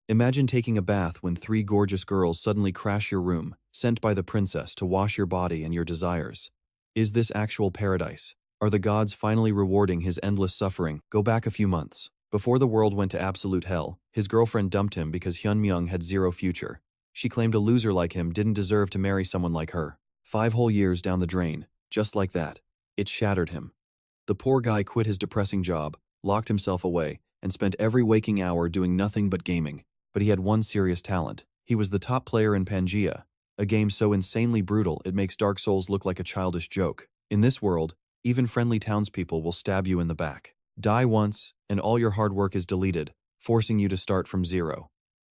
Imagine taking a bath when three gorgeous girls suddenly crash your room, sent by the princess to wash your body and your desires. Is this actual paradise? Are the gods finally rewarding his endless suffering? Go back a few months. Before the world went to absolute hell, his girlfriend dumped him because Hyun-Myung had zero future. She claimed a loser like him didn't deserve to marry someone like her. 5 whole years down the drain, just like that. It shattered him. The poor guy quit his depressing job, locked himself away, and spent every waking hour doing nothing but gaming. But he had one serious talent. He was the top player in Pangaea, a game so insanely brutal it makes Dark Souls look like a childish joke. In this world, even friendly townspeople will stab you in the back. Die once, and all your hard work is deleted, forcing you to start from zero.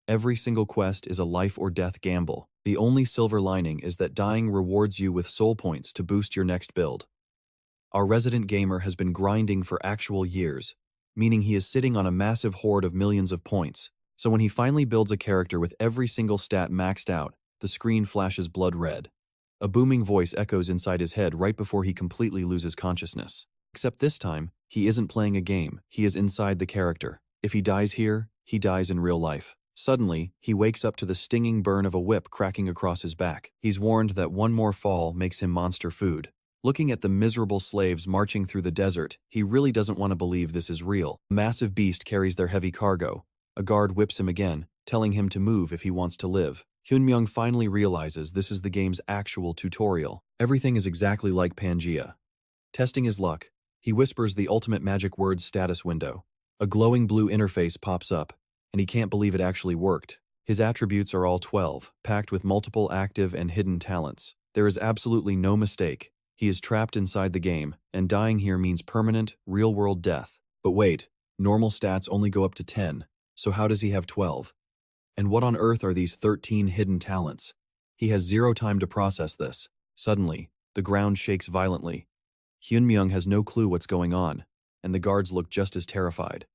Every single quest is a life-or-death gamble. The only silver lining is that dying rewards you with soul points to boost your next build. Our resident gamer has been grinding for actual years, meaning he is sitting on a massive hoard of millions of points. So when he finally builds a character with every single stat maxed out, the screen flashes blood red. A booming voice echoes inside his head right before he completely loses consciousness. Except this time, he isn't playing a game, he is inside the character. If he dies here, he dies in real life. Suddenly, he wakes up to the stinging burn of a whip cracking across his back. He's warned that one more fall makes him monster food. Looking at the miserable slaves marching through the desert, he really doesn't want to believe this is real. A massive beast carries their heavy cargo. A guard whips him again, telling him to move if he wants to live. Hyun-Myung finally realizes this is the game's actual tutorial. Everything is exactly like Pangaea. Testing his luck, he whispers the ultimate magic words status window. A glowing blue interface pops up, and he can't believe it actually worked. His attributes are all 12, packed with multiple active and hidden talents. There is absolutely no mistake. He is trapped inside the game, and dying here means permanent, real-world death. But wait, normal stats only go up to 10, so how does he have 12? And what on earth are these 13 hidden talents? He has zero time to process this. Suddenly, the ground shakes violently. Hyun-Myung has no clue what's going on, and the guards look just as terrified.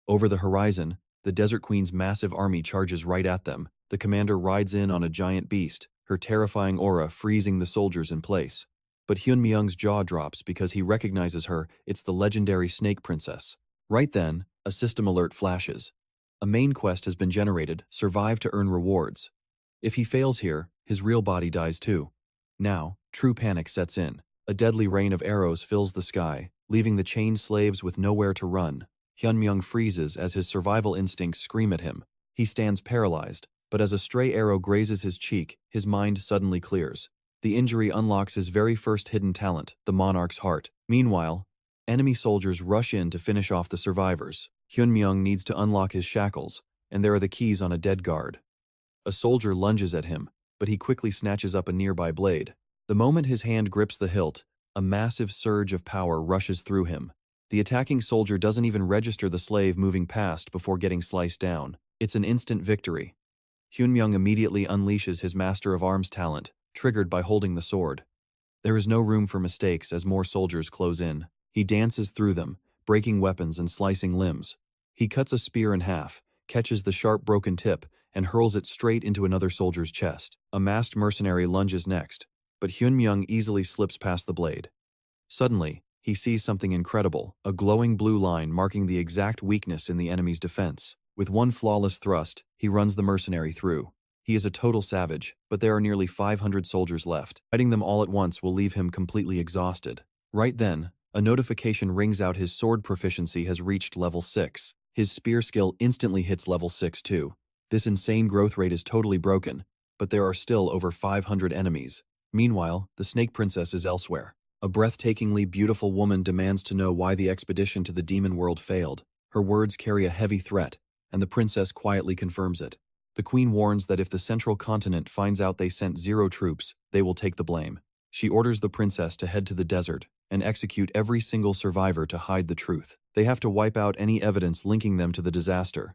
Over the horizon, the Desert Queen's massive army charges right at them. The commander rides in on a giant beast, her terrifying aura freezing the soldiers in place. But Hyun-Myung's jaw drops because he recognizes her. It's the legendary Snake Princess. Right then, a system alert flashes. A main quest has been generated, survive to earn rewards. If he fails here, his real body dies too. Now, true panic sets in. A deadly rain of arrows fills the sky, leaving the chained slaves with nowhere to run. Hyun-Myung freezes as his survival instincts scream at him. He stands paralyzed, but as a stray arrow grazes his cheek, his mind suddenly clears. The injury unlocks his very first hidden talent, the Monarch's Heart. Meanwhile, enemy soldiers rush in to finish off the survivors. Hyun-Myung needs to unlock his shackles, and there are the keys on a dead guard. A soldier lunges at him, but he quickly snatches up a nearby blade. The moment his hand grips the hilt, a massive surge of power rushes through him. The attacking soldier doesn't even register the slave moving past before getting sliced down. It's an instant victory. Hyun-Myung immediately unleashes his Master of Arms talent, triggered by holding the sword. There is no room for mistakes as more soldiers close in. He dances through them, breaking weapons and slicing limbs. He cuts a spear in half, catches the sharp broken tip, and hurls it straight into another soldier's chest. A masked mercenary lunges next, but Hyun-Myung easily slips past the blade. Suddenly, he sees something incredible, a glowing blue line marking the exact weakness in the enemy's defense. With one flawless thrust, he runs the mercenary through. He is a total savage, but there are nearly 500 soldiers left. Fighting them all at once will leave him completely exhausted. Right then, a notification rings out his sword proficiency has reached level 6. His spear skill instantly hits level 6 too. This insane growth rate is totally broken, but there are still over 500 enemies. Meanwhile, the Snake Princess is elsewhere. A breathtakingly beautiful woman demands to know why the expedition to the demon world failed. Her words carry a heavy threat, and the princess quietly confirms it. The queen warns that if the central continent finds out they sent 0 troops, they will take the blame. She orders the princess to head to the desert and execute every single survivor to hide the truth. They have to wipe out any evidence linking them to the disaster.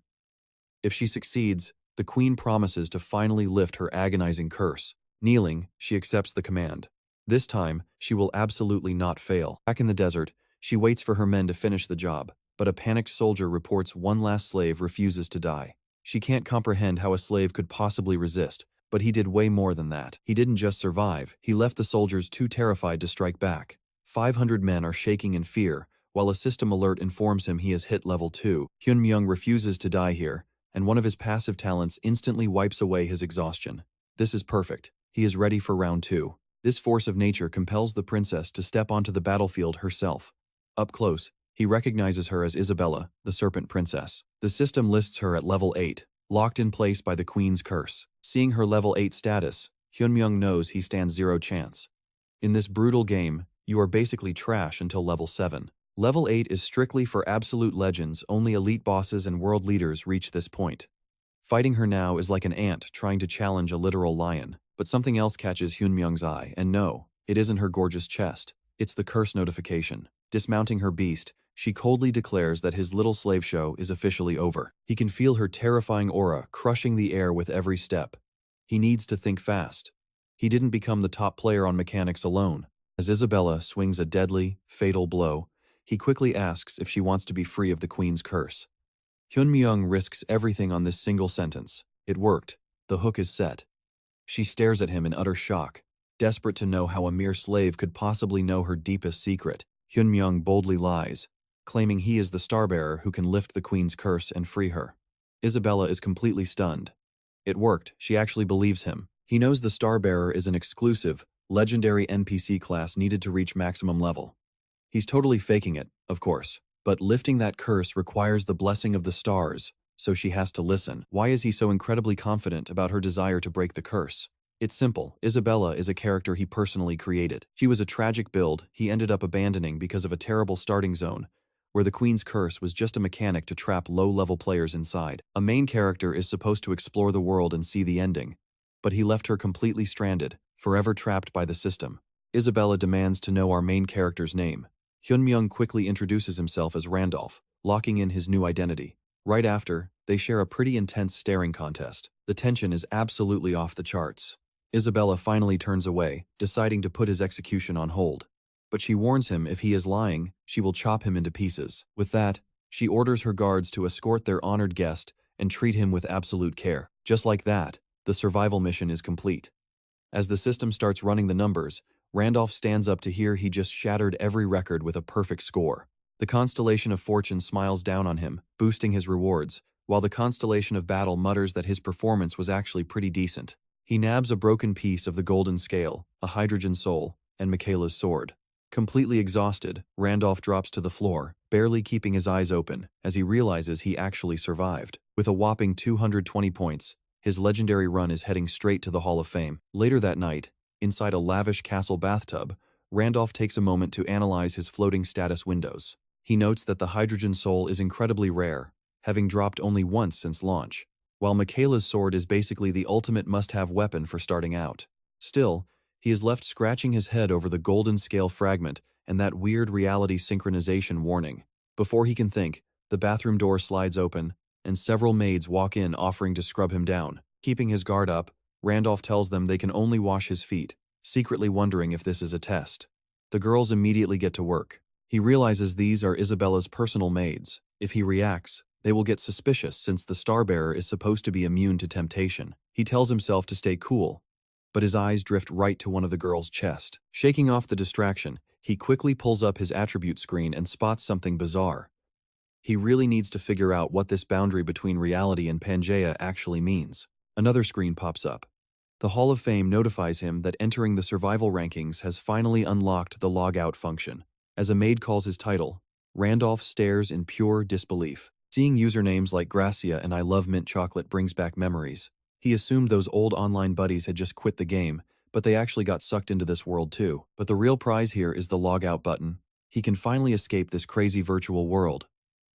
If she succeeds, the queen promises to finally lift her agonizing curse. Kneeling, she accepts the command. This time, she will absolutely not fail. Back in the desert, she waits for her men to finish the job, but a panicked soldier reports one last slave refuses to die. She can't comprehend how a slave could possibly resist, but he did way more than that. He didn't just survive, he left the soldiers too terrified to strike back. 500 men are shaking in fear, while a system alert informs him he has hit level 2. Hyun-Myung refuses to die here, and one of his passive talents instantly wipes away his exhaustion. This is perfect. He is ready for round 2. This force of nature compels the princess to step onto the battlefield herself. Up close, he recognizes her as Isabella, the Serpent Princess. The system lists her at level 8, locked in place by the Queen's curse. Seeing her level 8 status, Hyun-Myung knows he stands zero chance. In this brutal game, you are basically trash until level 7. Level 8 is strictly for absolute legends. Only elite bosses and world leaders reach this point. Fighting her now is like an ant trying to challenge a literal lion. But something else catches Hyun-Myung's eye, and no, it isn't her gorgeous chest. It's the curse notification. Dismounting her beast, she coldly declares that his little slave show is officially over. He can feel her terrifying aura crushing the air with every step. He needs to think fast. He didn't become the top player on mechanics alone. As Isabella swings a deadly, fatal blow, he quickly asks if she wants to be free of the Queen's curse. Hyun-Myung risks everything on this single sentence. It worked. The hook is set. She stares at him in utter shock, desperate to know how a mere slave could possibly know her deepest secret. Hyun-Myung boldly lies, claiming he is the starbearer who can lift the Queen's curse and free her. Isabella is completely stunned. It worked. She actually believes him. He knows the starbearer is an exclusive, legendary NPC class needed to reach maximum level. He's totally faking it, of course, but lifting that curse requires the blessing of the stars, so she has to listen. Why is he so incredibly confident about her desire to break the curse? It's simple. Isabella is a character he personally created. She was a tragic build he ended up abandoning because of a terrible starting zone, where the Queen's curse was just a mechanic to trap low-level players inside. A main character is supposed to explore the world and see the ending, but he left her completely stranded, forever trapped by the system. Isabella demands to know our main character's name. Hyun-Myung quickly introduces himself as Randolph, locking in his new identity. Right after, they share a pretty intense staring contest. The tension is absolutely off the charts. Isabella finally turns away, deciding to put his execution on hold. But she warns him if he is lying, she will chop him into pieces. With that, she orders her guards to escort their honored guest and treat him with absolute care. Just like that, the survival mission is complete. As the system starts running the numbers, Randolph stands up to hear he just shattered every record with a perfect score. The constellation of fortune smiles down on him, boosting his rewards, while the constellation of battle mutters that his performance was actually pretty decent. He nabs a broken piece of the golden scale, a hydrogen soul, and Michaela's sword. Completely exhausted, Randolph drops to the floor, barely keeping his eyes open, as he realizes he actually survived. With a whopping 220 points, his legendary run is heading straight to the Hall of Fame. Later that night, inside a lavish castle bathtub, Randolph takes a moment to analyze his floating status windows. He notes that the hydrogen soul is incredibly rare, having dropped only once since launch, while Michaela's sword is basically the ultimate must-have weapon for starting out. Still, he is left scratching his head over the golden scale fragment and that weird reality synchronization warning. Before he can think, the bathroom door slides open, and several maids walk in offering to scrub him down. Keeping his guard up, Randolph tells them they can only wash his feet, secretly wondering if this is a test. The girls immediately get to work. He realizes these are Isabella's personal maids. If he reacts, they will get suspicious since the starbearer is supposed to be immune to temptation. He tells himself to stay cool, but his eyes drift right to one of the girls' chest. Shaking off the distraction, he quickly pulls up his attribute screen and spots something bizarre. He really needs to figure out what this boundary between reality and Pangaea actually means. Another screen pops up. The Hall of Fame notifies him that entering the survival rankings has finally unlocked the log-out function. As a maid calls his title, Randolph stares in pure disbelief. Seeing usernames like Gracia and I Love Mint Chocolate brings back memories. He assumed those old online buddies had just quit the game, but they actually got sucked into this world too. But the real prize here is the log-out button. He can finally escape this crazy virtual world.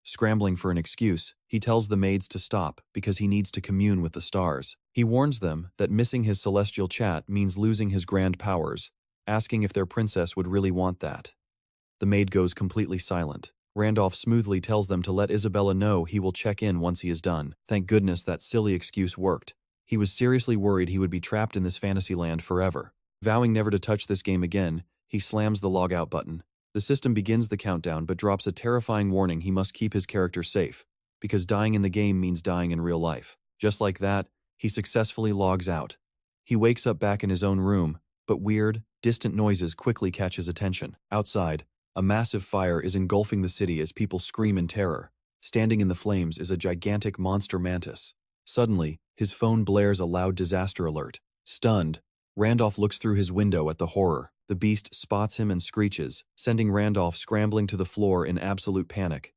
Scrambling for an excuse, he tells the maids to stop because he needs to commune with the stars. He warns them that missing his celestial chat means losing his grand powers, asking if their princess would really want that. The maid goes completely silent. Randolph smoothly tells them to let Isabella know he will check in once he is done. Thank goodness that silly excuse worked. He was seriously worried he would be trapped in this fantasy land forever. Vowing never to touch this game again, he slams the log-out button. The system begins the countdown but drops a terrifying warning he must keep his character safe, because dying in the game means dying in real life. Just like that, he successfully logs out. He wakes up back in his own room, but weird, distant noises quickly catch his attention. Outside, a massive fire is engulfing the city as people scream in terror. Standing in the flames is a gigantic monster mantis. Suddenly, his phone blares a loud disaster alert. Stunned, Randolph looks through his window at the horror. The beast spots him and screeches, sending Randolph scrambling to the floor in absolute panic.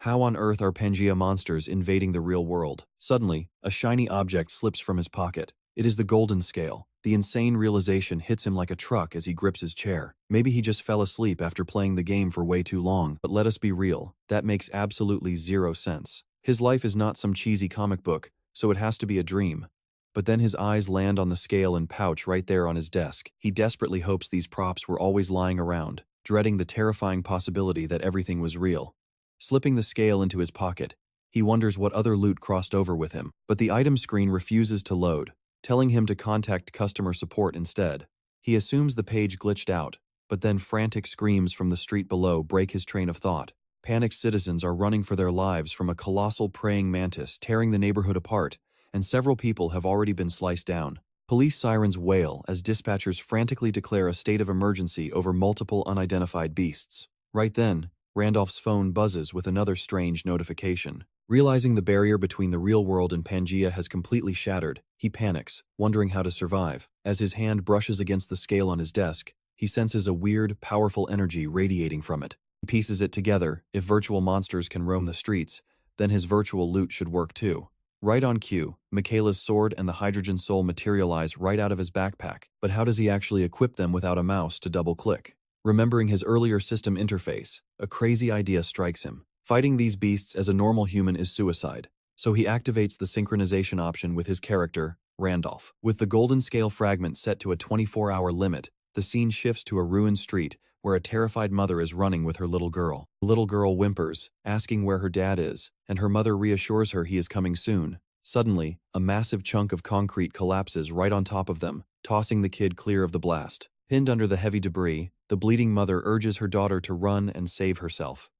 How on earth are Pangaea monsters invading the real world? Suddenly, a shiny object slips from his pocket. It is the golden scale. The insane realization hits him like a truck as he grips his chair. Maybe he just fell asleep after playing the game for way too long, but let us be real, that makes absolutely zero sense. His life is not some cheesy comic book, so it has to be a dream. But then his eyes land on the scale and pouch right there on his desk. He desperately hopes these props were always lying around, dreading the terrifying possibility that everything was real. Slipping the scale into his pocket, he wonders what other loot crossed over with him, but the item screen refuses to load, telling him to contact customer support instead. He assumes the page glitched out, but then frantic screams from the street below break his train of thought. Panicked citizens are running for their lives from a colossal praying mantis tearing the neighborhood apart, and several people have already been sliced down. Police sirens wail as dispatchers frantically declare a state of emergency over multiple unidentified beasts. Right then, Randolph's phone buzzes with another strange notification. Realizing the barrier between the real world and Pangaea has completely shattered, he panics, wondering how to survive. As his hand brushes against the scale on his desk, he senses a weird, powerful energy radiating from it. He pieces it together. If virtual monsters can roam the streets, then his virtual loot should work too. Right on cue, Michaela's sword and the hydrogen soul materialize right out of his backpack, but how does he actually equip them without a mouse to double-click? Remembering his earlier system interface, a crazy idea strikes him. Fighting these beasts as a normal human is suicide, so he activates the synchronization option with his character, Randolph. With the golden scale fragment set to a 24-hour limit, the scene shifts to a ruined street where a terrified mother is running with her little girl. The little girl whimpers, asking where her dad is, and her mother reassures her he is coming soon. Suddenly, a massive chunk of concrete collapses right on top of them, tossing the kid clear of the blast. Pinned under the heavy debris, the bleeding mother urges her daughter to run and save herself.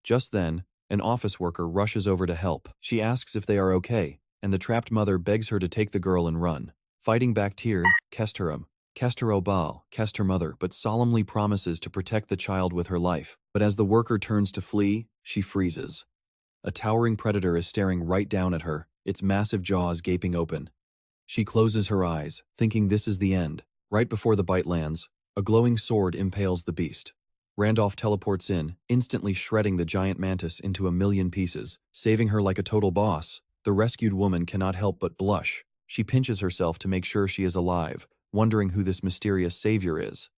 Just then, an office worker rushes over to help. She asks if they are okay, and the trapped mother begs her to take the girl and run. Fighting back tears, Kester Obal, Kester mother, but solemnly promises to protect the child with her life. But as the worker turns to flee, she freezes. A towering predator is staring right down at her, its massive jaws gaping open. She closes her eyes, thinking this is the end. Right before the bite lands, a glowing sword impales the beast. Randolph teleports in, instantly shredding the giant mantis into a million pieces, saving her like a total boss. The rescued woman cannot help but blush. She pinches herself to make sure she is alive, wondering who this mysterious savior is.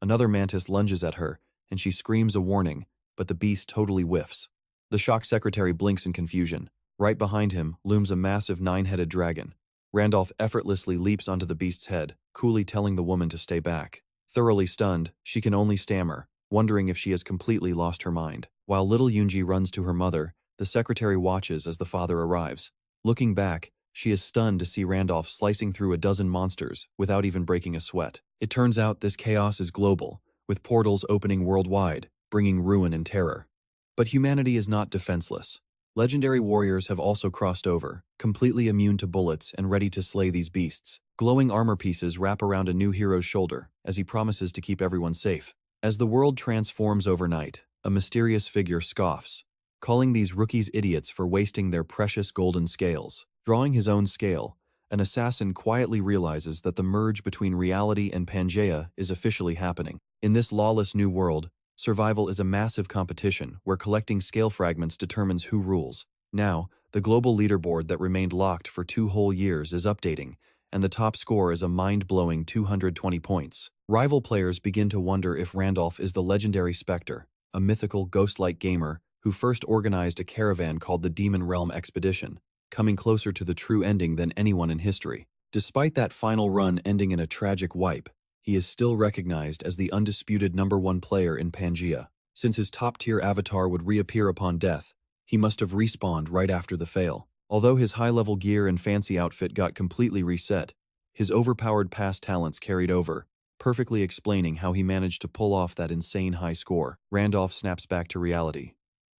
Another mantis lunges at her, and she screams a warning, but the beast totally whiffs. The shocked secretary blinks in confusion. Right behind him looms a massive 9-headed dragon. Randolph effortlessly leaps onto the beast's head, coolly telling the woman to stay back. Thoroughly stunned, she can only stammer, wondering if she has completely lost her mind. While little Yoonji runs to her mother, the secretary watches as the father arrives. Looking back, she is stunned to see Randolph slicing through a dozen monsters without even breaking a sweat. It turns out this chaos is global, with portals opening worldwide, bringing ruin and terror. But humanity is not defenseless. Legendary warriors have also crossed over, completely immune to bullets and ready to slay these beasts. Glowing armor pieces wrap around a new hero's shoulder as he promises to keep everyone safe. As the world transforms overnight, a mysterious figure scoffs, calling these rookies idiots for wasting their precious golden scales. Drawing his own scale, an assassin quietly realizes that the merge between reality and Pangaea is officially happening. In this lawless new world, survival is a massive competition where collecting scale fragments determines who rules. Now, the global leaderboard that remained locked for 2 whole years is updating, and the top score is a mind-blowing 220 points. Rival players begin to wonder if Randolph is the legendary Spectre, a mythical ghost-like gamer who first organized a caravan called the Demon Realm Expedition, coming closer to the true ending than anyone in history. Despite that final run ending in a tragic wipe, he is still recognized as the undisputed #1 player in Pangaea. Since his top-tier avatar would reappear upon death, he must have respawned right after the fail. Although his high-level gear and fancy outfit got completely reset, his overpowered past talents carried over, perfectly explaining how he managed to pull off that insane high score. Randolph snaps back to reality.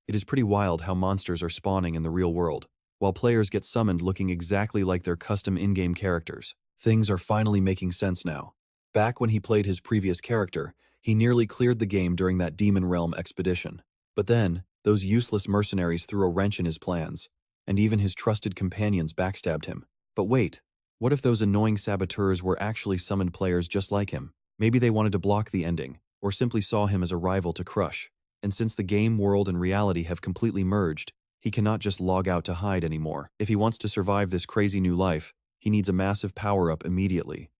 It is pretty wild how monsters are spawning in the real world, while players get summoned looking exactly like their custom in-game characters. Things are finally making sense now. Back when he played his previous character, he nearly cleared the game during that Demon Realm expedition. But then, Those useless mercenaries threw a wrench in his plans, and even his trusted companions backstabbed him. But wait, what if those annoying saboteurs were actually summoned players just like him? Maybe they wanted to block the ending, or simply saw him as a rival to crush. And since the game world and reality have completely merged, he cannot just log out to hide anymore. If he wants to survive this crazy new life, he needs a massive power-up immediately.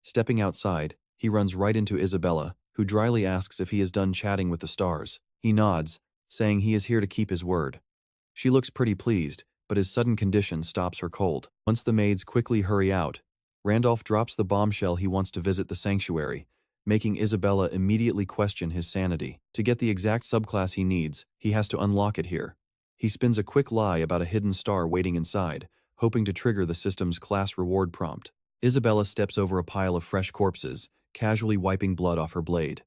Stepping outside, he runs right into Isabella, who dryly asks if he is done chatting with the stars. He nods, saying he is here to keep his word. She looks pretty pleased, but his sudden condition stops her cold. Once the maids quickly hurry out, Randolph drops the bombshell he wants to visit the sanctuary, making Isabella immediately question his sanity. To get the exact subclass he needs, he has to unlock it here. He spins a quick lie about a hidden star waiting inside, hoping to trigger the system's class reward prompt. Isabella steps over a pile of fresh corpses, casually wiping blood off her blade.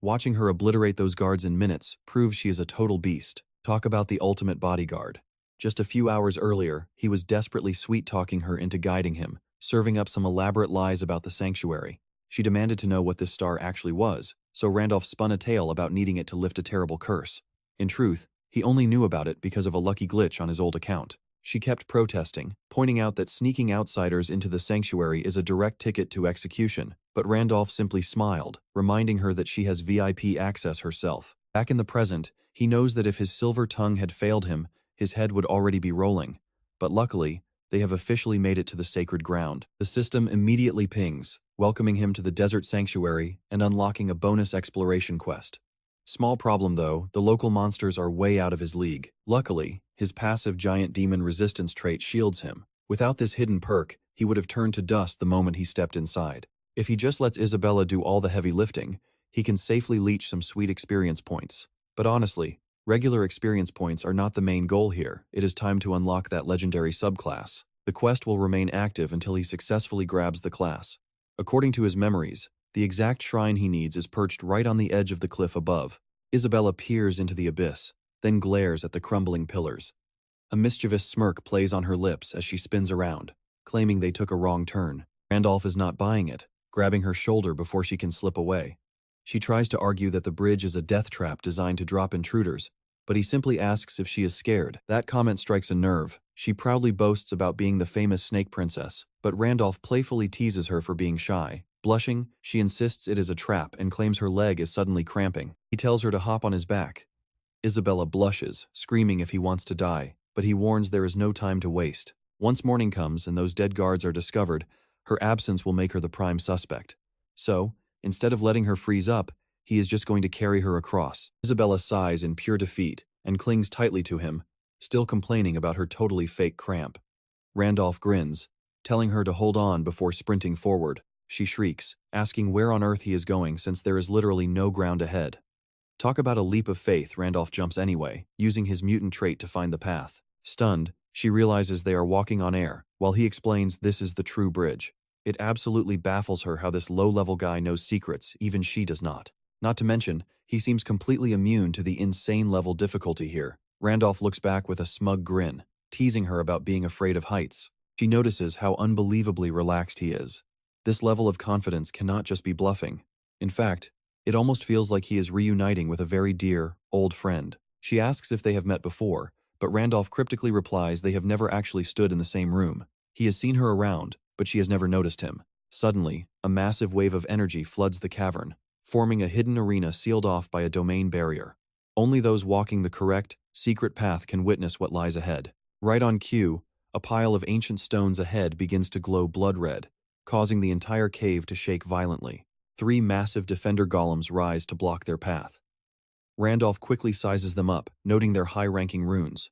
Watching her obliterate those guards in minutes proves she is a total beast. Talk about the ultimate bodyguard. Just a few hours earlier, he was desperately sweet-talking her into guiding him, serving up some elaborate lies about the sanctuary. She demanded to know what this star actually was, so Randolph spun a tale about needing it to lift a terrible curse. In truth, he only knew about it because of a lucky glitch on his old account. She kept protesting, pointing out that sneaking outsiders into the sanctuary is a direct ticket to execution, but Randolph simply smiled, reminding her that she has VIP access herself. Back in the present, he knows that if his silver tongue had failed him, his head would already be rolling. But luckily, they have officially made it to the sacred ground. The system immediately pings, welcoming him to the desert sanctuary and unlocking a bonus exploration quest. Small problem though, the local monsters are way out of his league. Luckily, his passive giant demon resistance trait shields him. Without this hidden perk, he would have turned to dust the moment he stepped inside. If he just lets Isabella do all the heavy lifting, he can safely leech some sweet experience points. But honestly, regular experience points are not the main goal here. It is time to unlock that legendary subclass. The quest will remain active until he successfully grabs the class. According to his memories, the exact shrine he needs is perched right on the edge of the cliff above. Isabella peers into the abyss, then glares at the crumbling pillars. A mischievous smirk plays on her lips as she spins around, claiming they took a wrong turn. Randolph is not buying it, grabbing her shoulder before she can slip away. She tries to argue that the bridge is a death trap designed to drop intruders, but he simply asks if she is scared. That comment strikes a nerve. She proudly boasts about being the famous snake princess, but Randolph playfully teases her for being shy. Blushing, she insists it is a trap and claims her leg is suddenly cramping. He tells her to hop on his back. Isabella blushes, screaming if he wants to die, but he warns there is no time to waste. Once morning comes and those dead guards are discovered, her absence will make her the prime suspect. So, instead of letting her freeze up, he is just going to carry her across. Isabella sighs in pure defeat and clings tightly to him, still complaining about her totally fake cramp. Randolph grins, telling her to hold on before sprinting forward. She shrieks, asking where on earth he is going since there is literally no ground ahead. Talk about a leap of faith, Randolph jumps anyway, using his mutant trait to find the path. Stunned, she realizes they are walking on air, while he explains this is the true bridge. It absolutely baffles her how this low-level guy knows secrets even she does not. Not to mention, he seems completely immune to the insane level difficulty here. Randolph looks back with a smug grin, teasing her about being afraid of heights. She notices how unbelievably relaxed he is. This level of confidence cannot just be bluffing. In fact, it almost feels like he is reuniting with a very dear, old friend. She asks if they have met before, but Randolph cryptically replies they have never actually stood in the same room. He has seen her around, but she has never noticed him. Suddenly, a massive wave of energy floods the cavern, forming a hidden arena sealed off by a domain barrier. Only those walking the correct, secret path can witness what lies ahead. Right on cue, a pile of ancient stones ahead begins to glow blood red, causing the entire cave to shake violently. 3 massive defender golems rise to block their path. Randolph quickly sizes them up, noting their high-ranking runes.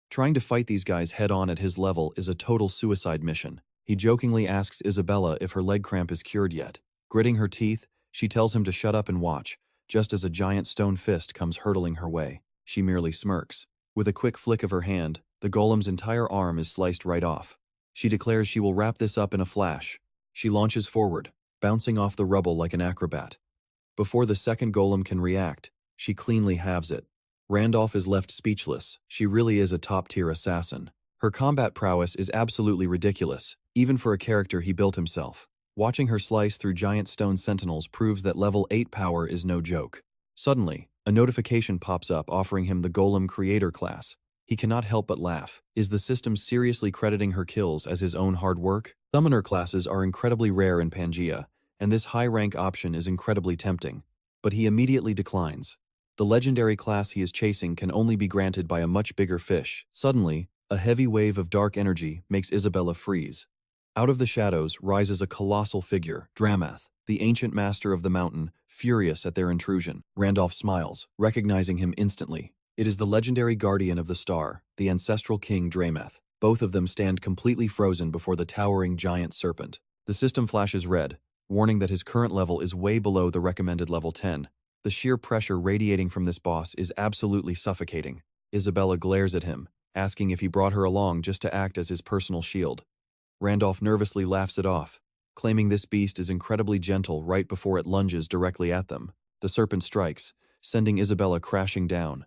Trying to fight these guys head-on at his level is a total suicide mission. He jokingly asks Isabella if her leg cramp is cured yet. Gritting her teeth, she tells him to shut up and watch, just as a giant stone fist comes hurtling her way. She merely smirks. With a quick flick of her hand, the golem's entire arm is sliced right off. She declares she will wrap this up in a flash. She launches forward, bouncing off the rubble like an acrobat. Before the second golem can react, she cleanly halves it. Randolph is left speechless. She really is a top-tier assassin. Her combat prowess is absolutely ridiculous, even for a character he built himself. Watching her slice through giant stone sentinels proves that level 8 power is no joke. Suddenly, A notification pops up offering him the Golem Creator class. He cannot help but laugh. Is the system seriously crediting her kills as his own hard work? Summoner classes are incredibly rare in Pangaea, and this high-rank option is incredibly tempting. But he immediately declines. The legendary class he is chasing can only be granted by a much bigger fish. Suddenly, a heavy wave of dark energy makes Isabella freeze. Out of the shadows rises a colossal figure, Dramath, the ancient master of the mountain, furious at their intrusion. Randolph smiles, recognizing him instantly. It is the legendary guardian of the star, the ancestral king Dramath. Both of them stand completely frozen before the towering giant serpent. The system flashes red, warning that his current level is way below the recommended level 10. The sheer pressure radiating from this boss is absolutely suffocating. Isabella glares at him, asking if he brought her along just to act as his personal shield. Randolph nervously laughs it off, claiming this beast is incredibly gentle right before it lunges directly at them. The serpent strikes, sending Isabella crashing down.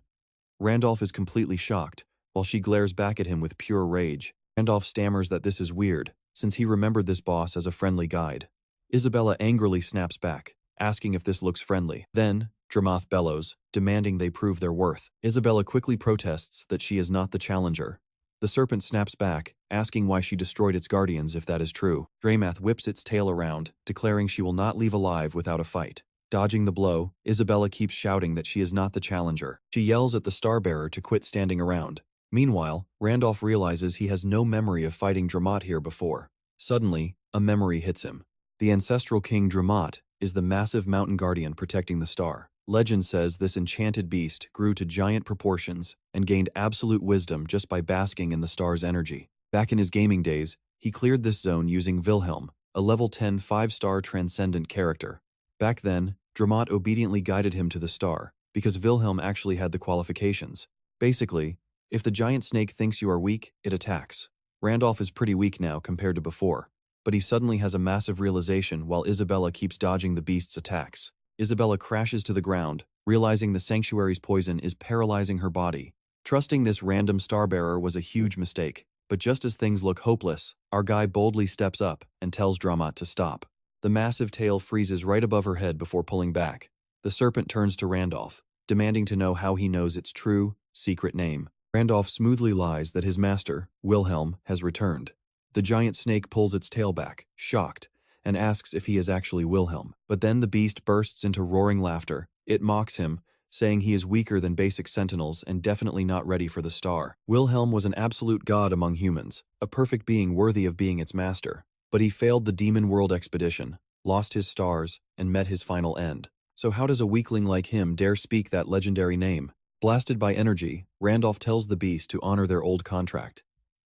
Randolph is completely shocked, while she glares back at him with pure rage. Randolph stammers that this is weird, since he remembered this boss as a friendly guide. Isabella angrily snaps back, asking if this looks friendly. Then, Dramath bellows, demanding they prove their worth. Isabella quickly protests that she is not the challenger. The serpent snaps back, asking why she destroyed its guardians if that is true. Dramath whips its tail around, declaring she will not leave alive without a fight. Dodging the blow, Isabella keeps shouting that she is not the challenger. She yells at the Starbearer to quit standing around. Meanwhile, Randolph realizes he has no memory of fighting Dramath here before. Suddenly, a memory hits him. The ancestral king Dramath is the massive mountain guardian protecting the star. Legend says this enchanted beast grew to giant proportions and gained absolute wisdom just by basking in the star's energy. Back in his gaming days, he cleared this zone using Wilhelm, a level 10 5-star transcendent character. Back then, Dramath obediently guided him to the star, because Wilhelm actually had the qualifications. Basically, if the giant snake thinks you are weak, it attacks. Randolph is pretty weak now compared to before, but he suddenly has a massive realization while Isabella keeps dodging the beast's attacks. Isabella crashes to the ground, realizing the sanctuary's poison is paralyzing her body. Trusting this random starbearer was a huge mistake, but just as things look hopeless, our guy boldly steps up and tells Dramath to stop. The massive tail freezes right above her head before pulling back. The serpent turns to Randolph, demanding to know how he knows its true, secret name. Randolph smoothly lies that his master, Wilhelm, has returned. The giant snake pulls its tail back, shocked, and asks if he is actually Wilhelm. But then the beast bursts into roaring laughter. It mocks him, saying he is weaker than basic sentinels and definitely not ready for the star. Wilhelm was an absolute god among humans, a perfect being worthy of being its master. But he failed the Demon World expedition, lost his stars, and met his final end. So how does a weakling like him dare speak that legendary name? Blasted by energy, Randolph tells the beast to honor their old contract.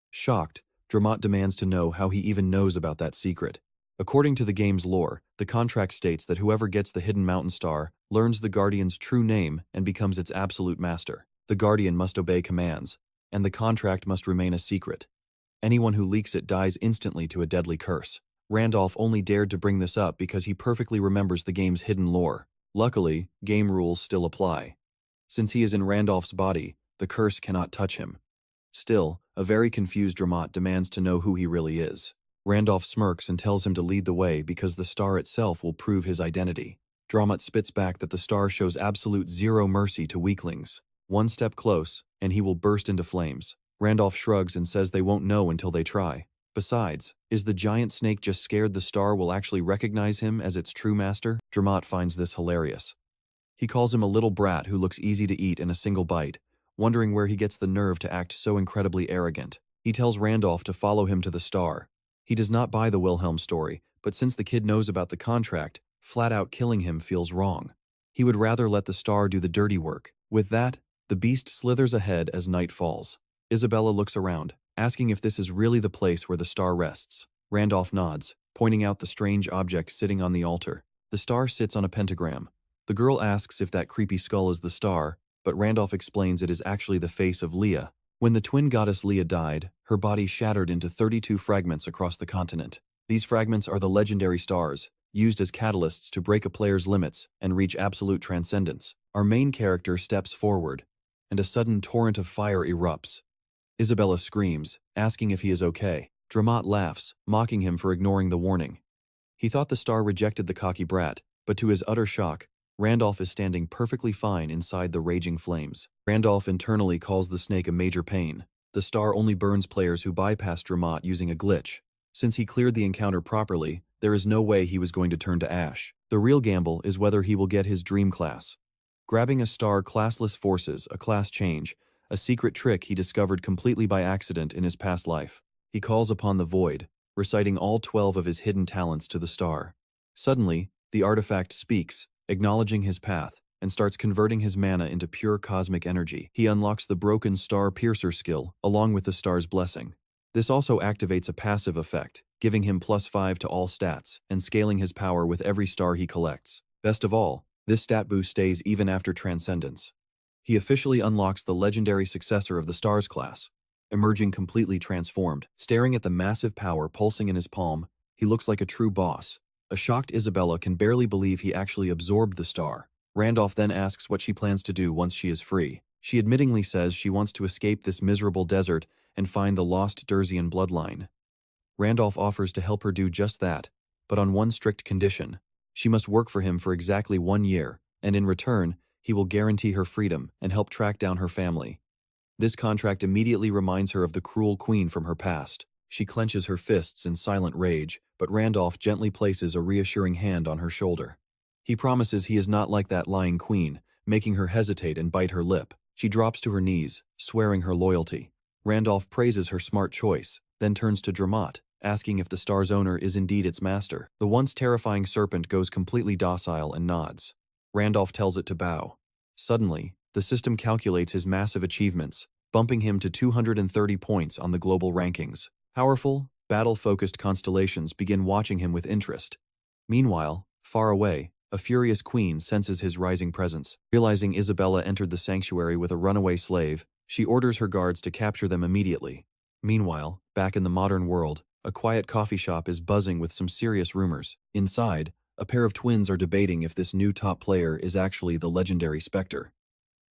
Shocked, Dramath demands to know how he even knows about that secret. According to the game's lore, the contract states that whoever gets the hidden mountain star learns the Guardian's true name and becomes its absolute master. The Guardian must obey commands, and the contract must remain a secret. Anyone who leaks it dies instantly to a deadly curse. Randolph only dared to bring this up because he perfectly remembers the game's hidden lore. Luckily, game rules still apply. Since he is in Randolph's body, the curse cannot touch him. Still, a very confused Dramath demands to know who he really is. Randolph smirks and tells him to lead the way because the star itself will prove his identity. Dramath spits back that the star shows absolute zero mercy to weaklings. One step close, and he will burst into flames. Randolph shrugs and says they won't know until they try. Besides, is the giant snake just scared the star will actually recognize him as its true master? Dramath finds this hilarious. He calls him a little brat who looks easy to eat in a single bite, wondering where he gets the nerve to act so incredibly arrogant. He tells Randolph to follow him to the star. He does not buy the Wilhelm story, but since the kid knows about the contract, flat out killing him feels wrong. He would rather let the star do the dirty work. With that, the beast slithers ahead as night falls. Isabella looks around, asking if this is really the place where the star rests. Randolph nods, pointing out the strange object sitting on the altar. The star sits on a pentagram. The girl asks if that creepy skull is the star, but Randolph explains it is actually the face of Leah. When the twin goddess Leah died, her body shattered into 32 fragments across the continent. These fragments are the legendary stars, used as catalysts to break a player's limits and reach absolute transcendence. Our main character steps forward, and a sudden torrent of fire erupts. Isabella screams, asking if he is okay. Dramath laughs, mocking him for ignoring the warning. He thought the star rejected the cocky brat, but to his utter shock, Randolph is standing perfectly fine inside the raging flames. Randolph internally calls the snake a major pain. The star only burns players who bypass Dramat using a glitch. Since he cleared the encounter properly, there is no way he was going to turn to ash. The real gamble is whether he will get his dream class. Grabbing a star classless forces a class change, a secret trick he discovered completely by accident in his past life. He calls upon the void, reciting all 12 of his hidden talents to the star. Suddenly, the artifact speaks, acknowledging his path, and starts converting his mana into pure cosmic energy. He unlocks the broken Star Piercer skill, along with the star's blessing. This also activates a passive effect, giving him +5 to all stats, and scaling his power with every star he collects. Best of all, this stat boost stays even after Transcendence. He officially unlocks the legendary successor of the Stars class, emerging completely transformed. Staring at the massive power pulsing in his palm, he looks like a true boss. A shocked Isabella can barely believe he actually absorbed the star. Randolph then asks what she plans to do once she is free. She admittingly says she wants to escape this miserable desert and find the lost Durzian bloodline. Randolph offers to help her do just that, but on one strict condition. She must work for him for exactly 1 year, and in return, he will guarantee her freedom and help track down her family. This contract immediately reminds her of the cruel queen from her past. She clenches her fists in silent rage, but Randolph gently places a reassuring hand on her shoulder. He promises he is not like that lying queen, making her hesitate and bite her lip. She drops to her knees, swearing her loyalty. Randolph praises her smart choice, then turns to Dramat, asking if the star's owner is indeed its master. The once terrifying serpent goes completely docile and nods. Randolph tells it to bow. Suddenly, the system calculates his massive achievements, bumping him to 230 points on the global rankings. Powerful, battle-focused constellations begin watching him with interest. Meanwhile, far away, a furious queen senses his rising presence. Realizing Isabella entered the sanctuary with a runaway slave, she orders her guards to capture them immediately. Meanwhile, back in the modern world, a quiet coffee shop is buzzing with some serious rumors. Inside, a pair of twins are debating if this new top player is actually the legendary Spectre.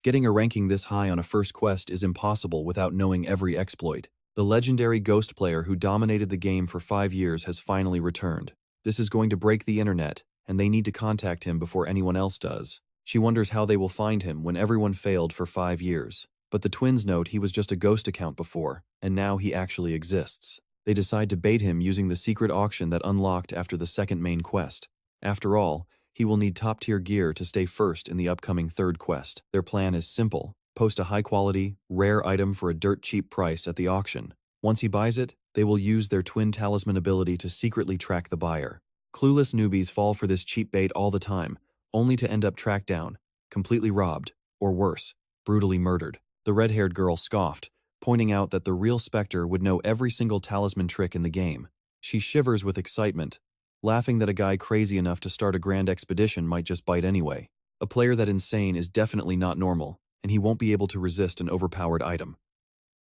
Getting a ranking this high on a first quest is impossible without knowing every exploit. The legendary ghost player who dominated the game for 5 years has finally returned. This is going to break the internet, and they need to contact him before anyone else does. She wonders how they will find him when everyone failed for 5 years. But the twins note he was just a ghost account before, and now he actually exists. They decide to bait him using the secret auction that unlocked after the second main quest. After all, he will need top-tier gear to stay first in the upcoming third quest. Their plan is simple. Post a high-quality, rare item for a dirt-cheap price at the auction. Once he buys it, they will use their twin talisman ability to secretly track the buyer. Clueless newbies fall for this cheap bait all the time, only to end up tracked down, completely robbed, or worse, brutally murdered. The red-haired girl scoffed, pointing out that the real Spectre would know every single talisman trick in the game. She shivers with excitement, laughing that a guy crazy enough to start a grand expedition might just bite anyway. A player that insane is definitely not normal, and he won't be able to resist an overpowered item.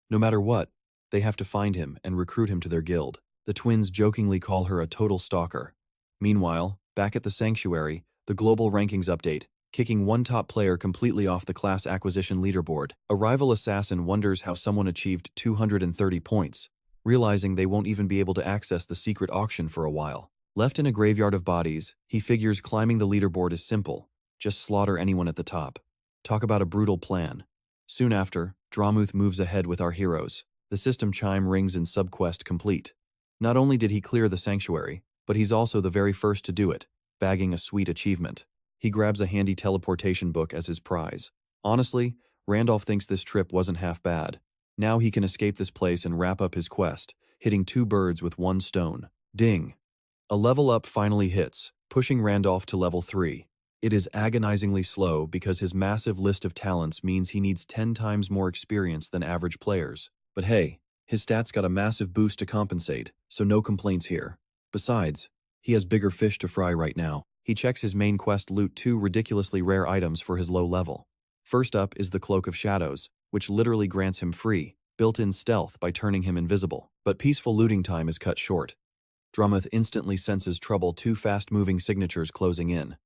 No matter what, they have to find him and recruit him to their guild. The twins jokingly call her a total stalker. Meanwhile, back at the sanctuary, the global rankings update, kicking one top player completely off the class acquisition leaderboard. A rival assassin wonders how someone achieved 230 points, realizing they won't even be able to access the secret auction for a while. Left in a graveyard of bodies, he figures climbing the leaderboard is simple. Just slaughter anyone at the top. Talk about a brutal plan. Soon after, Dramuth moves ahead with our heroes. The system chime rings in subquest complete. Not only did he clear the sanctuary, but he's also the very first to do it, bagging a sweet achievement. He grabs a handy teleportation book as his prize. Honestly, Randolph thinks this trip wasn't half bad. Now he can escape this place and wrap up his quest, hitting 2 birds with 1 stone. Ding! A level up finally hits, pushing Randolph to level 3. It is agonizingly slow because his massive list of talents means he needs 10 times more experience than average players. But hey, his stats got a massive boost to compensate, so no complaints here. Besides, he has bigger fish to fry right now. He checks his main quest loot 2 ridiculously rare items for his low level. First up is the Cloak of Shadows, which literally grants him free, built-in stealth by turning him invisible. But peaceful looting time is cut short. Dramuth instantly senses trouble, 2 fast-moving signatures closing in.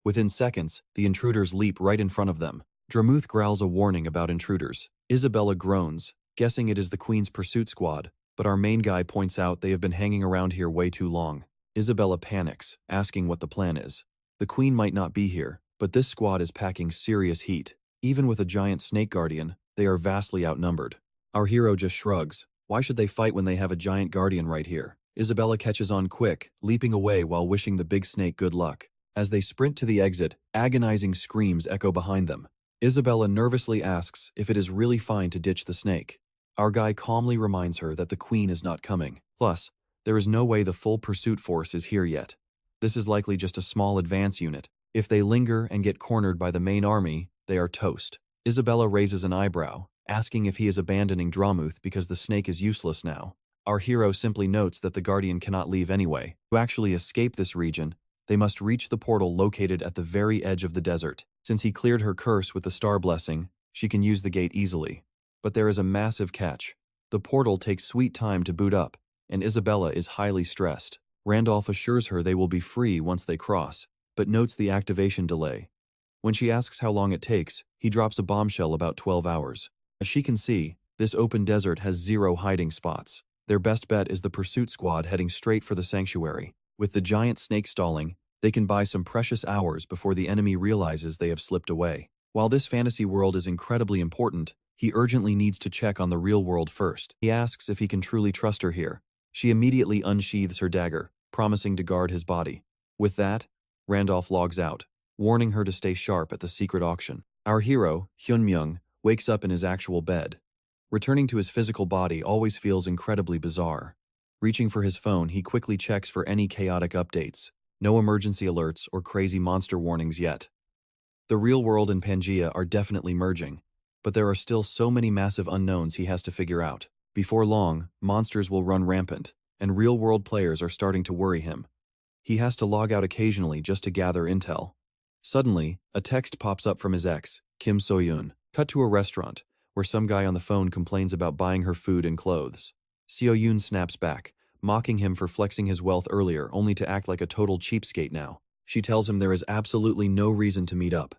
Within seconds, the intruders leap right in front of them. Dramuth growls a warning about intruders. Isabella groans, guessing it is the Queen's pursuit squad, but our main guy points out they have been hanging around here way too long. Isabella panics, asking what the plan is. The Queen might not be here, But this squad is packing serious heat. Even with a giant snake guardian, they are vastly outnumbered. Our hero just shrugs. Why should they fight when they have a giant guardian right here? Isabella catches on quick, leaping away while wishing the big snake good luck. As they sprint to the exit, agonizing screams echo behind them. Isabella nervously asks if it is really fine to ditch the snake. Our guy calmly reminds her that the queen is not coming. Plus, there is no way the full pursuit force is here yet. This is likely just a small advance unit. If they linger and get cornered by the main army, they are toast. Isabella raises an eyebrow, asking if he is abandoning Dramuth because the snake is useless now. Our hero simply notes that the Guardian cannot leave anyway. To actually escape this region, they must reach the portal located at the very edge of the desert. Since he cleared her curse with the star blessing, she can use the gate easily. But there is a massive catch. The portal takes sweet time to boot up, and Isabella is highly stressed. Randolph assures her they will be free once they cross, but notes the activation delay. When she asks how long it takes, he drops a bombshell about 12 hours. As she can see, this open desert has 0 hiding spots. Their best bet is the pursuit squad heading straight for the sanctuary. With the giant snake stalling, they can buy some precious hours before the enemy realizes they have slipped away. While this fantasy world is incredibly important, he urgently needs to check on the real world first. He asks if he can truly trust her here. She immediately unsheathes her dagger, promising to guard his body. With that, Randolph logs out, warning her to stay sharp at the secret auction. Our hero, Hyun-Myung, wakes up in his actual bed. Returning to his physical body always feels incredibly bizarre. Reaching for his phone, he quickly checks for any chaotic updates. No emergency alerts or crazy monster warnings yet. The real world and Pangaea are definitely merging, but there are still so many massive unknowns he has to figure out. Before long, monsters will run rampant, and real-world players are starting to worry him. He has to log out occasionally just to gather intel. Suddenly, a text pops up from his ex, Kim So-yoon. Cut to a restaurant, where some guy on the phone complains about buying her food and clothes. Seo-yoon snaps back, mocking him for flexing his wealth earlier only to act like a total cheapskate now. She tells him there is absolutely no reason to meet up.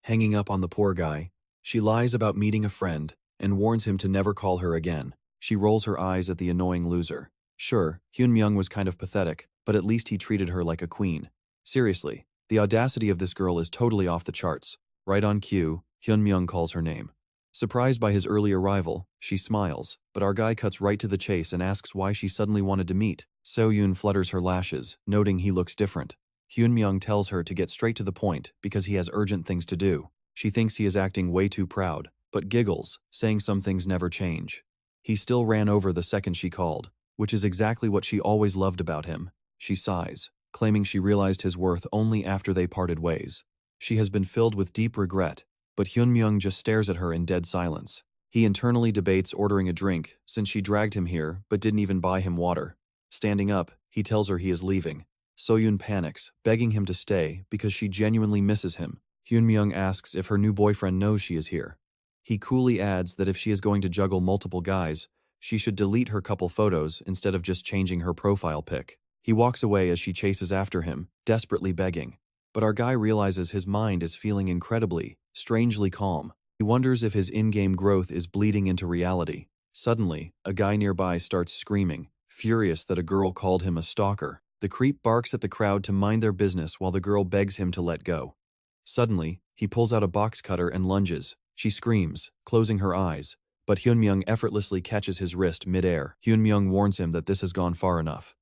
Hanging up on the poor guy, she lies about meeting a friend and warns him to never call her again. She rolls her eyes at the annoying loser. Sure, Hyun-Myung was kind of pathetic, but at least he treated her like a queen. Seriously, the audacity of this girl is totally off the charts. Right on cue, Hyun-Myung calls her name. Surprised by his early arrival, she smiles, but our guy cuts right to the chase and asks why she suddenly wanted to meet. So-yoon flutters her lashes, noting he looks different. Hyun-Myung tells her to get straight to the point because he has urgent things to do. She thinks he is acting way too proud, but giggles, saying some things never change. He still ran over the second she called, which is exactly what she always loved about him. She sighs, claiming she realized his worth only after they parted ways. She has been filled with deep regret, but Hyun-Myung just stares at her in dead silence. He internally debates ordering a drink since she dragged him here but didn't even buy him water. Standing up, he tells her he is leaving. So-yoon panics, begging him to stay because she genuinely misses him. Hyun-Myung asks if her new boyfriend knows she is here. He coolly adds that if she is going to juggle multiple guys, she should delete her couple photos instead of just changing her profile pic. He walks away as she chases after him, desperately begging. But our guy realizes his mind is feeling incredibly, strangely calm. He wonders if his in-game growth is bleeding into reality. Suddenly, a guy nearby starts screaming, furious that a girl called him a stalker. The creep barks at the crowd to mind their business while the girl begs him to let go. Suddenly, he pulls out a box cutter and lunges. She screams, closing her eyes, but Hyun-Myung effortlessly catches his wrist mid-air. Hyun-Myung warns him that this has gone far enough.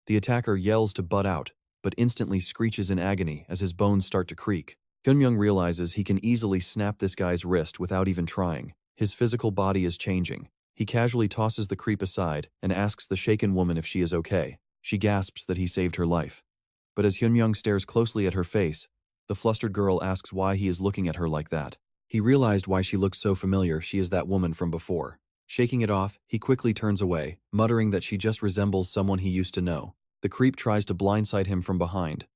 The attacker yells to butt out, but instantly screeches in agony as his bones start to creak. Hyun-Myung realizes he can easily snap this guy's wrist without even trying. His physical body is changing. He casually tosses the creep aside and asks the shaken woman if she is okay. She gasps that he saved her life. But as Hyun-Myung stares closely at her face, the flustered girl asks why he is looking at her like that. He realized why she looks so familiar. She is that woman from before. Shaking it off, he quickly turns away, muttering that she just resembles someone he used to know. The creep tries to blindside him from behind,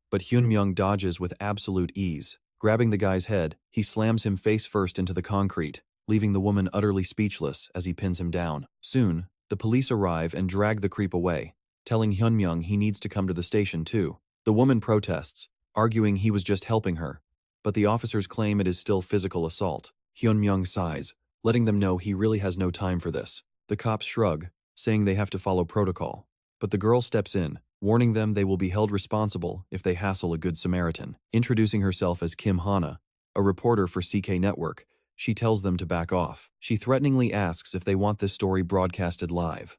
but Hyun-Myung dodges with absolute ease. Grabbing the guy's head, he slams him face first into the concrete, leaving the woman utterly speechless as he pins him down. Soon, the police arrive and drag the creep away, telling Hyun-Myung he needs to come to the station too. The woman protests, arguing he was just helping her, but the officers claim it is still physical assault. Hyun-Myung sighs, letting them know he really has no time for this. The cops shrug, saying they have to follow protocol. But the girl steps in, warning them they will be held responsible if they hassle a good Samaritan. Introducing herself as Kim Hana, a reporter for CK Network, she tells them to back off. She threateningly asks if they want this story broadcasted live.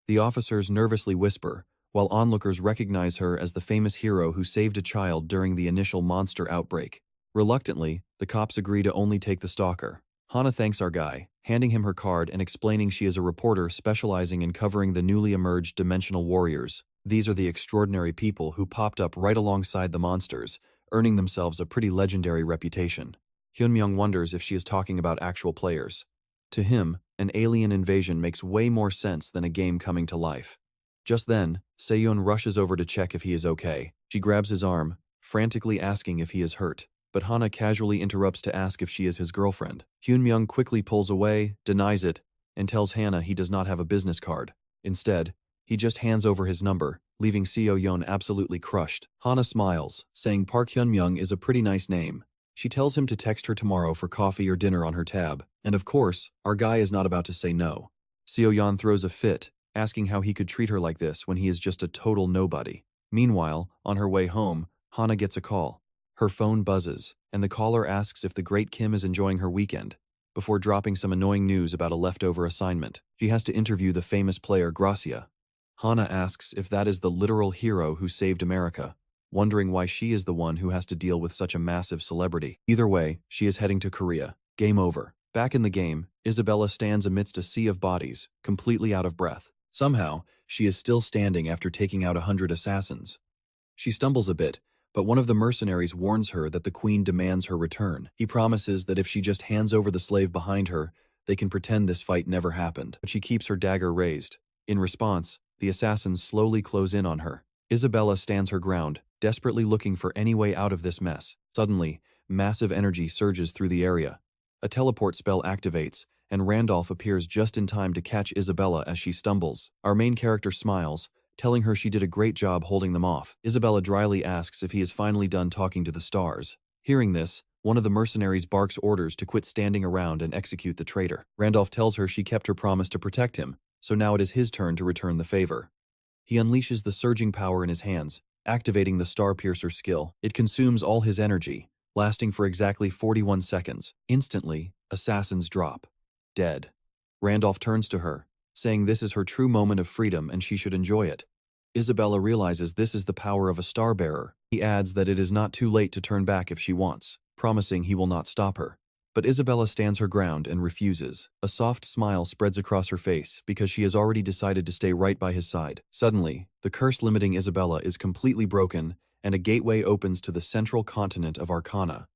The officers nervously whisper, while onlookers recognize her as the famous hero who saved a child during the initial monster outbreak. Reluctantly, the cops agree to only take the stalker. Hana thanks our guy, handing him her card and explaining she is a reporter specializing in covering the newly emerged dimensional warriors. These are the extraordinary people who popped up right alongside the monsters, earning themselves a pretty legendary reputation. Hyun-Myung wonders if she is talking about actual players. To him, an alien invasion makes way more sense than a game coming to life. Just then, Seyun rushes over to check if he is okay. She grabs his arm, frantically asking if he is hurt, but Hana casually interrupts to ask if she is his girlfriend. Hyun-Myung quickly pulls away, denies it, and tells Hana he does not have a business card. Instead, he just hands over his number, leaving Seo-yeon absolutely crushed. Hana smiles, saying Park Hyun-Myung is a pretty nice name. She tells him to text her tomorrow for coffee or dinner on her tab, and of course, our guy is not about to say no. Seo-yeon throws a fit, asking how he could treat her like this when he is just a total nobody. Meanwhile, on her way home, Hana gets a call. Her phone buzzes, and the caller asks if the great Kim is enjoying her weekend, before dropping some annoying news about a leftover assignment. She has to interview the famous player Gracia. Hana asks if that is the literal hero who saved America, wondering why she is the one who has to deal with such a massive celebrity. Either way, she is heading to Korea. Game over. Back in the game, Isabella stands amidst a sea of bodies, completely out of breath. Somehow, she is still standing after taking out 100 assassins. She stumbles a bit, but one of the mercenaries warns her that the queen demands her return. He promises that if she just hands over the slave behind her, they can pretend this fight never happened. But she keeps her dagger raised. In response, the assassins slowly close in on her. Isabella stands her ground, desperately looking for any way out of this mess. Suddenly, massive energy surges through the area. A teleport spell activates, and Randolph appears just in time to catch Isabella as she stumbles. Our main character smiles, telling her she did a great job holding them off. Isabella dryly asks if he is finally done talking to the stars. Hearing this, one of the mercenaries barks orders to quit standing around and execute the traitor. Randolph tells her she kept her promise to protect him, so now it is his turn to return the favor. He unleashes the surging power in his hands, activating the Star Piercer skill. It consumes all his energy, lasting for exactly 41 seconds. Instantly, assassins drop. Dead. Randolph turns to her, saying this is her true moment of freedom and she should enjoy it. Isabella realizes this is the power of a star bearer. He adds that it is not too late to turn back if she wants, promising he will not stop her. But Isabella stands her ground and refuses. A soft smile spreads across her face because she has already decided to stay right by his side. Suddenly, the curse limiting Isabella is completely broken and a gateway opens to the central continent of Arcana.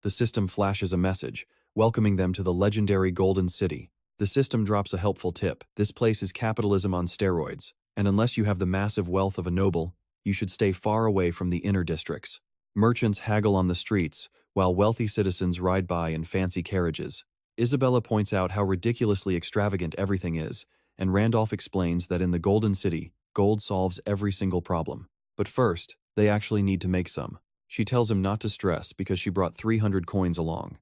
The system flashes a message, welcoming them to the legendary Golden City. The system drops a helpful tip. This place is capitalism on steroids, and unless you have the massive wealth of a noble, you should stay far away from the inner districts. Merchants haggle on the streets, while wealthy citizens ride by in fancy carriages. Isabella points out how ridiculously extravagant everything is, and Randolph explains that in the Golden City, gold solves every single problem. But first, they actually need to make some. She tells him not to stress because she brought 300 coins along.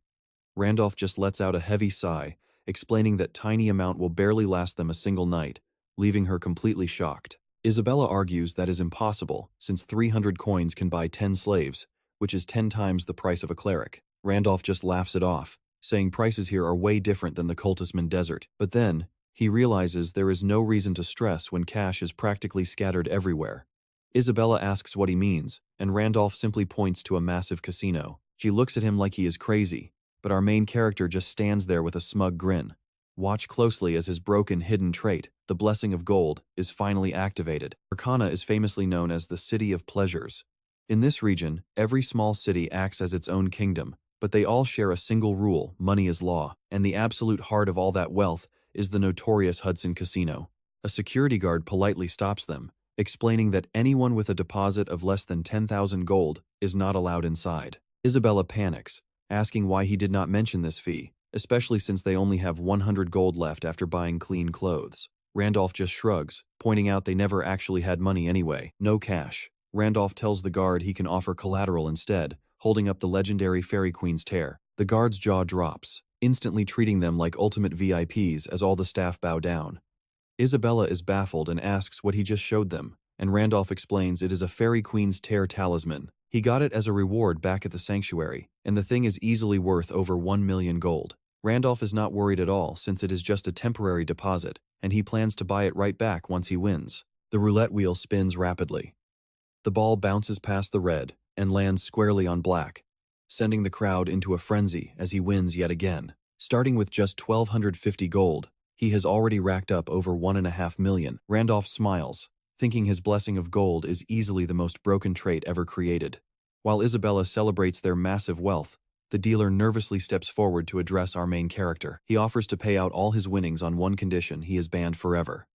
Randolph just lets out a heavy sigh, explaining that tiny amount will barely last them a single night, leaving her completely shocked. Isabella argues that is impossible, since 300 coins can buy 10 slaves, which is 10 times the price of a cleric. Randolph just laughs it off, saying prices here are way different than the Cultisman Desert. But then, he realizes there is no reason to stress when cash is practically scattered everywhere. Isabella asks what he means, and Randolph simply points to a massive casino. She looks at him like he is crazy, but our main character just stands there with a smug grin. Watch closely as his broken hidden trait, the Blessing of Gold, is finally activated. Arcana is famously known as the City of Pleasures. In this region, every small city acts as its own kingdom, but they all share a single rule: money is law, and the absolute heart of all that wealth is the notorious Hudson Casino. A security guard politely stops them, explaining that anyone with a deposit of less than 10,000 gold is not allowed inside. Isabella panics, asking why he did not mention this fee, especially since they only have 100 gold left after buying clean clothes. Randolph just shrugs, pointing out they never actually had money anyway. No cash. Randolph tells the guard he can offer collateral instead, holding up the legendary Fairy Queen's tear. The guard's jaw drops, instantly treating them like ultimate VIPs as all the staff bow down. Isabella is baffled and asks what he just showed them, and Randolph explains it is a Fairy Queen's Tear talisman. He got it as a reward back at the sanctuary, and the thing is easily worth over 1 million gold. Randolph is not worried at all since it is just a temporary deposit, and he plans to buy it right back once he wins. The roulette wheel spins rapidly. The ball bounces past the red and lands squarely on black, sending the crowd into a frenzy as he wins yet again. Starting with just 1,250 gold, he has already racked up over 1.5 million. Randolph smiles, thinking his blessing of gold is easily the most broken trait ever created. While Isabella celebrates their massive wealth, the dealer nervously steps forward to address our main character. He offers to pay out all his winnings on one condition: he is banned forever.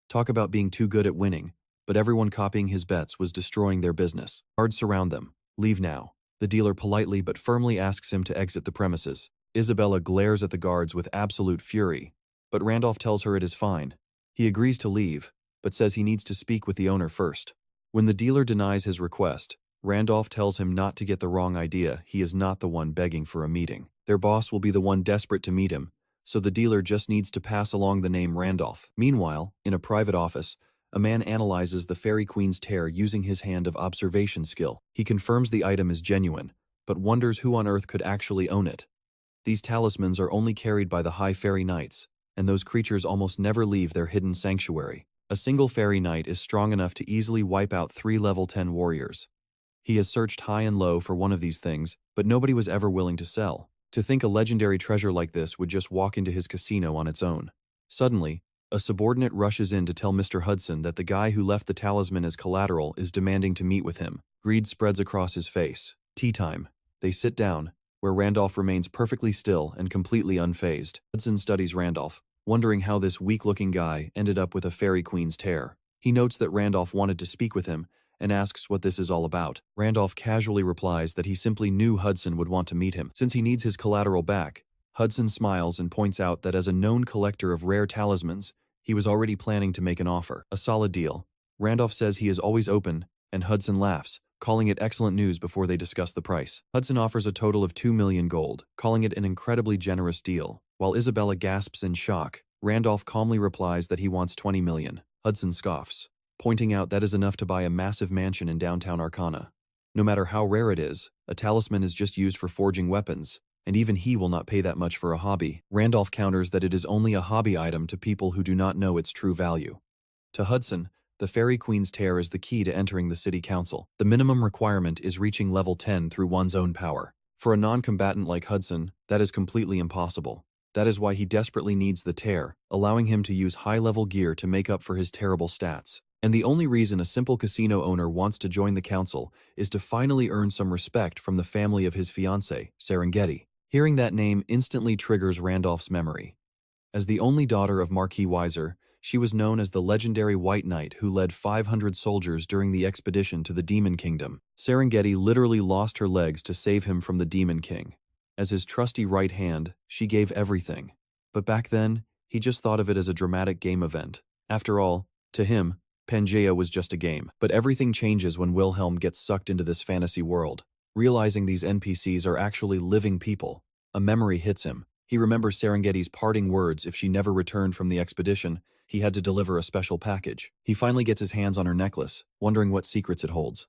Talk about being too good at winning, but everyone copying his bets was destroying their business. Guards surround them. Leave now. The dealer politely but firmly asks him to exit the premises. Isabella glares at the guards with absolute fury, but Randolph tells her it is fine. He agrees to leave, but says he needs to speak with the owner first. When the dealer denies his request, Randolph tells him not to get the wrong idea. He is not the one begging for a meeting. Their boss will be the one desperate to meet him, so the dealer just needs to pass along the name Randolph. Meanwhile, in a private office, a man analyzes the Fairy Queen's Tear using his hand of observation skill. He confirms the item is genuine, but wonders who on earth could actually own it. These talismans are only carried by the High Fairy Knights, and those creatures almost never leave their hidden sanctuary. A single Fairy Knight is strong enough to easily wipe out 3 level 10 warriors. He has searched high and low for one of these things, but nobody was ever willing to sell. To think a legendary treasure like this would just walk into his casino on its own. Suddenly, a subordinate rushes in to tell Mr. Hudson that the guy who left the talisman as collateral is demanding to meet with him. Greed spreads across his face. Tea time. They sit down, where Randolph remains perfectly still and completely unfazed. Hudson studies Randolph, wondering how this weak-looking guy ended up with a Fairy Queen's Tear. He notes that Randolph wanted to speak with him and asks what this is all about. Randolph casually replies that he simply knew Hudson would want to meet him. Since he needs his collateral back, Hudson smiles and points out that as a known collector of rare talismans, he was already planning to make an offer. A solid deal. Randolph says he is always open, and Hudson laughs, calling it excellent news before they discuss the price. Hudson offers a total of 2 million gold, calling it an incredibly generous deal. While Isabella gasps in shock, Randolph calmly replies that he wants 20 million. Hudson scoffs, pointing out that is enough to buy a massive mansion in downtown Arcana. No matter how rare it is, a talisman is just used for forging weapons, and even he will not pay that much for a hobby. Randolph counters that it is only a hobby item to people who do not know its true value. To Hudson, the Fairy Queen's Tear is the key to entering the city council. The minimum requirement is reaching level 10 through one's own power. For a non-combatant like Hudson, that is completely impossible. That is why he desperately needs the Tear, allowing him to use high-level gear to make up for his terrible stats. And the only reason a simple casino owner wants to join the council is to finally earn some respect from the family of his fiancée, Serengeti. Hearing that name instantly triggers Randolph's memory. As the only daughter of Marquis Weiser, she was known as the legendary White Knight who led 500 soldiers during the expedition to the Demon Kingdom. Serengeti literally lost her legs to save him from the Demon King. As his trusty right hand, she gave everything. But back then, he just thought of it as a dramatic game event. After all, to him, Pangaea was just a game. But everything changes when Wilhelm gets sucked into this fantasy world. Realizing these NPCs are actually living people, a memory hits him. He remembers Serengeti's parting words: if she never returned from the expedition, he had to deliver a special package. He finally gets his hands on her necklace, wondering what secrets it holds.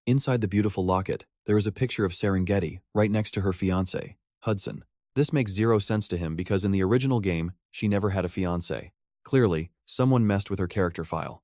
Inside the beautiful locket, there is a picture of Serengeti, right next to her fiancé, Hudson. This makes zero sense to him because in the original game, she never had a fiancé. Clearly, someone messed with her character file.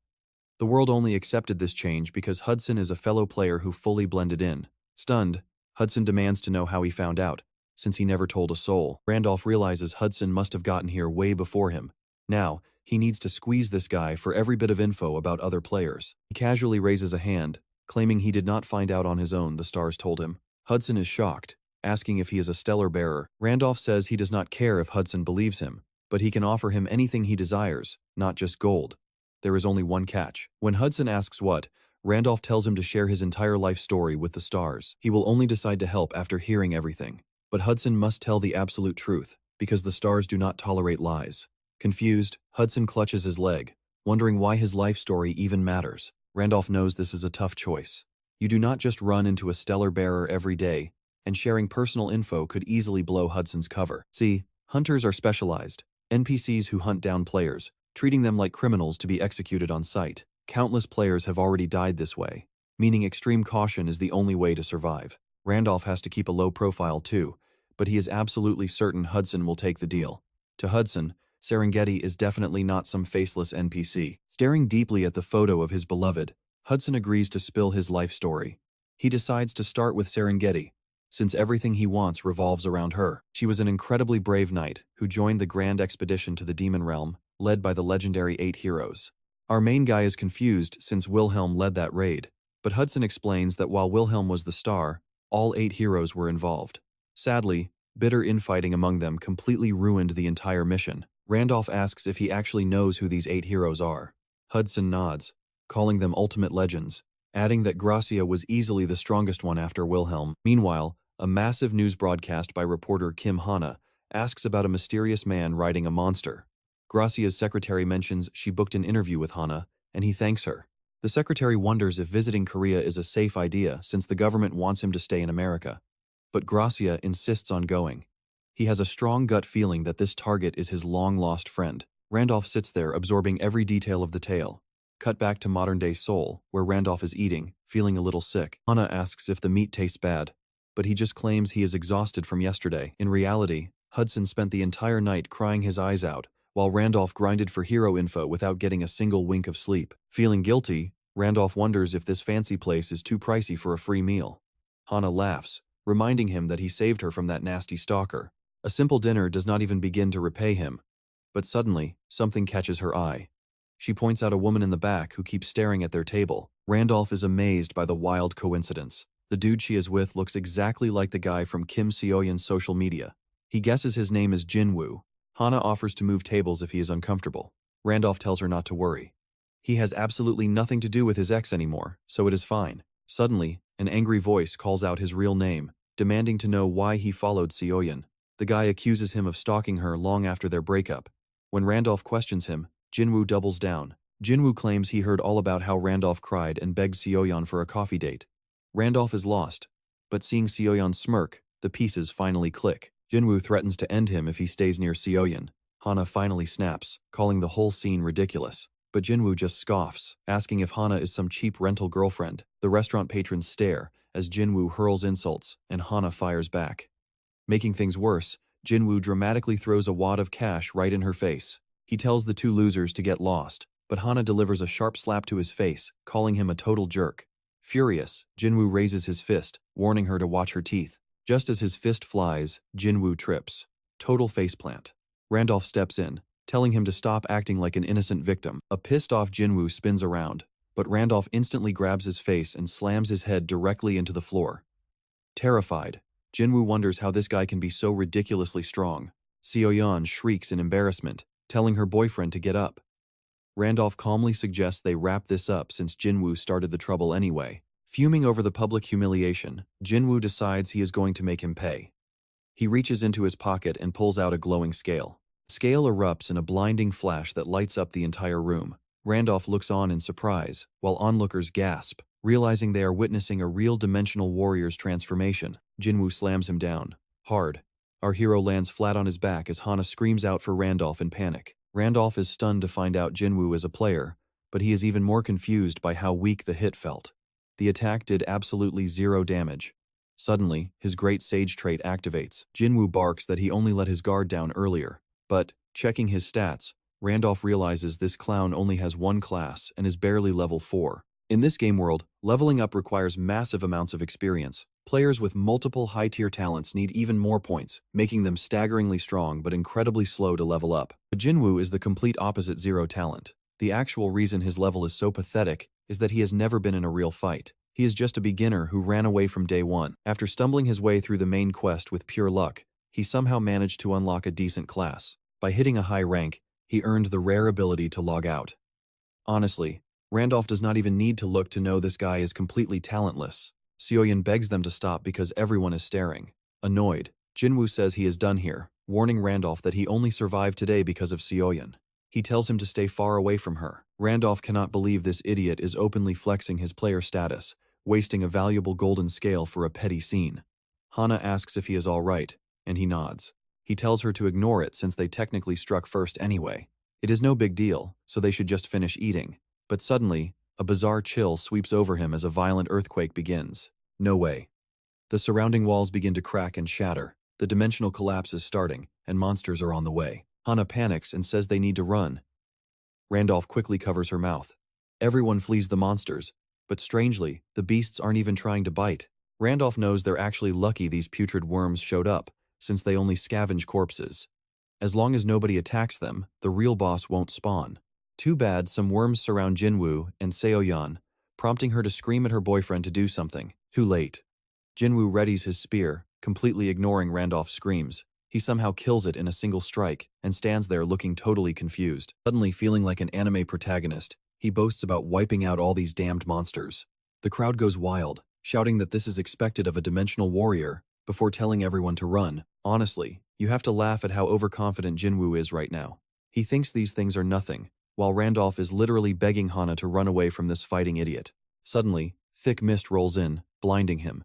The world only accepted this change because Hudson is a fellow player who fully blended in. Stunned, Hudson demands to know how he found out, since he never told a soul. Randolph realizes Hudson must have gotten here way before him. Now, he needs to squeeze this guy for every bit of info about other players. He casually raises a hand, claiming he did not find out on his own, the stars told him. Hudson is shocked, asking if he is a stellar bearer. Randolph says he does not care if Hudson believes him, but he can offer him anything he desires, not just gold. There is only one catch. When Hudson asks what, Randolph tells him to share his entire life story with the stars. He will only decide to help after hearing everything. But Hudson must tell the absolute truth, because the stars do not tolerate lies. Confused, Hudson clutches his leg, wondering why his life story even matters. Randolph knows this is a tough choice. You do not just run into a stellar bearer every day, and sharing personal info could easily blow Hudson's cover. See, hunters are specialized, NPCs who hunt down players, treating them like criminals to be executed on sight. Countless players have already died this way, meaning extreme caution is the only way to survive. Randolph has to keep a low profile too, but he is absolutely certain Hudson will take the deal. To Hudson, Serengeti is definitely not some faceless NPC. Staring deeply at the photo of his beloved, Hudson agrees to spill his life story. He decides to start with Serengeti, since everything he wants revolves around her. She was an incredibly brave knight who joined the grand expedition to the Demon Realm, led by the legendary 8 heroes. Our main guy is confused since Wilhelm led that raid, but Hudson explains that while Wilhelm was the star, all 8 heroes were involved. Sadly, bitter infighting among them completely ruined the entire mission. Randolph asks if he actually knows who these 8 heroes are. Hudson nods, calling them ultimate legends, adding that Gracia was easily the strongest one after Wilhelm. Meanwhile, a massive news broadcast by reporter Kim Hana asks about a mysterious man riding a monster. Gracia's secretary mentions she booked an interview with Hana, and he thanks her. The secretary wonders if visiting Korea is a safe idea since the government wants him to stay in America. But Gracia insists on going. He has a strong gut feeling that this target is his long-lost friend. Randolph sits there absorbing every detail of the tale. Cut back to modern-day Seoul, where Randolph is eating, feeling a little sick. Hana asks if the meat tastes bad, but he just claims he is exhausted from yesterday. In reality, Hudson spent the entire night crying his eyes out, while Randolph grinded for hero info without getting a single wink of sleep. Feeling guilty, Randolph wonders if this fancy place is too pricey for a free meal. Hana laughs, reminding him that he saved her from that nasty stalker. A simple dinner does not even begin to repay him. But suddenly, something catches her eye. She points out a woman in the back who keeps staring at their table. Randolph is amazed by the wild coincidence. The dude she is with looks exactly like the guy from Kim Seo-yeon's social media. He guesses his name is Jin-woo. Hana offers to move tables if he is uncomfortable. Randolph tells her not to worry. He has absolutely nothing to do with his ex anymore, so it is fine. Suddenly, an angry voice calls out his real name, demanding to know why he followed Seo-yeon. The guy accuses him of stalking her long after their breakup. When Randolph questions him, Jin-woo doubles down. Jin-woo claims he heard all about how Randolph cried and begged Seo-yeon for a coffee date. Randolph is lost, but seeing Seo-yeon smirk, the pieces finally click. Jin-woo threatens to end him if he stays near Seo-yeon. Hana finally snaps, calling the whole scene ridiculous. But Jin-woo just scoffs, asking if Hana is some cheap rental girlfriend. The restaurant patrons stare as Jin-woo hurls insults and Hana fires back. Making things worse, Jin-woo dramatically throws a wad of cash right in her face. He tells the 2 losers to get lost, but Hana delivers a sharp slap to his face, calling him a total jerk. Furious, Jin-woo raises his fist, warning her to watch her teeth. Just as his fist flies, Jin-woo trips. Total faceplant. Randolph steps in, telling him to stop acting like an innocent victim. A pissed-off Jin-woo spins around, but Randolph instantly grabs his face and slams his head directly into the floor. Terrified, Jin-woo wonders how this guy can be so ridiculously strong. Seo-yeon shrieks in embarrassment, telling her boyfriend to get up. Randolph calmly suggests they wrap this up since Jin-woo started the trouble anyway. Fuming over the public humiliation, Jin-woo decides he is going to make him pay. He reaches into his pocket and pulls out a glowing scale. The scale erupts in a blinding flash that lights up the entire room. Randolph looks on in surprise, while onlookers gasp, realizing they are witnessing a real dimensional warrior's transformation. Jin-woo slams him down, hard. Our hero lands flat on his back as Hana screams out for Randolph in panic. Randolph is stunned to find out Jin-woo is a player, but he is even more confused by how weak the hit felt. The attack did absolutely 0 damage. Suddenly, his great sage trait activates. Jin-woo barks that he only let his guard down earlier. But, checking his stats, Randolph realizes this clown only has 1 class and is barely level 4. In this game world, leveling up requires massive amounts of experience. Players with multiple high-tier talents need even more points, making them staggeringly strong but incredibly slow to level up. But Jin-woo is the complete opposite 0 talent. The actual reason his level is so pathetic is that he has never been in a real fight. He is just a beginner who ran away from day 1. After stumbling his way through the main quest with pure luck, he somehow managed to unlock a decent class. By hitting a high rank, he earned the rare ability to log out. Honestly, Randolph does not even need to look to know this guy is completely talentless. Seo-yeon begs them to stop because everyone is staring. Annoyed, Jin-woo says he is done here, warning Randolph that he only survived today because of Seo-yeon. He tells him to stay far away from her. Randolph cannot believe this idiot is openly flexing his player status, wasting a valuable golden scale for a petty scene. Hana asks if he is all right, and he nods. He tells her to ignore it since they technically struck first anyway. It is no big deal, so they should just finish eating. But suddenly, A bizarre chill sweeps over him as a violent earthquake begins. No way. The surrounding walls begin to crack and shatter. The dimensional collapse is starting, and monsters are on the way. Hana panics and says they need to run. Randolph quickly covers her mouth. Everyone flees the monsters, but strangely, the beasts aren't even trying to bite. Randolph knows they're actually lucky these putrid worms showed up, since they only scavenge corpses. As long as nobody attacks them, the real boss won't spawn. Too bad some worms surround Jinwoo and Seoyeon, prompting her to scream at her boyfriend to do something. Too late. Jinwoo readies his spear, completely ignoring Randolph's screams. He somehow kills it in a single strike, and stands there looking totally confused. Suddenly feeling like an anime protagonist, he boasts about wiping out all these damned monsters. The crowd goes wild, shouting that this is expected of a dimensional warrior, before telling everyone to run. Honestly, you have to laugh at how overconfident Jinwoo is right now. He thinks these things are nothing, while Randolph is literally begging Hana to run away from this fighting idiot. Suddenly, thick mist rolls in, blinding him.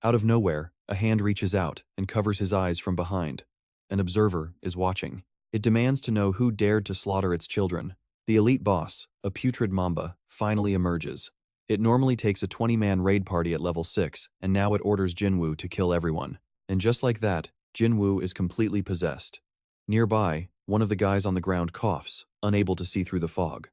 Out of nowhere, a hand reaches out and covers his eyes from behind. An observer is watching. It demands to know who dared to slaughter its children. The elite boss, a putrid mamba, finally emerges. It normally takes a 20-man raid party at level 6, and now it orders Jinwoo to kill everyone. And just like that, Jinwoo is completely possessed. Nearby, one of the guys on the ground coughs, unable to see through the fog.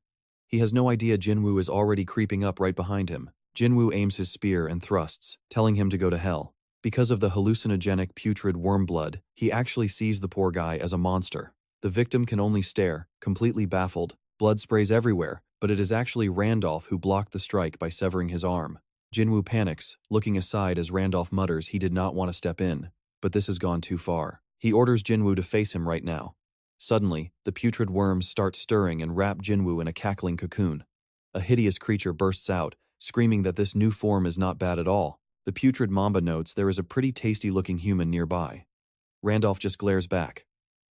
He has no idea Jinwoo is already creeping up right behind him. Jinwoo aims his spear and thrusts, telling him to go to hell. Because of the hallucinogenic putrid worm blood, he actually sees the poor guy as a monster. The victim can only stare, completely baffled. Blood sprays everywhere, but it is actually Randolph who blocked the strike by severing his arm. Jinwoo panics, looking aside as Randolph mutters he did not want to step in, but this has gone too far. He orders Jinwoo to face him right now. Suddenly, the putrid worms start stirring and wrap Jinwoo in a cackling cocoon. A hideous creature bursts out, screaming that this new form is not bad at all. The putrid mamba notes there is a pretty tasty-looking human nearby. Randolph just glares back.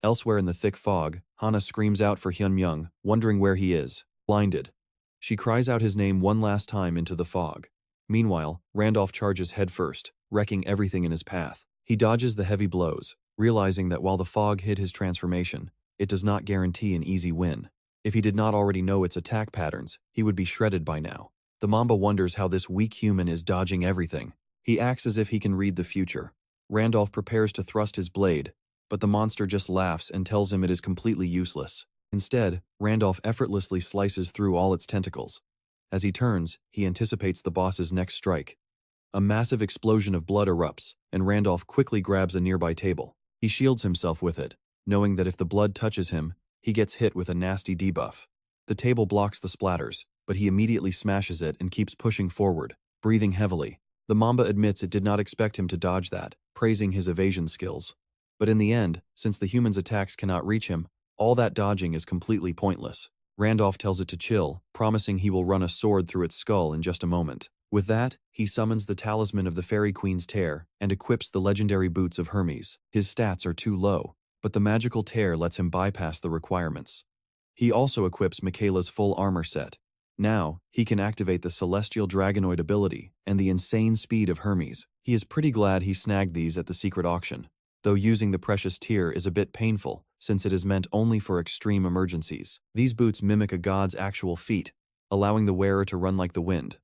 Elsewhere in the thick fog, Hana screams out for Hyun-Myung, wondering where he is. Blinded. She cries out his name one last time into the fog. Meanwhile, Randolph charges headfirst, wrecking everything in his path. He dodges the heavy blows, realizing that while the fog hid his transformation, it does not guarantee an easy win. If he did not already know its attack patterns, he would be shredded by now. The mamba wonders how this weak human is dodging everything. He acts as if he can read the future. Randolph prepares to thrust his blade, but the monster just laughs and tells him it is completely useless. Instead, Randolph effortlessly slices through all its tentacles. As he turns, he anticipates the boss's next strike. A massive explosion of blood erupts, and Randolph quickly grabs a nearby table. He shields himself with it, knowing that if the blood touches him, he gets hit with a nasty debuff. The table blocks the splatters, but he immediately smashes it and keeps pushing forward, breathing heavily. The mamba admits it did not expect him to dodge that, praising his evasion skills. But in the end, since the human's attacks cannot reach him, all that dodging is completely pointless. Randolph tells it to chill, promising he will run a sword through its skull in just a moment. With that, he summons the talisman of the Fairy Queen's tear and equips the legendary boots of Hermes. His stats are too low, but the magical tear lets him bypass the requirements. He also equips Michaela's full armor set. Now, he can activate the Celestial Dragonoid ability and the insane speed of Hermes. He is pretty glad he snagged these at the secret auction, though using the precious tear is a bit painful, since it is meant only for extreme emergencies. These boots mimic a god's actual feet, allowing the wearer to run like the wind.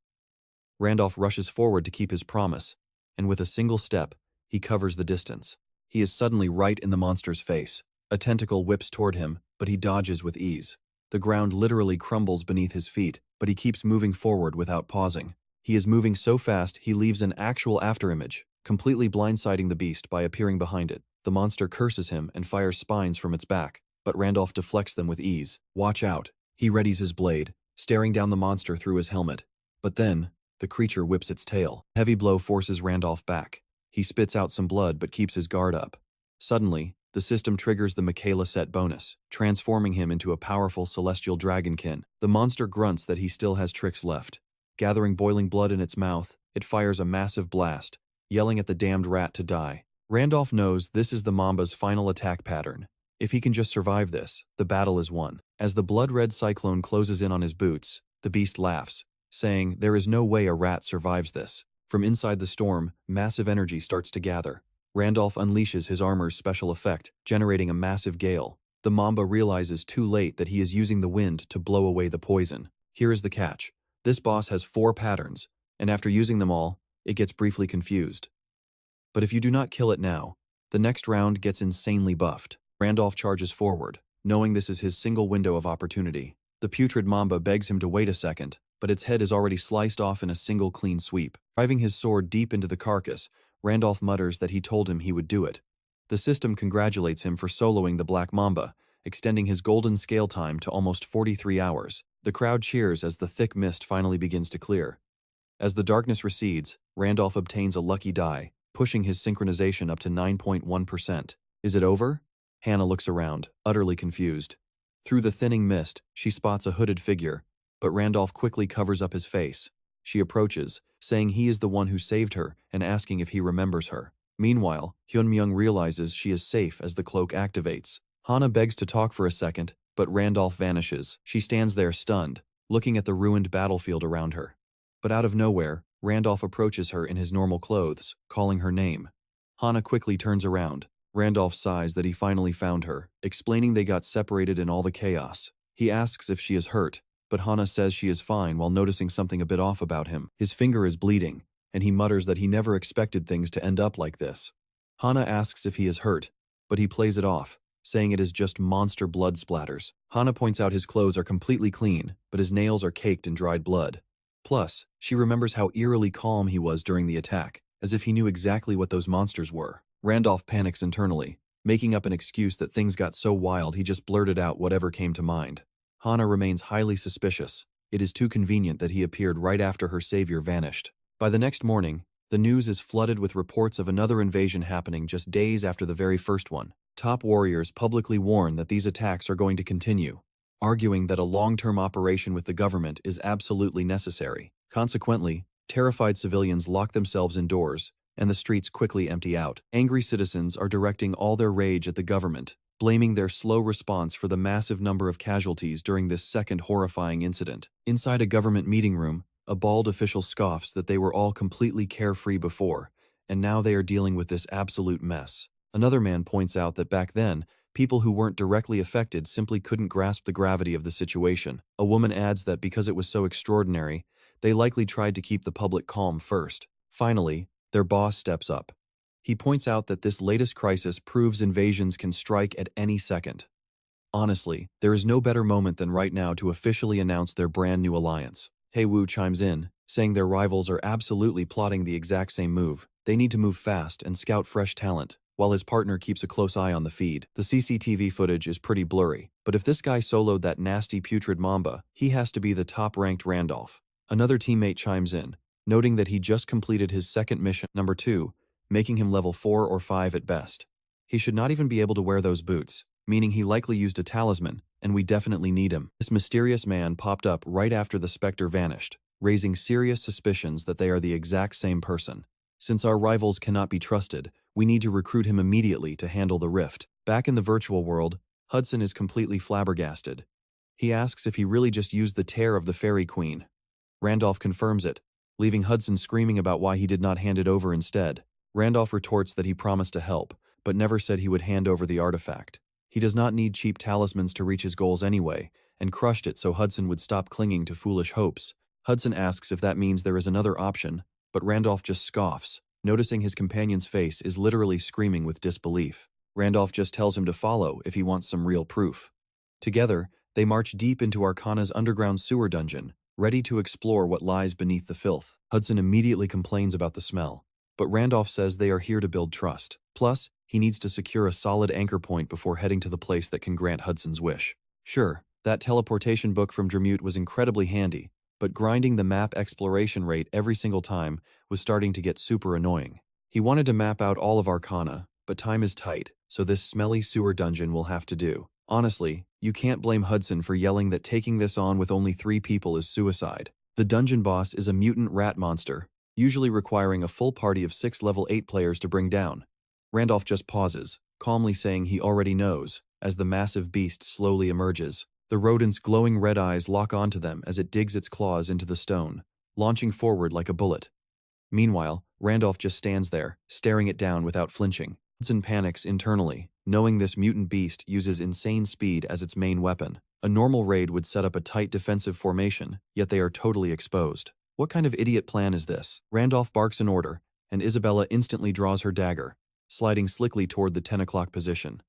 Randolph rushes forward to keep his promise, and with a single step, he covers the distance. He is suddenly right in the monster's face. A tentacle whips toward him, but he dodges with ease. The ground literally crumbles beneath his feet, but he keeps moving forward without pausing. He is moving so fast he leaves an actual afterimage, completely blindsiding the beast by appearing behind it. The monster curses him and fires spines from its back, but Randolph deflects them with ease. Watch out. He readies his blade, staring down the monster through his helmet. But then, the creature whips its tail. A heavy blow forces Randolph back. He spits out some blood but keeps his guard up. Suddenly, the system triggers the Michaela set bonus, transforming him into a powerful celestial dragonkin. The monster grunts that he still has tricks left. Gathering boiling blood in its mouth, it fires a massive blast, yelling at the damned rat to die. Randolph knows this is the mamba's final attack pattern. If he can just survive this, the battle is won. As the blood-red cyclone closes in on his boots, the beast laughs, saying there is no way a rat survives this. From inside the storm, massive energy starts to gather. Randolph unleashes his armor's special effect, generating a massive gale. The mamba realizes too late that he is using the wind to blow away the poison. Here is the catch. This boss has 4 patterns, and after using them all, it gets briefly confused. But if you do not kill it now, the next round gets insanely buffed. Randolph charges forward, knowing this is his single window of opportunity. The putrid mamba begs him to wait a second, but its head is already sliced off in a single clean sweep. Driving his sword deep into the carcass, Randolph mutters that he told him he would do it. The system congratulates him for soloing the black mamba, extending his golden scale time to almost 43 hours. The crowd cheers as the thick mist finally begins to clear. As the darkness recedes, Randolph obtains a lucky die, pushing his synchronization up to 9.1%. Is it over? Hannah looks around, utterly confused. Through the thinning mist, she spots a hooded figure, but Randolph quickly covers up his face. She approaches, saying he is the one who saved her and asking if he remembers her. Meanwhile, Hyun-Myung realizes she is safe as the cloak activates. Hannah begs to talk for a second, but Randolph vanishes. She stands there stunned, looking at the ruined battlefield around her. But out of nowhere, Randolph approaches her in his normal clothes, calling her name. Hannah quickly turns around. Randolph sighs that he finally found her, explaining they got separated in all the chaos. He asks if she is hurt, but Hannah says she is fine while noticing something a bit off about him. His finger is bleeding, and he mutters that he never expected things to end up like this. Hannah asks if he is hurt, but he plays it off, saying it is just monster blood splatters. Hannah points out his clothes are completely clean, but his nails are caked in dried blood. Plus, she remembers how eerily calm he was during the attack, as if he knew exactly what those monsters were. Randolph panics internally, making up an excuse that things got so wild he just blurted out whatever came to mind. Hannah remains highly suspicious. It is too convenient that he appeared right after her savior vanished. By the next morning, the news is flooded with reports of another invasion happening just days after the very first one. Top warriors publicly warn that these attacks are going to continue, arguing that a long-term operation with the government is absolutely necessary. Consequently, terrified civilians lock themselves indoors, and the streets quickly empty out. Angry citizens are directing all their rage at the government, blaming their slow response for the massive number of casualties during this second horrifying incident. Inside a government meeting room, a bald official scoffs that they were all completely carefree before, and now they are dealing with this absolute mess. Another man points out that back then, people who weren't directly affected simply couldn't grasp the gravity of the situation. A woman adds that because it was so extraordinary, they likely tried to keep the public calm first. Finally, their boss steps up. He points out that this latest crisis proves invasions can strike at any second. Honestly, there is no better moment than right now to officially announce their brand new alliance. Tae-woo chimes in, saying their rivals are absolutely plotting the exact same move. They need to move fast and scout fresh talent, while his partner keeps a close eye on the feed. The CCTV footage is pretty blurry, but if this guy soloed that nasty putrid mamba, he has to be the top-ranked Randolph. Another teammate chimes in, noting that he just completed his second mission, number 2, making him level 4 or 5 at best. He should not even be able to wear those boots, meaning he likely used a talisman, and we definitely need him. This mysterious man popped up right after the Spectre vanished, raising serious suspicions that they are the exact same person. Since our rivals cannot be trusted, we need to recruit him immediately to handle the rift. Back in the virtual world, Hudson is completely flabbergasted. He asks if he really just used the tear of the Fairy Queen. Randolph confirms it, leaving Hudson screaming about why he did not hand it over instead. Randolph retorts that he promised to help, but never said he would hand over the artifact. He does not need cheap talismans to reach his goals anyway, and crushed it so Hudson would stop clinging to foolish hopes. Hudson asks if that means there is another option, but Randolph just scoffs, noticing his companion's face is literally screaming with disbelief. Randolph just tells him to follow if he wants some real proof. Together, they march deep into Arcana's underground sewer dungeon, ready to explore what lies beneath the filth. Hudson immediately complains about the smell, but Randolph says they are here to build trust. Plus, he needs to secure a solid anchor point before heading to the place that can grant Hudson's wish. Sure, that teleportation book from Dramute was incredibly handy, but grinding the map exploration rate every single time was starting to get super annoying. He wanted to map out all of Arcana, but time is tight, so this smelly sewer dungeon will have to do. Honestly, you can't blame Hudson for yelling that taking this on with only 3 people is suicide. The dungeon boss is a mutant rat monster, usually requiring a full party of 6 level 8 players to bring down. Randolph just pauses, calmly saying he already knows, as the massive beast slowly emerges. The rodent's glowing red eyes lock onto them as it digs its claws into the stone, launching forward like a bullet. Meanwhile, Randolph just stands there, staring it down without flinching. Hudson panics internally, knowing this mutant beast uses insane speed as its main weapon. A normal raid would set up a tight defensive formation, yet they are totally exposed. What kind of idiot plan is this? Randolph barks an order, and Isabella instantly draws her dagger, sliding slickly toward the 10 o'clock position.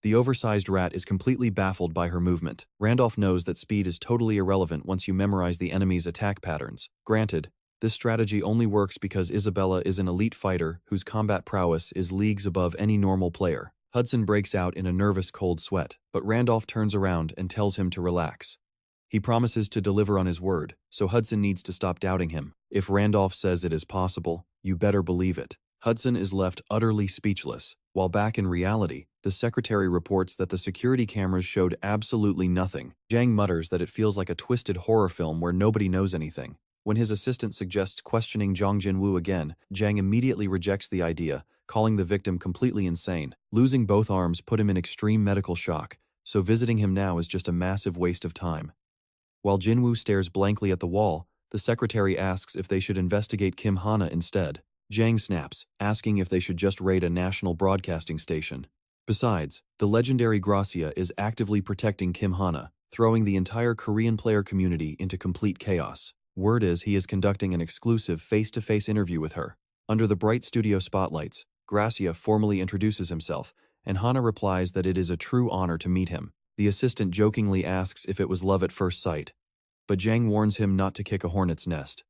The oversized rat is completely baffled by her movement. Randolph knows that speed is totally irrelevant once you memorize the enemy's attack patterns. Granted, this strategy only works because Isabella is an elite fighter whose combat prowess is leagues above any normal player. Hudson breaks out in a nervous cold sweat, but Randolph turns around and tells him to relax. He promises to deliver on his word, so Hudson needs to stop doubting him. If Randolph says it is possible, you better believe it. Hudson is left utterly speechless, while back in reality, the secretary reports that the security cameras showed absolutely nothing. Jang mutters that it feels like a twisted horror film where nobody knows anything. When his assistant suggests questioning Jong Jin-woo again, Jang immediately rejects the idea, calling the victim completely insane. Losing both arms put him in extreme medical shock, so visiting him now is just a massive waste of time. While Jin-woo stares blankly at the wall, the secretary asks if they should investigate Kim Hana instead. Jang snaps, asking if they should just raid a national broadcasting station. Besides, the legendary Gracia is actively protecting Kim Hana, throwing the entire Korean player community into complete chaos. Word is he is conducting an exclusive face-to-face interview with her. Under the bright studio spotlights, Gracia formally introduces himself, and Hana replies that it is a true honor to meet him. The assistant jokingly asks if it was love at first sight, but Jang warns him not to kick a hornet's nest.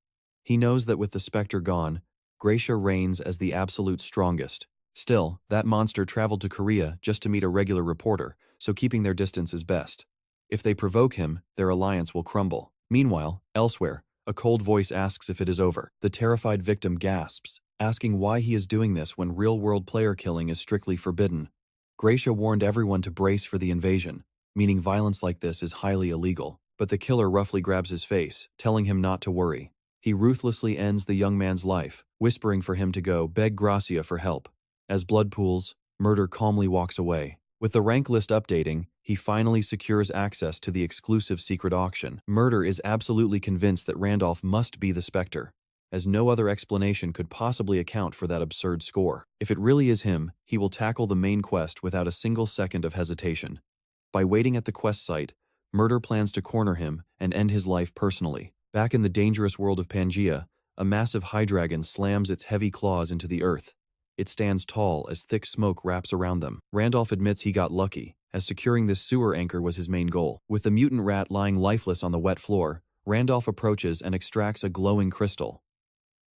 He knows that with the Spectre gone, Gracia reigns as the absolute strongest. Still, that monster traveled to Korea just to meet a regular reporter, so keeping their distance is best. If they provoke him, their alliance will crumble. Meanwhile, elsewhere, a cold voice asks if it is over. The terrified victim gasps, asking why he is doing this when real-world player killing is strictly forbidden. Gracia warned everyone to brace for the invasion, meaning violence like this is highly illegal, but the killer roughly grabs his face, telling him not to worry. He ruthlessly ends the young man's life, whispering for him to go beg Gracia for help. As blood pools, Murder calmly walks away. With the rank list updating, he finally secures access to the exclusive secret auction. Murder is absolutely convinced that Randolph must be the Spectre, as no other explanation could possibly account for that absurd score. If it really is him, he will tackle the main quest without a single second of hesitation. By waiting at the quest site, Murder plans to corner him and end his life personally. Back in the dangerous world of Pangaea, a massive Hydreigon slams its heavy claws into the earth. It stands tall as thick smoke wraps around them. Randolph admits he got lucky, as securing this sewer anchor was his main goal. With the mutant rat lying lifeless on the wet floor, Randolph approaches and extracts a glowing crystal.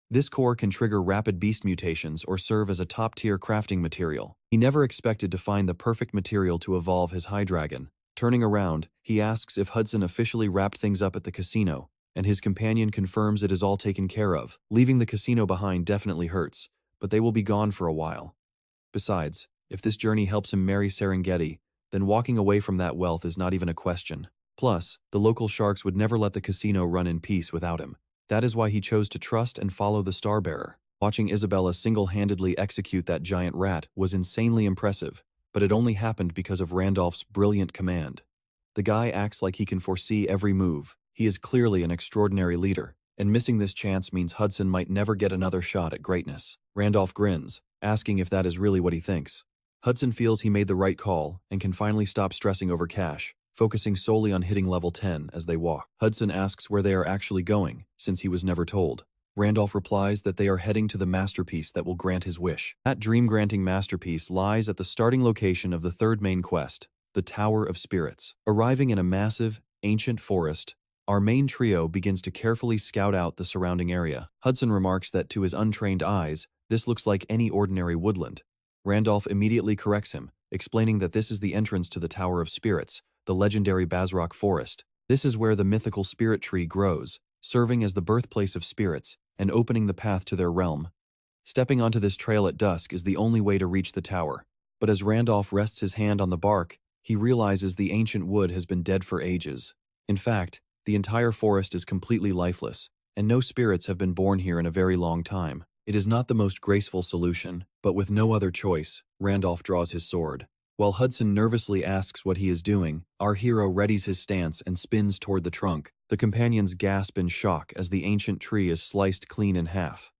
This core can trigger rapid beast mutations or serve as a top-tier crafting material. He never expected to find the perfect material to evolve his Hydreigon. Turning around, he asks if Hudson officially wrapped things up at the casino, and his companion confirms it is all taken care of. Leaving the casino behind definitely hurts, but they will be gone for a while. Besides, if this journey helps him marry Serengeti, then walking away from that wealth is not even a question. Plus, the local sharks would never let the casino run in peace without him. That is why he chose to trust and follow the Starbearer. Watching Isabella single-handedly execute that giant rat was insanely impressive, but it only happened because of Randolph's brilliant command. The guy acts like he can foresee every move. He is clearly an extraordinary leader, and missing this chance means Hudson might never get another shot at greatness. Randolph grins, asking if that is really what he thinks. Hudson feels he made the right call and can finally stop stressing over cash, focusing solely on hitting level 10 as they walk. Hudson asks where they are actually going, since he was never told. Randolph replies that they are heading to the masterpiece that will grant his wish. That dream-granting masterpiece lies at the starting location of the third main quest, the Tower of Spirits. Arriving in a massive, ancient forest, our main trio begins to carefully scout out the surrounding area. Hudson remarks that to his untrained eyes, this looks like any ordinary woodland. Randolph immediately corrects him, explaining that this is the entrance to the Tower of Spirits, the legendary Basrock Forest. This is where the mythical spirit tree grows, serving as the birthplace of spirits and opening the path to their realm. Stepping onto this trail at dusk is the only way to reach the tower, but as Randolph rests his hand on the bark, he realizes the ancient wood has been dead for ages. In fact, the entire forest is completely lifeless, and no spirits have been born here in a very long time. It is not the most graceful solution, but with no other choice, Randolph draws his sword. While Hudson nervously asks what he is doing, our hero readies his stance and spins toward the trunk. The companions gasp in shock as the ancient tree is sliced clean in half.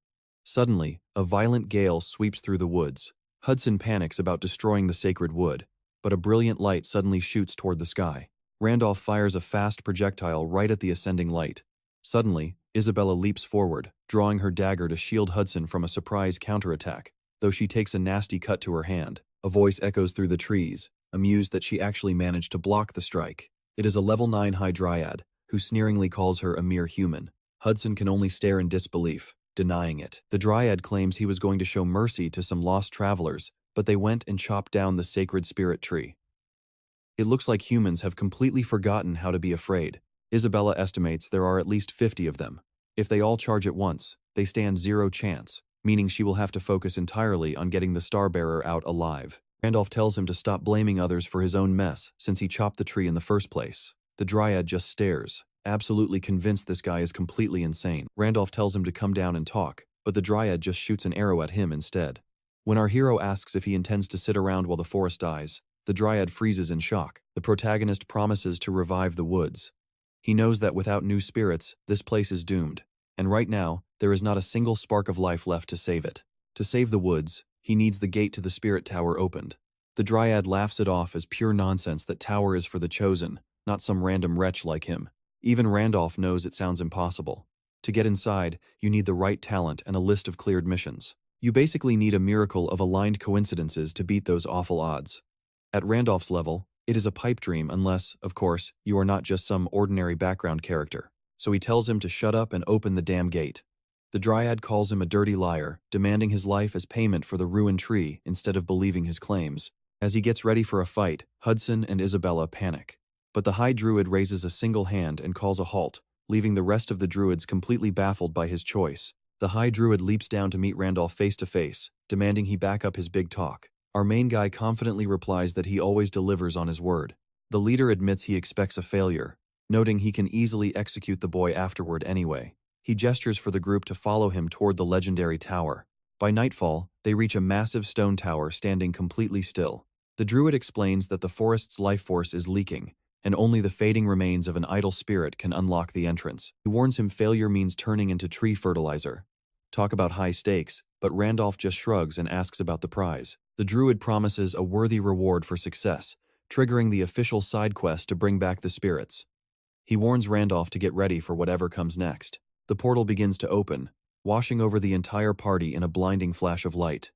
Suddenly, a violent gale sweeps through the woods. Hudson panics about destroying the sacred wood, but a brilliant light suddenly shoots toward the sky. Randolph fires a fast projectile right at the ascending light. Suddenly, Isabella leaps forward, drawing her dagger to shield Hudson from a surprise counterattack. Though she takes a nasty cut to her hand, a voice echoes through the trees, amused that she actually managed to block the strike. It is a level 9 High Dryad, who sneeringly calls her a mere human. Hudson can only stare in disbelief, denying it. The Dryad claims he was going to show mercy to some lost travelers, but they went and chopped down the sacred spirit tree. It looks like humans have completely forgotten how to be afraid. Isabella estimates there are at least 50 of them. If they all charge at once, they stand zero chance, meaning she will have to focus entirely on getting the Starbearer out alive. Randolph tells him to stop blaming others for his own mess since he chopped the tree in the first place. The Dryad just stares, absolutely convinced this guy is completely insane. Randolph tells him to come down and talk, but the Dryad just shoots an arrow at him instead. When our hero asks if he intends to sit around while the forest dies, the Dryad freezes in shock. The protagonist promises to revive the woods. He knows that without new spirits, this place is doomed, and right now, there is not a single spark of life left to save it. To save the woods, he needs the gate to the spirit tower opened. The Dryad laughs it off as pure nonsense that tower is for the chosen, not some random wretch like him. Even Randolph knows it sounds impossible. To get inside, you need the right talent and a list of cleared missions. You basically need a miracle of aligned coincidences to beat those awful odds. At Randolph's level, it is a pipe dream unless, of course, you are not just some ordinary background character. So he tells him to shut up and open the damn gate. The Dryad calls him a dirty liar, demanding his life as payment for the ruined tree instead of believing his claims. As he gets ready for a fight, Hudson and Isabella panic. But the High Druid raises a single hand and calls a halt, leaving the rest of the Druids completely baffled by his choice. The High Druid leaps down to meet Randolph face to face, demanding he back up his big talk. Our main guy confidently replies that he always delivers on his word. The leader admits he expects a failure, noting he can easily execute the boy afterward anyway. He gestures for the group to follow him toward the legendary tower. By nightfall, they reach a massive stone tower standing completely still. The Druid explains that the forest's life force is leaking, and only the fading remains of an idle spirit can unlock the entrance. He warns him failure means turning into tree fertilizer. Talk about high stakes, but Randolph just shrugs and asks about the prize. The Druid promises a worthy reward for success, triggering the official side quest to bring back the spirits. He warns Randolph to get ready for whatever comes next. The portal begins to open, washing over the entire party in a blinding flash of light.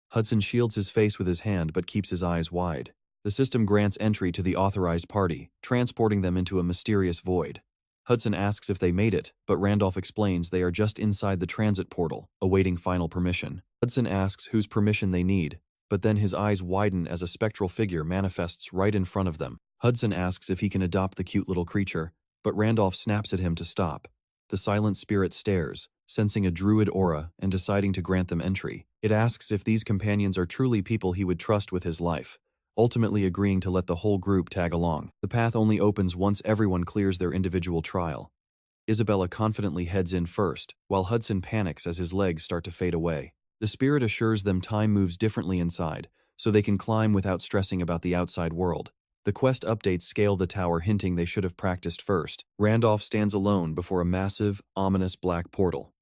Hudson shields his face with his hand but keeps his eyes wide. The system grants entry to the authorized party, transporting them into a mysterious void. Hudson asks if they made it, but Randolph explains they are just inside the transit portal, awaiting final permission. Hudson asks whose permission they need, but then his eyes widen as a spectral figure manifests right in front of them. Hudson asks if he can adopt the cute little creature, but Randolph snaps at him to stop. The silent spirit stares, sensing a druid aura and deciding to grant them entry. It asks if these companions are truly people he would trust with his life, ultimately agreeing to let the whole group tag along. The path only opens once everyone clears their individual trial. Isabella confidently heads in first, while Hudson panics as his legs start to fade away. The spirit assures them time moves differently inside, so they can climb without stressing about the outside world. The quest updates scale the tower, hinting they should have practiced first. Randolph stands alone before a massive, ominous black portal.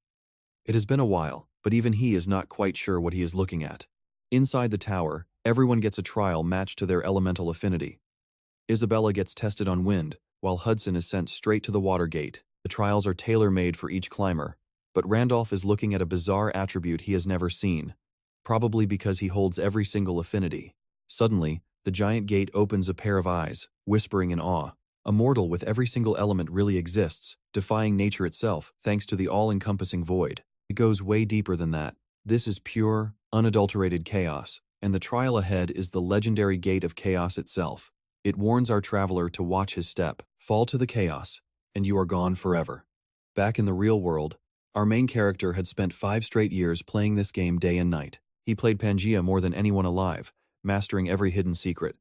It has been a while, but even he is not quite sure what he is looking at. Inside the tower, everyone gets a trial matched to their elemental affinity. Isabella gets tested on wind, while Hudson is sent straight to the water gate. The trials are tailor-made for each climber, but Randolph is looking at a bizarre attribute he has never seen, probably because he holds every single affinity. Suddenly, the giant gate opens a pair of eyes, whispering in awe. A mortal with every single element really exists, defying nature itself thanks to the all-encompassing void. It goes way deeper than that. This is pure, unadulterated chaos, and the trial ahead is the legendary gate of chaos itself. It warns our traveler to watch his step, fall to the chaos, and you are gone forever. Back in the real world, our main character had spent 5 straight years playing this game day and night. He played Pangaea more than anyone alive, mastering every hidden secret.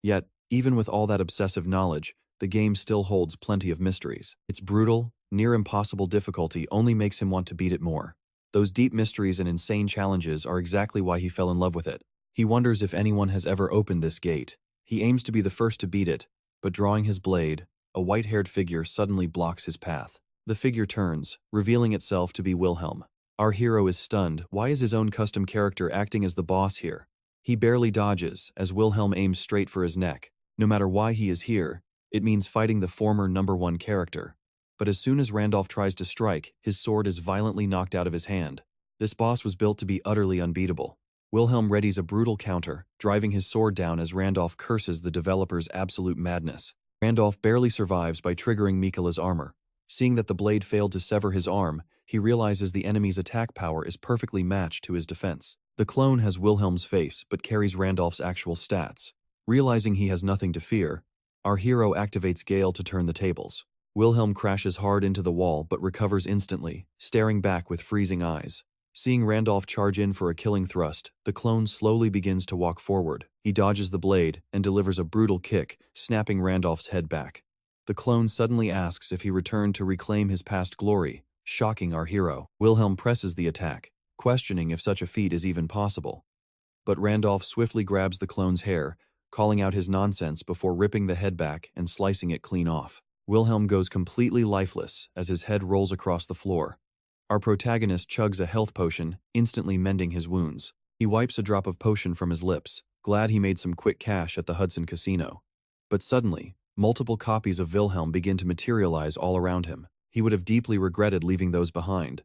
Yet, even with all that obsessive knowledge, the game still holds plenty of mysteries. Its brutal, near impossible difficulty only makes him want to beat it more. Those deep mysteries and insane challenges are exactly why he fell in love with it. He wonders if anyone has ever opened this gate. He aims to be the first to beat it, but drawing his blade, a white-haired figure suddenly blocks his path. The figure turns, revealing itself to be Wilhelm. Our hero is stunned. Why is his own custom character acting as the boss here? He barely dodges, as Wilhelm aims straight for his neck. No matter why he is here, It means fighting the former #1 character. But as soon as Randolph tries to strike, his sword is violently knocked out of his hand. This boss was built to be utterly unbeatable. Wilhelm readies a brutal counter, driving his sword down as Randolph curses the developer's absolute madness. Randolph barely survives by triggering Mikola's armor. Seeing that the blade failed to sever his arm, he realizes the enemy's attack power is perfectly matched to his defense. The clone has Wilhelm's face but carries Randolph's actual stats. Realizing he has nothing to fear, our hero activates Gale to turn the tables. Wilhelm crashes hard into the wall but recovers instantly, staring back with freezing eyes. Seeing Randolph charge in for a killing thrust, the clone slowly begins to walk forward. He dodges the blade and delivers a brutal kick, snapping Randolph's head back. The clone suddenly asks if he returned to reclaim his past glory, shocking our hero. Wilhelm presses the attack, questioning if such a feat is even possible. But Randolph swiftly grabs the clone's hair, calling out his nonsense before ripping the head back and slicing it clean off. Wilhelm goes completely lifeless as his head rolls across the floor. Our protagonist chugs a health potion, instantly mending his wounds. He wipes a drop of potion from his lips, glad he made some quick cash at the Hudson Casino. But suddenly, multiple copies of Wilhelm begin to materialize all around him. He would have deeply regretted leaving those behind.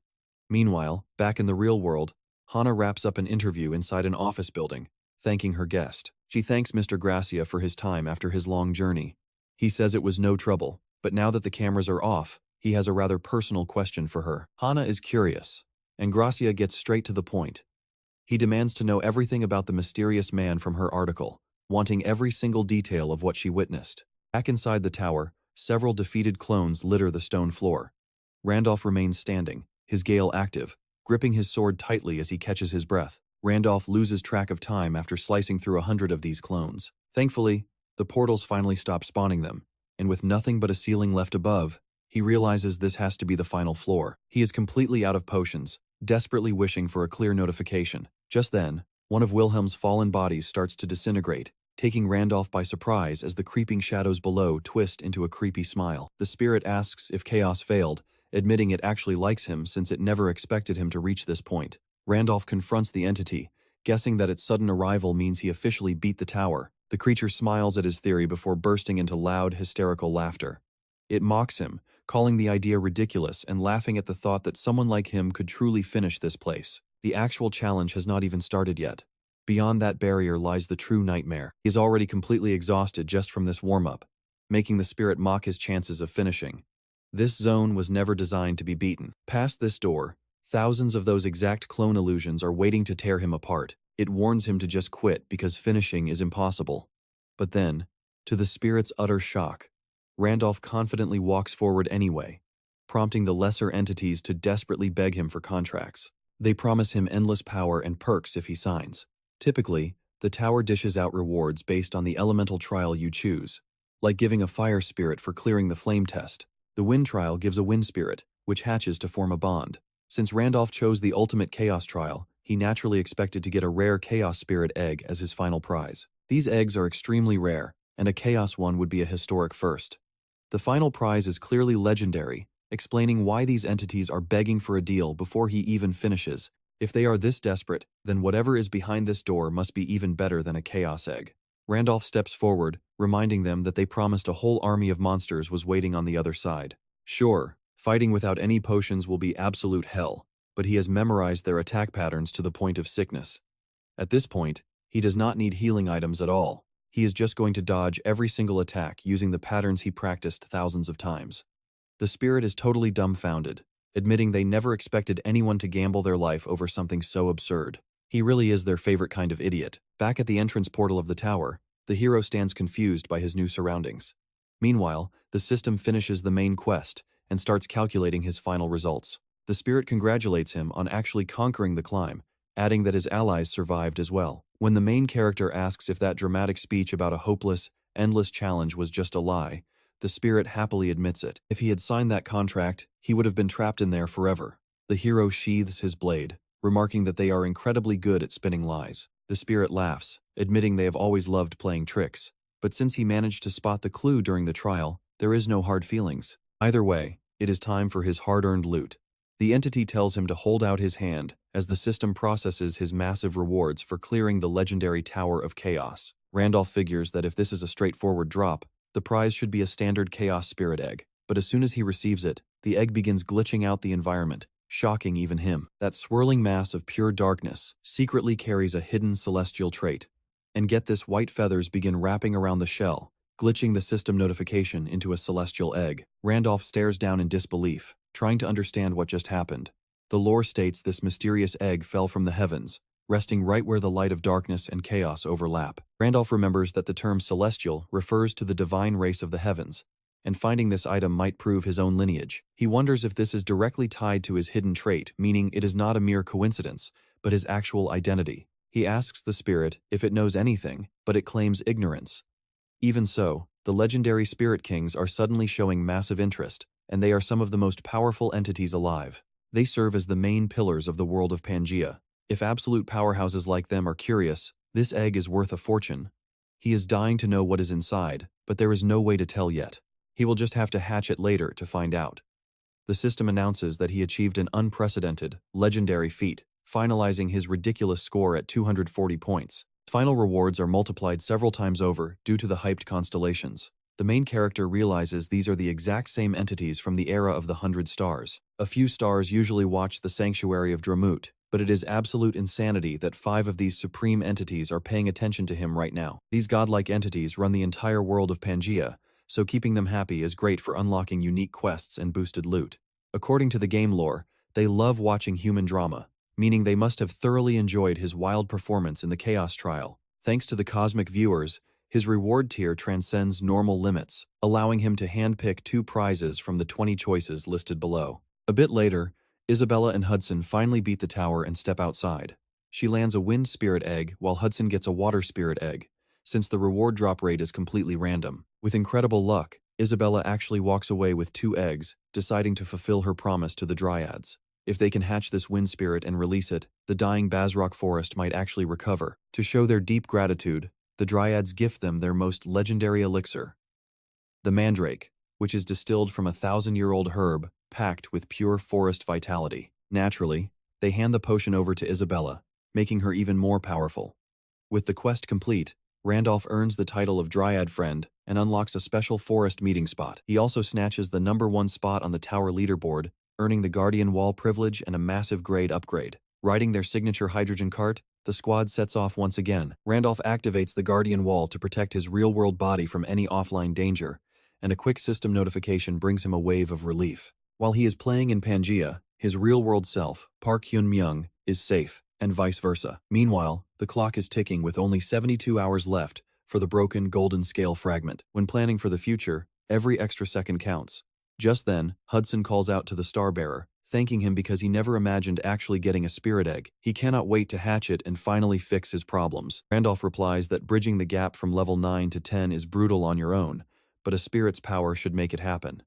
Meanwhile, back in the real world, Hana wraps up an interview inside an office building, thanking her guest. She thanks Mr. Gracia for his time after his long journey. He says it was no trouble, but now that the cameras are off, he has a rather personal question for her. Hana is curious, and Gracia gets straight to the point. He demands to know everything about the mysterious man from her article, wanting every single detail of what she witnessed. Back inside the tower, several defeated clones litter the stone floor. Randolph remains standing, his Gale active, gripping his sword tightly as he catches his breath. Randolph loses track of time after slicing through 100 of these clones. Thankfully, the portals finally stop spawning them, and with nothing but a ceiling left above, he realizes this has to be the final floor. He is completely out of potions, desperately wishing for a clear notification. Just then, one of Wilhelm's fallen bodies starts to disintegrate, taking Randolph by surprise as the creeping shadows below twist into a creepy smile. The spirit asks if Chaos failed, admitting it actually likes him since it never expected him to reach this point. Randolph confronts the entity, guessing that its sudden arrival means he officially beat the tower. The creature smiles at his theory before bursting into loud, hysterical laughter. It mocks him, calling the idea ridiculous and laughing at the thought that someone like him could truly finish this place. The actual challenge has not even started yet. Beyond that barrier lies the true nightmare. He is already completely exhausted just from this warm-up, making the spirit mock his chances of finishing. This zone was never designed to be beaten. Past this door, thousands of those exact clone illusions are waiting to tear him apart. It warns him to just quit because finishing is impossible. But then, to the spirit's utter shock, Randolph confidently walks forward anyway, prompting the lesser entities to desperately beg him for contracts. They promise him endless power and perks if he signs. Typically, the tower dishes out rewards based on the elemental trial you choose, like giving a fire spirit for clearing the flame test. The wind trial gives a wind spirit, which hatches to form a bond. Since Randolph chose the ultimate chaos trial, he naturally expected to get a rare chaos spirit egg as his final prize. These eggs are extremely rare, and a chaos one would be a historic first. The final prize is clearly legendary, explaining why these entities are begging for a deal before he even finishes. If they are this desperate, then whatever is behind this door must be even better than a chaos egg. Randolph steps forward, reminding them that they promised a whole army of monsters was waiting on the other side. Sure, fighting without any potions will be absolute hell, but he has memorized their attack patterns to the point of sickness. At this point, he does not need healing items at all. He is just going to dodge every single attack using the patterns he practiced thousands of times. The spirit is totally dumbfounded, admitting they never expected anyone to gamble their life over something so absurd. He really is their favorite kind of idiot. Back at the entrance portal of the tower, the hero stands confused by his new surroundings. Meanwhile, the system finishes the main quest and starts calculating his final results. The spirit congratulates him on actually conquering the climb, adding that his allies survived as well. When the main character asks if that dramatic speech about a hopeless, endless challenge was just a lie, the spirit happily admits it. If he had signed that contract, he would have been trapped in there forever. The hero sheathes his blade, remarking that they are incredibly good at spinning lies. The spirit laughs, admitting they have always loved playing tricks. But since he managed to spot the clue during the trial, there is no hard feelings. Either way, it is time for his hard-earned loot. The entity tells him to hold out his hand as the system processes his massive rewards for clearing the legendary Tower of Chaos. Randolph figures that if this is a straightforward drop, The prize should be a standard Chaos Spirit egg, but as soon as he receives it, the egg begins glitching out the environment, shocking even him. That swirling mass of pure darkness secretly carries a hidden celestial trait. And get this, white feathers begin wrapping around the shell, glitching the system notification into a celestial egg. Randolph stares down in disbelief, trying to understand what just happened. The lore states this mysterious egg fell from the heavens, resting right where the light of darkness and chaos overlap. Randolph remembers that the term celestial refers to the divine race of the heavens, and finding this item might prove his own lineage. He wonders if this is directly tied to his hidden trait, meaning it is not a mere coincidence, but his actual identity. He asks the spirit if it knows anything, but it claims ignorance. Even so, the legendary spirit kings are suddenly showing massive interest, and they are some of the most powerful entities alive. They serve as the main pillars of the world of Pangaea. If absolute powerhouses like them are curious, this egg is worth a fortune. He is dying to know what is inside, but there is no way to tell yet. He will just have to hatch it later to find out. The system announces that he achieved an unprecedented, legendary feat, finalizing his ridiculous score at 240 points. Final rewards are multiplied several times over due to the hyped constellations. The main character realizes these are the exact same entities from the era of the 100 stars. A few stars usually watch the sanctuary of Dramut, but it is absolute insanity that 5 of these supreme entities are paying attention to him right now. These godlike entities run the entire world of Pangaea, so keeping them happy is great for unlocking unique quests and boosted loot. According to the game lore, they love watching human drama, meaning they must have thoroughly enjoyed his wild performance in the Chaos Trial. Thanks to the cosmic viewers, his reward tier transcends normal limits, allowing him to handpick 2 prizes from the 20 choices listed below. A bit later, Isabella and Hudson finally beat the tower and step outside. She lands a wind spirit egg while Hudson gets a water spirit egg, since the reward drop rate is completely random. With incredible luck, Isabella actually walks away with 2 eggs, deciding to fulfill her promise to the Dryads. If they can hatch this wind spirit and release it, the dying Basrock forest might actually recover. To show their deep gratitude, the Dryads gift them their most legendary elixir, the Mandrake, which is distilled from a 1,000-year-old herb packed with pure forest vitality. Naturally, they hand the potion over to Isabella, making her even more powerful. With the quest complete, Randolph earns the title of Dryad Friend and unlocks a special forest meeting spot. He also snatches the #1 spot on the tower leaderboard, earning the Guardian Wall privilege and a massive grade upgrade. Riding their signature hydrogen cart, the squad sets off once again. Randolph activates the Guardian Wall to protect his real-world body from any offline danger, and a quick system notification brings him a wave of relief. While he is playing in Pangaea, his real-world self, Park Hyun-Myung, is safe, and vice versa. Meanwhile, the clock is ticking with only 72 hours left for the broken golden scale fragment. When planning for the future, every extra second counts. Just then, Hudson calls out to the Starbearer, thanking him because he never imagined actually getting a spirit egg. He cannot wait to hatch it and finally fix his problems. Randolph replies that bridging the gap from level 9 to 10 is brutal on your own, but a spirit's power should make it happen.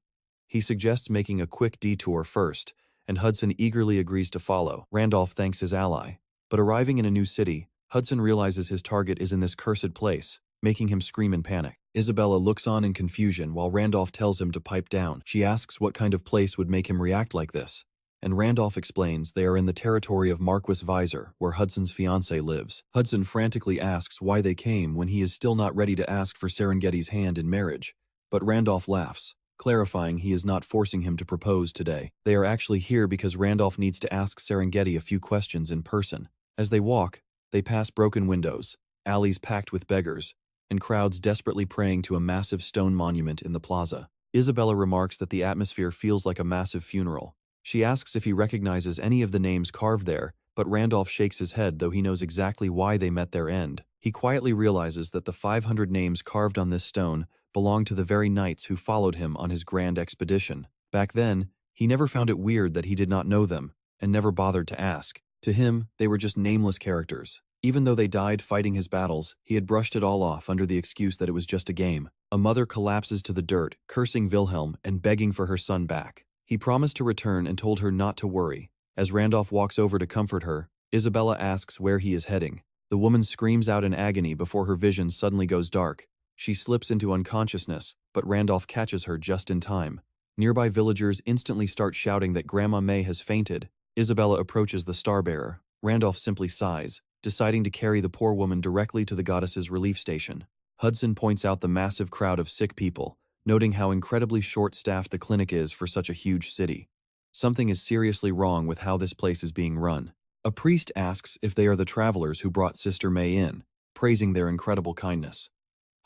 He suggests making a quick detour first, and Hudson eagerly agrees to follow. Randolph thanks his ally, but arriving in a new city, Hudson realizes his target is in this cursed place, making him scream in panic. Isabella looks on in confusion while Randolph tells him to pipe down. She asks what kind of place would make him react like this, and Randolph explains they are in the territory of Marquis Visor, where Hudson's fiancée lives. Hudson frantically asks why they came when he is still not ready to ask for Serengeti's hand in marriage, but Randolph laughs, clarifying he is not forcing him to propose today. They are actually here because Randolph needs to ask Serengeti a few questions in person. As they walk, they pass broken windows, alleys packed with beggars, and crowds desperately praying to a massive stone monument in the plaza. Isabella remarks that the atmosphere feels like a massive funeral. She asks if he recognizes any of the names carved there, but Randolph shakes his head though he knows exactly why they met their end. He quietly realizes that the 500 names carved on this stone belong to the very knights who followed him on his grand expedition. Back then, he never found it weird that he did not know them, and never bothered to ask. To him, they were just nameless characters. Even though they died fighting his battles, he had brushed it all off under the excuse that it was just a game. A mother collapses to the dirt, cursing Wilhelm and begging for her son back. He promised to return and told her not to worry. As Randolph walks over to comfort her, Isabella asks where he is heading. The woman screams out in agony before her vision suddenly goes dark. She slips into unconsciousness, but Randolph catches her just in time. Nearby villagers instantly start shouting that Grandma May has fainted. Isabella approaches the Starbearer. Randolph simply sighs, deciding to carry the poor woman directly to the goddess's relief station. Hudson points out the massive crowd of sick people, noting how incredibly short-staffed the clinic is for such a huge city. Something is seriously wrong with how this place is being run. A priest asks if they are the travelers who brought Sister May in, praising their incredible kindness.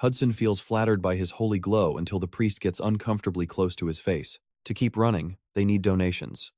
Hudson feels flattered by his holy glow until the priest gets uncomfortably close to his face. To keep running, they need donations.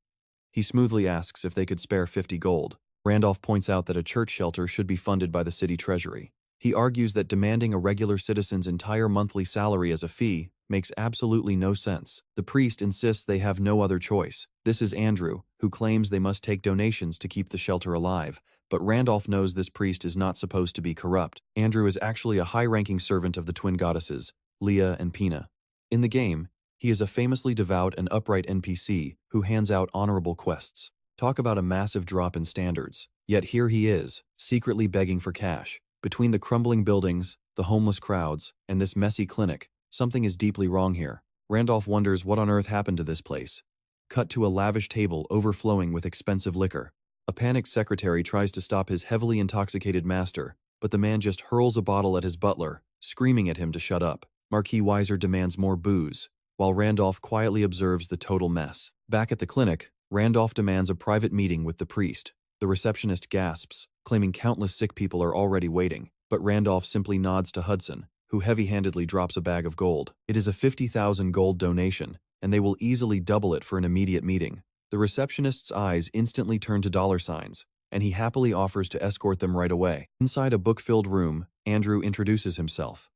He smoothly asks if they could spare 50 gold. Randolph points out that a church shelter should be funded by the city treasury. He argues that demanding a regular citizen's entire monthly salary as a fee makes absolutely no sense. The priest insists they have no other choice. This is Andrew, who claims they must take donations to keep the shelter alive, but Randolph knows this priest is not supposed to be corrupt. Andrew is actually a high-ranking servant of the twin goddesses, Leah and Pina. In the game, he is a famously devout and upright NPC who hands out honorable quests. Talk about a massive drop in standards. Yet here he is, secretly begging for cash. Between the crumbling buildings, the homeless crowds, and this messy clinic, something is deeply wrong here. Randolph wonders what on earth happened to this place. Cut to a lavish table overflowing with expensive liquor. A panicked secretary tries to stop his heavily intoxicated master, but the man just hurls a bottle at his butler, screaming at him to shut up. Marquis Weiser demands more booze, while Randolph quietly observes the total mess. Back at the clinic, Randolph demands a private meeting with the priest. The receptionist gasps, claiming countless sick people are already waiting, but Randolph simply nods to Hudson, who heavy-handedly drops a bag of gold. It is a 50,000 gold donation, and they will easily double it for an immediate meeting. The receptionist's eyes instantly turn to dollar signs, and he happily offers to escort them right away. Inside a book-filled room, Andrew introduces himself.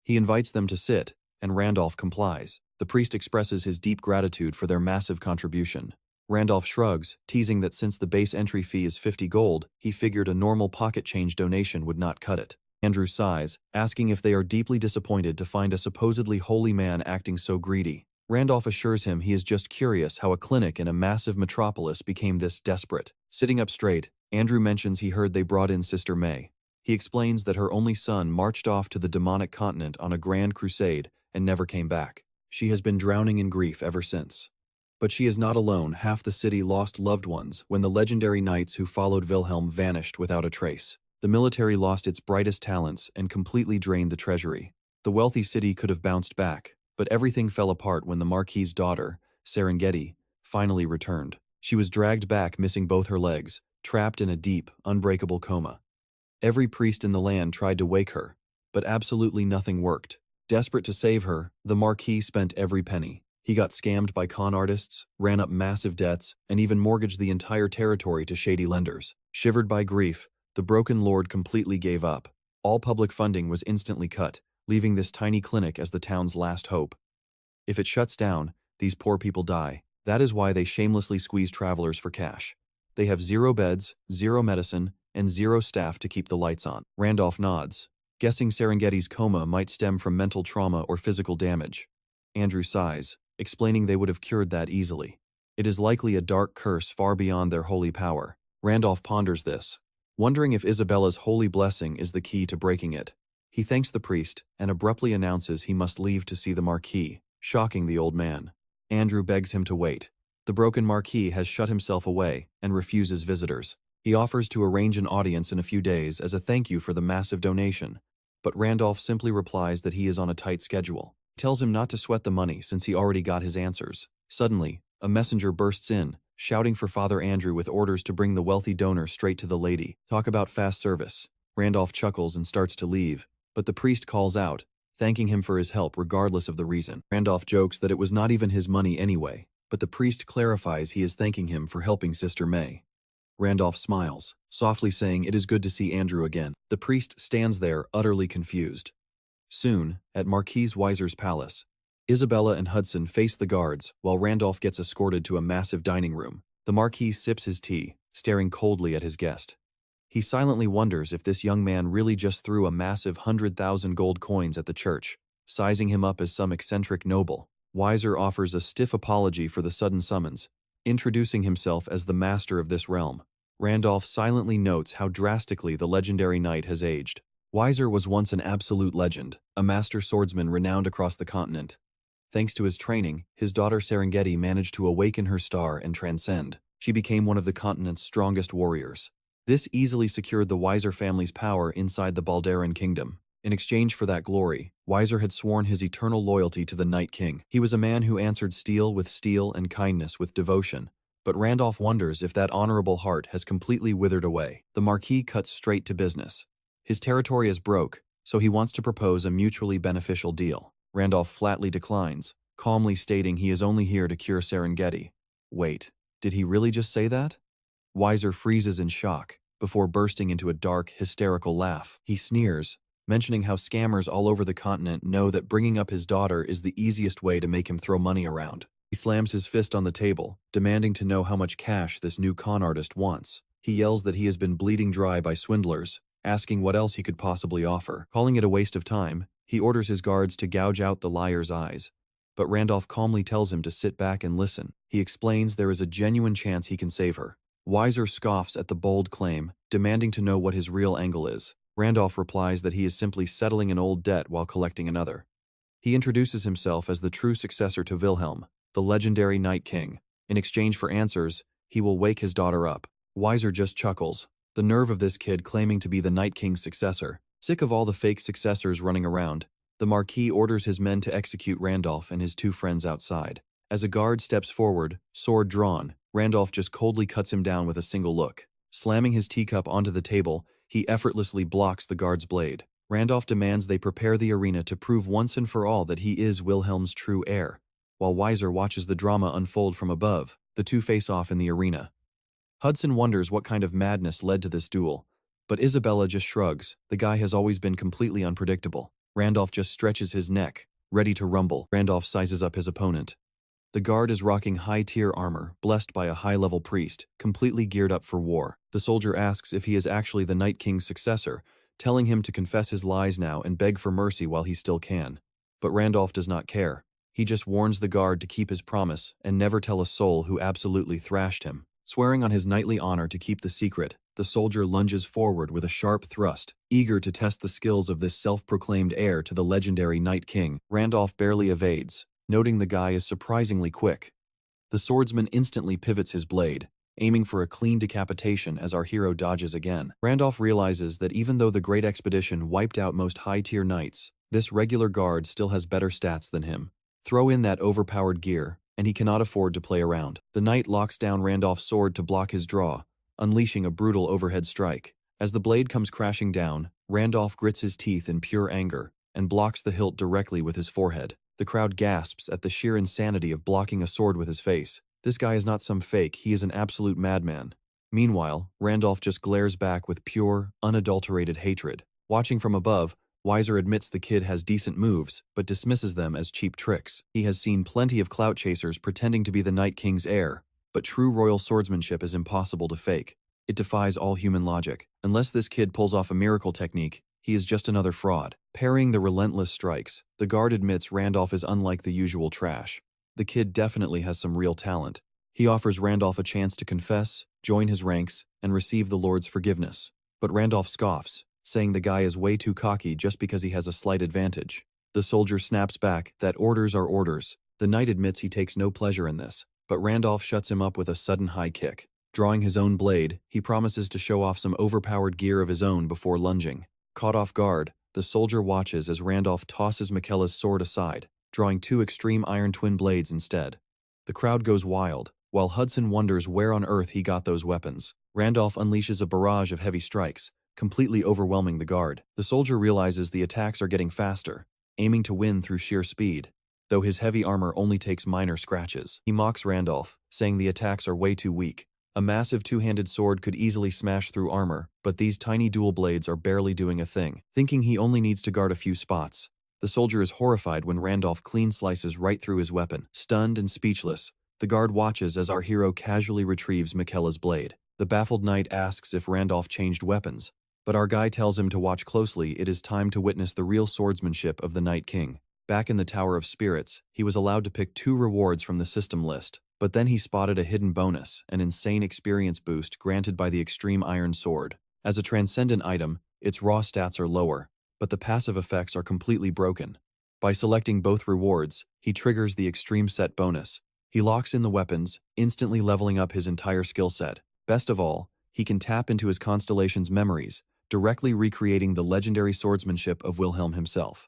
He invites them to sit, and Randolph complies. The priest expresses his deep gratitude for their massive contribution. Randolph shrugs, teasing that since the base entry fee is 50 gold, he figured a normal pocket change donation would not cut it. Andrew sighs, asking if they are deeply disappointed to find a supposedly holy man acting so greedy. Randolph assures him he is just curious how a clinic in a massive metropolis became this desperate. Sitting up straight, Andrew mentions he heard they brought in Sister May. He explains that her only son marched off to the demonic continent on a grand crusade and never came back. She has been drowning in grief ever since. But she is not alone. Half the city lost loved ones when the legendary knights who followed Wilhelm vanished without a trace. The military lost its brightest talents and completely drained the treasury. The wealthy city could have bounced back, but everything fell apart when the Marquis's daughter, Serengeti, finally returned. She was dragged back missing both her legs, trapped in a deep, unbreakable coma. Every priest in the land tried to wake her, but absolutely nothing worked. Desperate to save her, the Marquis spent every penny. He got scammed by con artists, ran up massive debts, and even mortgaged the entire territory to shady lenders. Shivered by grief, the broken lord completely gave up. All public funding was instantly cut, leaving this tiny clinic as the town's last hope. If it shuts down, these poor people die. That is why they shamelessly squeeze travelers for cash. They have 0 beds, 0 medicine, and 0 staff to keep the lights on. Randolph nods, guessing Serengeti's coma might stem from mental trauma or physical damage. Andrew sighs, explaining they would have cured that easily. It is likely a dark curse far beyond their holy power. Randolph ponders this, wondering if Isabella's holy blessing is the key to breaking it. He thanks the priest and abruptly announces he must leave to see the Marquis, shocking the old man. Andrew begs him to wait. The broken Marquis has shut himself away and refuses visitors. He offers to arrange an audience in a few days as a thank you for the massive donation, but Randolph simply replies that he is on a tight schedule. Tells him not to sweat the money since he already got his answers. Suddenly, a messenger bursts in, shouting for Father Andrew with orders to bring the wealthy donor straight to the lady. Talk about fast service. Randolph chuckles and starts to leave, but the priest calls out, thanking him for his help regardless of the reason. Randolph jokes that it was not even his money anyway, but the priest clarifies he is thanking him for helping Sister May. Randolph smiles, softly saying it is good to see Andrew again. The priest stands there, utterly confused. Soon, at Marquis Weiser's palace, Isabella and Hudson face the guards while Randolph gets escorted to a massive dining room. The Marquis sips his tea, staring coldly at his guest. He silently wonders if this young man really just threw a massive 100,000 gold coins at the church, sizing him up as some eccentric noble. Weiser offers a stiff apology for the sudden summons, introducing himself as the master of this realm. Randolph silently notes how drastically the legendary knight has aged. Weiser was once an absolute legend, a master swordsman renowned across the continent. Thanks to his training, his daughter Serengeti managed to awaken her star and transcend. She became one of the continent's strongest warriors. This easily secured the Weiser family's power inside the Balderan kingdom. In exchange for that glory, Weiser had sworn his eternal loyalty to the Night King. He was a man who answered steel with steel and kindness with devotion. But Randolph wonders if that honorable heart has completely withered away. The Marquis cuts straight to business. His territory is broke, so he wants to propose a mutually beneficial deal. Randolph flatly declines, calmly stating he is only here to cure Serengeti. Wait, did he really just say that? Weiser freezes in shock, before bursting into a dark, hysterical laugh. He sneers, mentioning how scammers all over the continent know that bringing up his daughter is the easiest way to make him throw money around. He slams his fist on the table, demanding to know how much cash this new con artist wants. He yells that he has been bleeding dry by swindlers, asking what else he could possibly offer. Calling it a waste of time, he orders his guards to gouge out the liar's eyes. But Randolph calmly tells him to sit back and listen. He explains there is a genuine chance he can save her. Weiser scoffs at the bold claim, demanding to know what his real angle is. Randolph replies that he is simply settling an old debt while collecting another. He introduces himself as the true successor to Wilhelm, the legendary Night King. In exchange for answers, he will wake his daughter up. Weiser just chuckles. The nerve of this kid claiming to be the Night King's successor. Sick of all the fake successors running around, the Marquis orders his men to execute Randolph and his two friends outside. As a guard steps forward, sword drawn, Randolph just coldly cuts him down with a single look. Slamming his teacup onto the table, he effortlessly blocks the guard's blade. Randolph demands they prepare the arena to prove once and for all that he is Wilhelm's true heir. While Weiser watches the drama unfold from above, the two face off in the arena. Hudson wonders what kind of madness led to this duel, but Isabella just shrugs. The guy has always been completely unpredictable. Randolph just stretches his neck, ready to rumble. Randolph sizes up his opponent. The guard is rocking high-tier armor, blessed by a high-level priest, completely geared up for war. The soldier asks if he is actually the Night King's successor, telling him to confess his lies now and beg for mercy while he still can. But Randolph does not care. He just warns the guard to keep his promise and never tell a soul who absolutely thrashed him. Swearing on his knightly honor to keep the secret, the soldier lunges forward with a sharp thrust, eager to test the skills of this self-proclaimed heir to the legendary Night King. Randolph barely evades, noting the guy is surprisingly quick. The swordsman instantly pivots his blade, aiming for a clean decapitation as our hero dodges again. Randolph realizes that even though the Great Expedition wiped out most high-tier knights, this regular guard still has better stats than him. Throw in that overpowered gear, and he cannot afford to play around. The knight locks down Randolph's sword to block his draw, unleashing a brutal overhead strike. As the blade comes crashing down, Randolph grits his teeth in pure anger and blocks the hilt directly with his forehead. The crowd gasps at the sheer insanity of blocking a sword with his face. This guy is not some fake, he is an absolute madman. Meanwhile, Randolph just glares back with pure, unadulterated hatred. Watching from above, Weiser admits the kid has decent moves, but dismisses them as cheap tricks. He has seen plenty of clout chasers pretending to be the Night King's heir, but true royal swordsmanship is impossible to fake. It defies all human logic. Unless this kid pulls off a miracle technique, he is just another fraud. Parrying the relentless strikes, the guard admits Randolph is unlike the usual trash. The kid definitely has some real talent. He offers Randolph a chance to confess, join his ranks, and receive the Lord's forgiveness. But Randolph scoffs, saying the guy is way too cocky just because he has a slight advantage. The soldier snaps back that orders are orders. The knight admits he takes no pleasure in this, but Randolph shuts him up with a sudden high kick. Drawing his own blade, he promises to show off some overpowered gear of his own before lunging. Caught off guard, the soldier watches as Randolph tosses Michaela's sword aside, drawing two extreme iron twin blades instead. The crowd goes wild, while Hudson wonders where on earth he got those weapons. Randolph unleashes a barrage of heavy strikes, completely overwhelming the guard. The soldier realizes the attacks are getting faster, aiming to win through sheer speed, though his heavy armor only takes minor scratches. He mocks Randolph, saying the attacks are way too weak. A massive two-handed sword could easily smash through armor, but these tiny dual blades are barely doing a thing. Thinking he only needs to guard a few spots, the soldier is horrified when Randolph clean slices right through his weapon. Stunned and speechless, the guard watches as our hero casually retrieves Michaela's blade. The baffled knight asks if Randolph changed weapons, but our guy tells him to watch closely. It is time to witness the real swordsmanship of the Night King. Back in the Tower of Spirits, he was allowed to pick 2 rewards from the system list, but then he spotted a hidden bonus, an insane experience boost granted by the Extreme Iron Sword. As a transcendent item, its raw stats are lower, but the passive effects are completely broken. By selecting both rewards, he triggers the Extreme Set bonus. He locks in the weapons, instantly leveling up his entire skill set. Best of all, he can tap into his constellation's memories, directly recreating the legendary swordsmanship of Wilhelm himself.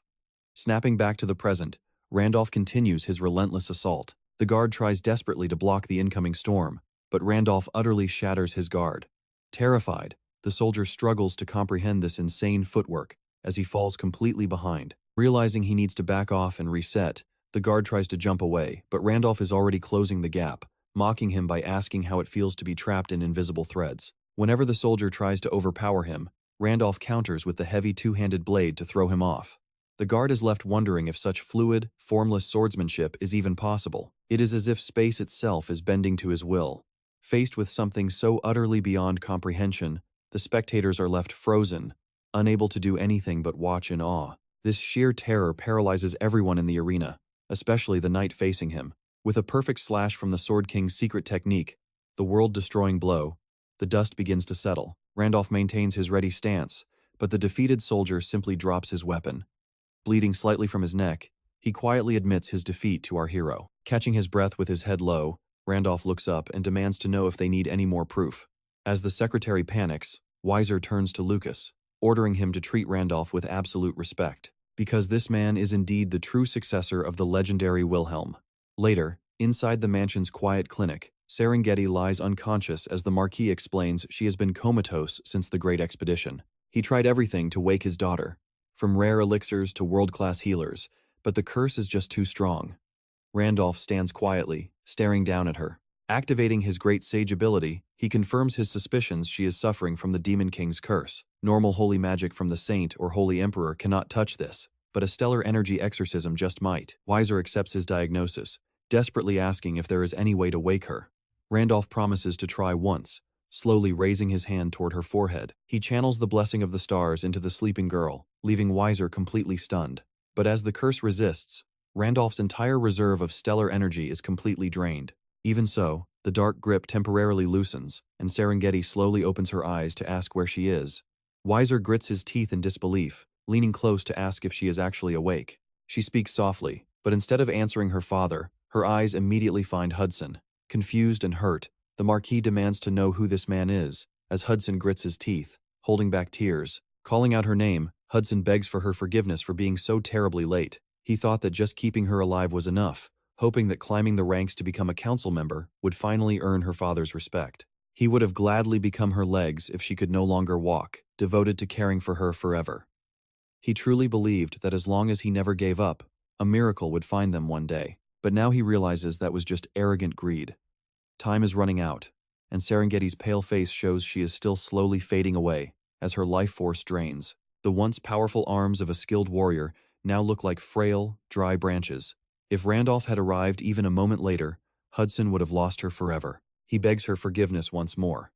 Snapping back to the present, Randolph continues his relentless assault. The guard tries desperately to block the incoming storm, but Randolph utterly shatters his guard. Terrified, the soldier struggles to comprehend this insane footwork as he falls completely behind. Realizing he needs to back off and reset, the guard tries to jump away, but Randolph is already closing the gap, mocking him by asking how it feels to be trapped in invisible threads. Whenever the soldier tries to overpower him, Randolph counters with the heavy two-handed blade to throw him off. The guard is left wondering if such fluid, formless swordsmanship is even possible. It is as if space itself is bending to his will. Faced with something so utterly beyond comprehension, the spectators are left frozen, unable to do anything but watch in awe. This sheer terror paralyzes everyone in the arena, especially the knight facing him. With a perfect slash from the Sword King's secret technique, the world-destroying blow, the dust begins to settle. Randolph maintains his ready stance, but the defeated soldier simply drops his weapon. Bleeding slightly from his neck, he quietly admits his defeat to our hero. Catching his breath with his head low, Randolph looks up and demands to know if they need any more proof. As the secretary panics, Weiser turns to Lucas, ordering him to treat Randolph with absolute respect, because this man is indeed the true successor of the legendary Wilhelm. Later, inside the mansion's quiet clinic, Serengeti lies unconscious as the Marquis explains she has been comatose since the Great Expedition. He tried everything to wake his daughter, from rare elixirs to world-class healers, but the curse is just too strong. Randolph stands quietly, staring down at her. Activating his great sage ability, he confirms his suspicions she is suffering from the Demon King's curse. Normal holy magic from the Saint or Holy Emperor cannot touch this, but a stellar energy exorcism just might. Weiser accepts his diagnosis, desperately asking if there is any way to wake her. Randolph promises to try once, slowly raising his hand toward her forehead. He channels the blessing of the stars into the sleeping girl, leaving Weiser completely stunned. But as the curse resists, Randolph's entire reserve of stellar energy is completely drained. Even so, the dark grip temporarily loosens, and Serengeti slowly opens her eyes to ask where she is. Weiser grits his teeth in disbelief, leaning close to ask if she is actually awake. She speaks softly, but instead of answering her father, her eyes immediately find Hudson. Confused and hurt, the Marquis demands to know who this man is, as Hudson grits his teeth, holding back tears. Calling out her name, Hudson begs for her forgiveness for being so terribly late. He thought that just keeping her alive was enough, hoping that climbing the ranks to become a council member would finally earn her father's respect. He would have gladly become her legs if she could no longer walk, devoted to caring for her forever. He truly believed that as long as he never gave up, a miracle would find them one day. But now he realizes that was just arrogant greed. Time is running out, and Serengeti's pale face shows she is still slowly fading away as her life force drains. The once powerful arms of a skilled warrior now look like frail, dry branches. If Randolph had arrived even a moment later, Hudson would have lost her forever. He begs her forgiveness once more.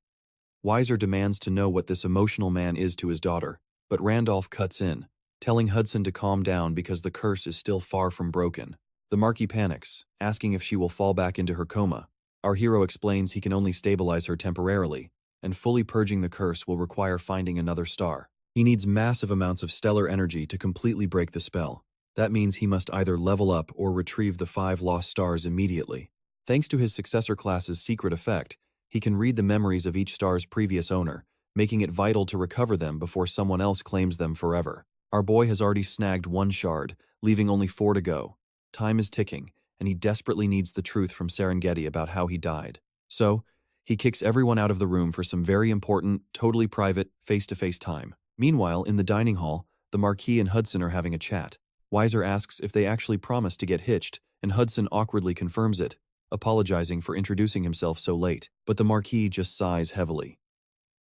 Weiser demands to know what this emotional man is to his daughter, but Randolph cuts in, telling Hudson to calm down because the curse is still far from broken. The Marquis panics, asking if she will fall back into her coma. Our hero explains he can only stabilize her temporarily, and fully purging the curse will require finding another star. He needs massive amounts of stellar energy to completely break the spell. That means he must either level up or retrieve the 5 lost stars immediately. Thanks to his successor class's secret effect, he can read the memories of each star's previous owner, making it vital to recover them before someone else claims them forever. Our boy has already snagged 1 shard, leaving only 4 to go. Time is ticking, and he desperately needs the truth from Serengeti about how he died. So, he kicks everyone out of the room for some very important, totally private, face-to-face time. Meanwhile, in the dining hall, the Marquis and Hudson are having a chat. Weiser asks if they actually promised to get hitched, and Hudson awkwardly confirms it, apologizing for introducing himself so late. But the Marquis just sighs heavily.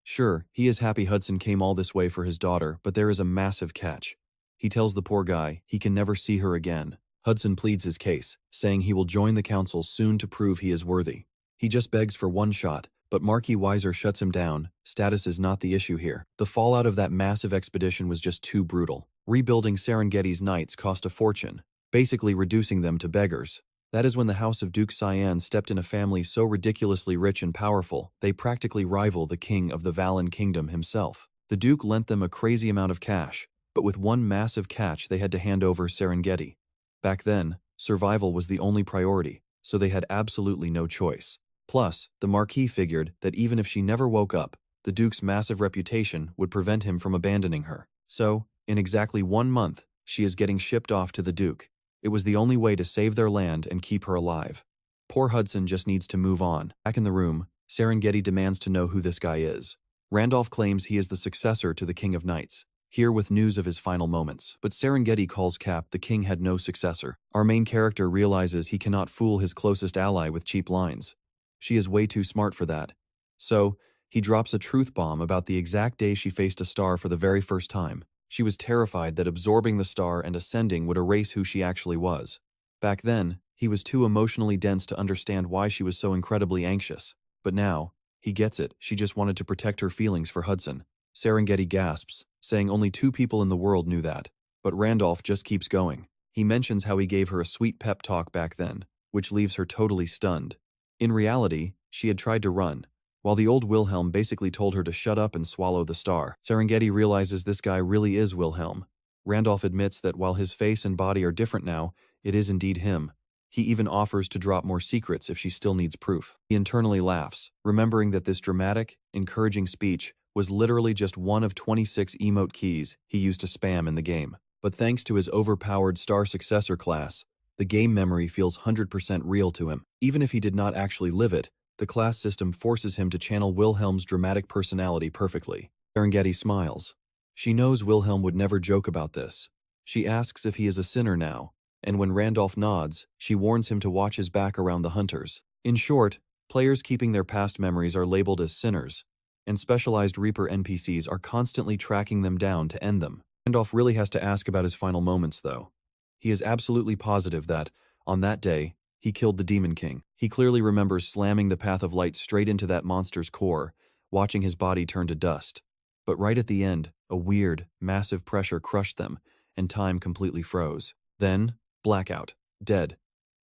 Sure, he is happy Hudson came all this way for his daughter, but there is a massive catch. He tells the poor guy he can never see her again. Hudson pleads his case, saying he will join the council soon to prove he is worthy. He just begs for 1 shot, but Marquis Weiser shuts him down. Status is not the issue here. The fallout of that massive expedition was just too brutal. Rebuilding Serengeti's knights cost a fortune, basically reducing them to beggars. That is when the House of Duke Cyan stepped in, a family so ridiculously rich and powerful, they practically rival the king of the Valen Kingdom himself. The Duke lent them a crazy amount of cash, but with one massive catch they had to hand over Serengeti. Back then, survival was the only priority, so they had absolutely no choice. Plus, the Marquis figured that even if she never woke up, The Duke's massive reputation would prevent him from abandoning her. So, in exactly 1 month, she is getting shipped off to the Duke. It was the only way to save their land and keep her alive. Poor Hudson just needs to move on. Back in the room, Serengeti demands to know who this guy is. Randolph claims he is the successor to the King of Knights, here with news of his final moments. But Serengeti calls Cap the king had no successor. Our main character realizes he cannot fool his closest ally with cheap lines. She is way too smart for that. So, he drops a truth bomb about the exact day she faced a star for the very first time. She was terrified that absorbing the star and ascending would erase who she actually was. Back then, he was too emotionally dense to understand why she was so incredibly anxious. But now, he gets it. She just wanted to protect her feelings for Hudson. Serengeti gasps, saying only 2 people in the world knew that. But Randolph just keeps going. He mentions how he gave her a sweet pep talk back then, which leaves her totally stunned. In reality, she had tried to run, while the old Wilhelm basically told her to shut up and swallow the star. Serengeti realizes this guy really is Wilhelm. Randolph admits that while his face and body are different now, it is indeed him. He even offers to drop more secrets if she still needs proof. He internally laughs, remembering that this dramatic, encouraging speech was literally just one of 26 emote keys he used to spam in the game. But thanks to his overpowered star successor class, the game memory feels 100% real to him. Even if he did not actually live it, the class system forces him to channel Wilhelm's dramatic personality perfectly. Serengeti smiles. She knows Wilhelm would never joke about this. She asks if he is a sinner now, and when Randolph nods, she warns him to watch his back around the hunters. In short, players keeping their past memories are labeled as sinners, and specialized Reaper NPCs are constantly tracking them down to end them. Randolph really has to ask about his final moments, though. He is absolutely positive that, on that day, he killed the Demon King. He clearly remembers slamming the Path of Light straight into that monster's core, watching his body turn to dust. But right at the end, a weird, massive pressure crushed them, and time completely froze. Then, blackout. Dead.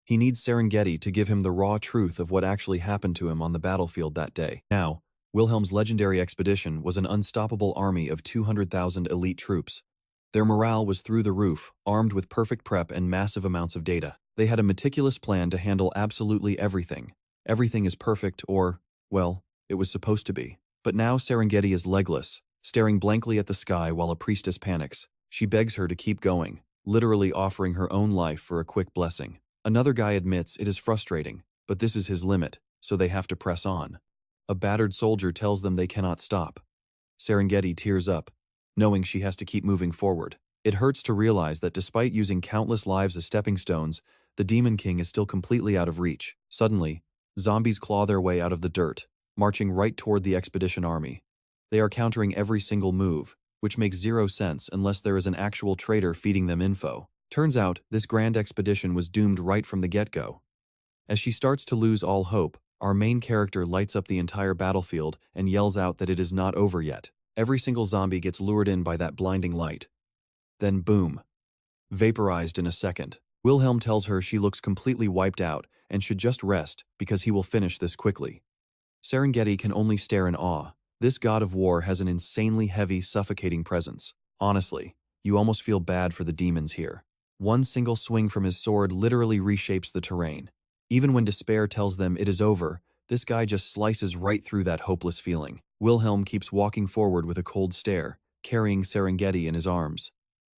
He needs Serengeti to give him the raw truth of what actually happened to him on the battlefield that day. Now, Wilhelm's legendary expedition was an unstoppable army of 200,000 elite troops. Their morale was through the roof, armed with perfect prep and massive amounts of data. They had a meticulous plan to handle absolutely everything. Everything is perfect or, well, it was supposed to be. But now Serengeti is legless, staring blankly at the sky while a priestess panics. She begs her to keep going, literally offering her own life for a quick blessing. Another guy admits it is frustrating, but this is his limit, so they have to press on. A battered soldier tells them they cannot stop. Serengeti tears up, knowing she has to keep moving forward. It hurts to realize that despite using countless lives as stepping stones, the Demon King is still completely out of reach. Suddenly, zombies claw their way out of the dirt, marching right toward the expedition army. They are countering every single move, which makes zero sense unless there is an actual traitor feeding them info. Turns out, this grand expedition was doomed right from the get-go. As she starts to lose all hope, our main character lights up the entire battlefield and yells out that it is not over yet. Every single zombie gets lured in by that blinding light. Then boom. Vaporized in a second. Wilhelm tells her she looks completely wiped out and should just rest because he will finish this quickly. Serengeti can only stare in awe. This god of war has an insanely heavy, suffocating presence. Honestly, you almost feel bad for the demons here. One single swing from his sword literally reshapes the terrain. Even when despair tells them it is over, this guy just slices right through that hopeless feeling. Wilhelm keeps walking forward with a cold stare, carrying Serengeti in his arms.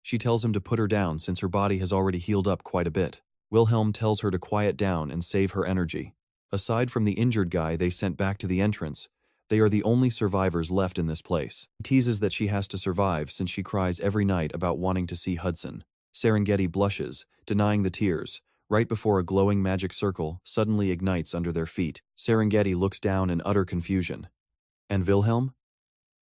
She tells him to put her down since her body has already healed up quite a bit. Wilhelm tells her to quiet down and save her energy. Aside from the injured guy they sent back to the entrance, they are the only survivors left in this place. He teases that she has to survive since she cries every night about wanting to see Hudson. Serengeti blushes, denying the tears, right before a glowing magic circle suddenly ignites under their feet. Serengeti looks down in utter confusion. And Wilhelm?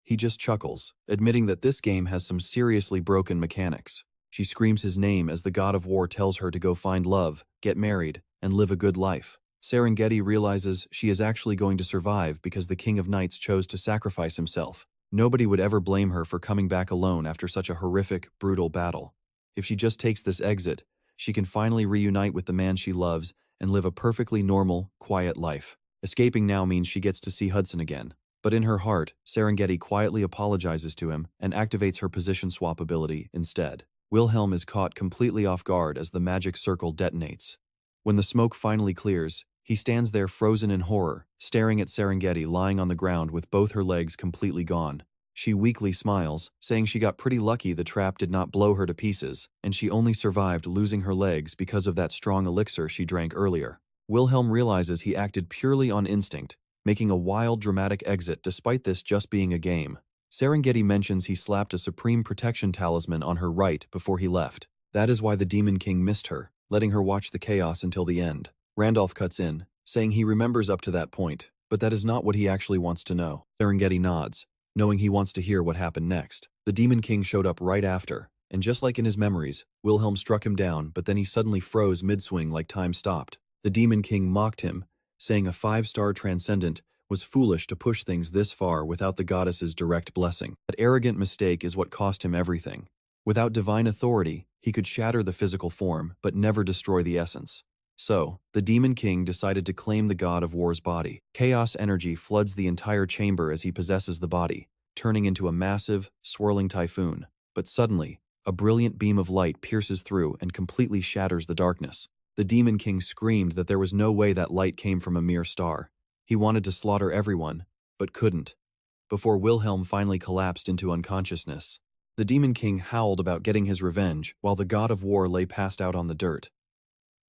He just chuckles, admitting that this game has some seriously broken mechanics. She screams his name as the god of war tells her to go find love, get married, and live a good life. Serengeti realizes she is actually going to survive because the King of Knights chose to sacrifice himself. Nobody would ever blame her for coming back alone after such a horrific, brutal battle. If she just takes this exit, she can finally reunite with the man she loves and live a perfectly normal, quiet life. Escaping now means she gets to see Hudson again. But in her heart, Serengeti quietly apologizes to him and activates her position swap ability instead. Wilhelm is caught completely off guard as the magic circle detonates. When the smoke finally clears, He stands there frozen in horror, staring at Serengeti lying on the ground with both her legs completely gone. She weakly smiles, saying she got pretty lucky the trap did not blow her to pieces, and she only survived losing her legs because of that strong elixir she drank earlier. Wilhelm realizes he acted purely on instinct, making a wild, dramatic exit despite this just being a game. Serengeti mentions he slapped a supreme protection talisman on her right before he left. That is why the Demon King missed her, letting her watch the chaos until the end. Randolph cuts in, saying he remembers up to that point, but that is not what he actually wants to know. Serengeti nods, knowing he wants to hear what happened next. The Demon King showed up right after, and just like in his memories, Wilhelm struck him down, but then he suddenly froze mid-swing like time stopped. The Demon King mocked him, saying a 5-star transcendent was foolish to push things this far without the goddess's direct blessing. That arrogant mistake is what cost him everything. Without divine authority, he could shatter the physical form, but never destroy the essence. So, the Demon King decided to claim the god of war's body. Chaos energy floods the entire chamber as he possesses the body, turning into a massive, swirling typhoon. But suddenly, a brilliant beam of light pierces through and completely shatters the darkness. The Demon King screamed that there was no way that light came from a mere star. He wanted to slaughter everyone, but couldn't. Before Wilhelm finally collapsed into unconsciousness, the Demon King howled about getting his revenge while the god of war lay passed out on the dirt.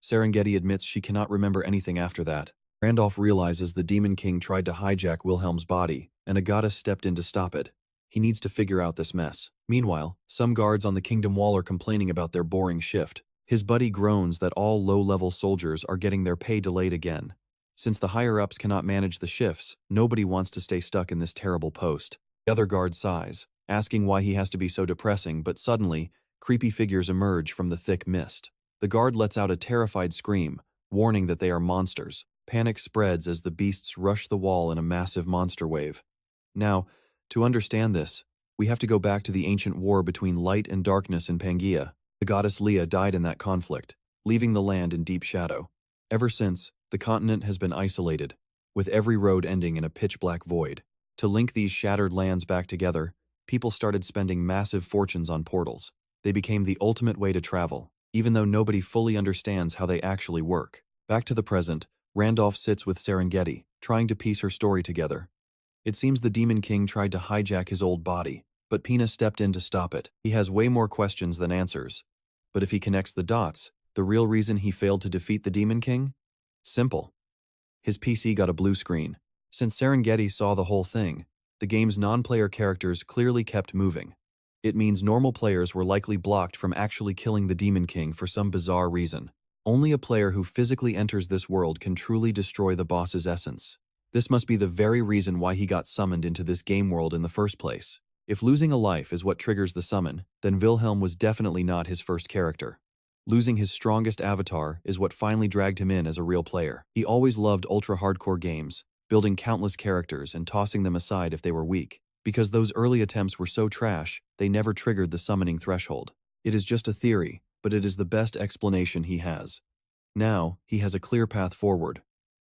Serengeti admits she cannot remember anything after that. Randolph realizes the Demon King tried to hijack Wilhelm's body, and a goddess stepped in to stop it. He needs to figure out this mess. Meanwhile, some guards on the kingdom wall are complaining about their boring shift. His buddy groans that all low-level soldiers are getting their pay delayed again. Since the higher-ups cannot manage the shifts, nobody wants to stay stuck in this terrible post. The other guard sighs, asking why he has to be so depressing, but suddenly, creepy figures emerge from the thick mist. The guard lets out a terrified scream, warning that they are monsters. Panic spreads as the beasts rush the wall in a massive monster wave. Now, to understand this, we have to go back to the ancient war between light and darkness in Pangaea. The goddess Leah died in that conflict, leaving the land in deep shadow. Ever since, the continent has been isolated, with every road ending in a pitch-black void. To link these shattered lands back together, people started spending massive fortunes on portals. They became the ultimate way to travel, even though nobody fully understands how they actually work. Back to the present, Randolph sits with Serengeti, trying to piece her story together. It seems the Demon King tried to hijack his old body, but Pina stepped in to stop it. He has way more questions than answers. But if he connects the dots, the real reason he failed to defeat the Demon King? Simple. His PC got a blue screen. Since Serengeti saw the whole thing, the game's non-player characters clearly kept moving. It means normal players were likely blocked from actually killing the Demon King for some bizarre reason. Only a player who physically enters this world can truly destroy the boss's essence. This must be the very reason why he got summoned into this game world in the first place. If losing a life is what triggers the summon, then Wilhelm was definitely not his first character. Losing his strongest avatar is what finally dragged him in as a real player. He always loved ultra-hardcore games, building countless characters and tossing them aside if they were weak. Because those early attempts were so trash, they never triggered the summoning threshold. It is just a theory, but it is the best explanation he has. Now, he has a clear path forward.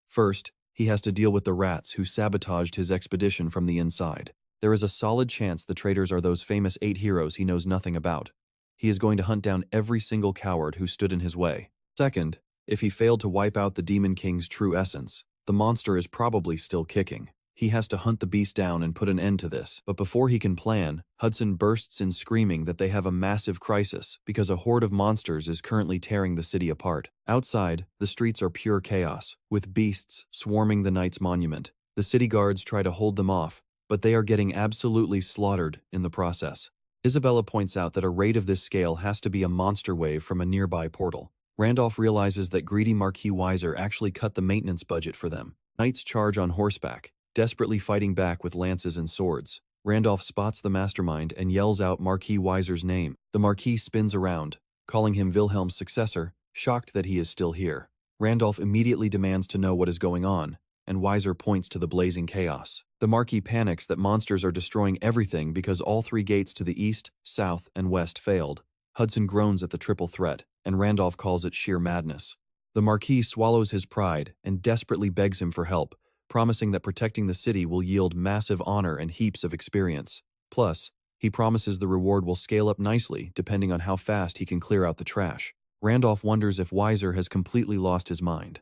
First, he has to deal with the rats who sabotaged his expedition from the inside. There is a solid chance the traitors are those famous 8 heroes he knows nothing about. He is going to hunt down every single coward who stood in his way. Second, if he failed to wipe out the Demon King's true essence, the monster is probably still kicking. He has to hunt the beast down and put an end to this. But before he can plan, Hudson bursts in screaming that they have a massive crisis because a horde of monsters is currently tearing the city apart. Outside, the streets are pure chaos, with beasts swarming the knight's monument. The city guards try to hold them off, but they are getting absolutely slaughtered in the process. Isabella points out that a raid of this scale has to be a monster wave from a nearby portal. Randolph realizes that greedy Marquis Weiser actually cut the maintenance budget for them. Knights charge on horseback, desperately fighting back with lances and swords. Randolph spots the mastermind and yells out Marquis Weiser's name. The Marquis spins around, calling him Wilhelm's successor, shocked that he is still here. Randolph immediately demands to know what is going on, and Weiser points to the blazing chaos. The Marquis panics that monsters are destroying everything because all 3 gates to the east, south, and west failed. Hudson groans at the triple threat, and Randolph calls it sheer madness. The Marquis swallows his pride and desperately begs him for help, promising that protecting the city will yield massive honor and heaps of experience. Plus, he promises the reward will scale up nicely depending on how fast he can clear out the trash. Randolph wonders if Weiser has completely lost his mind.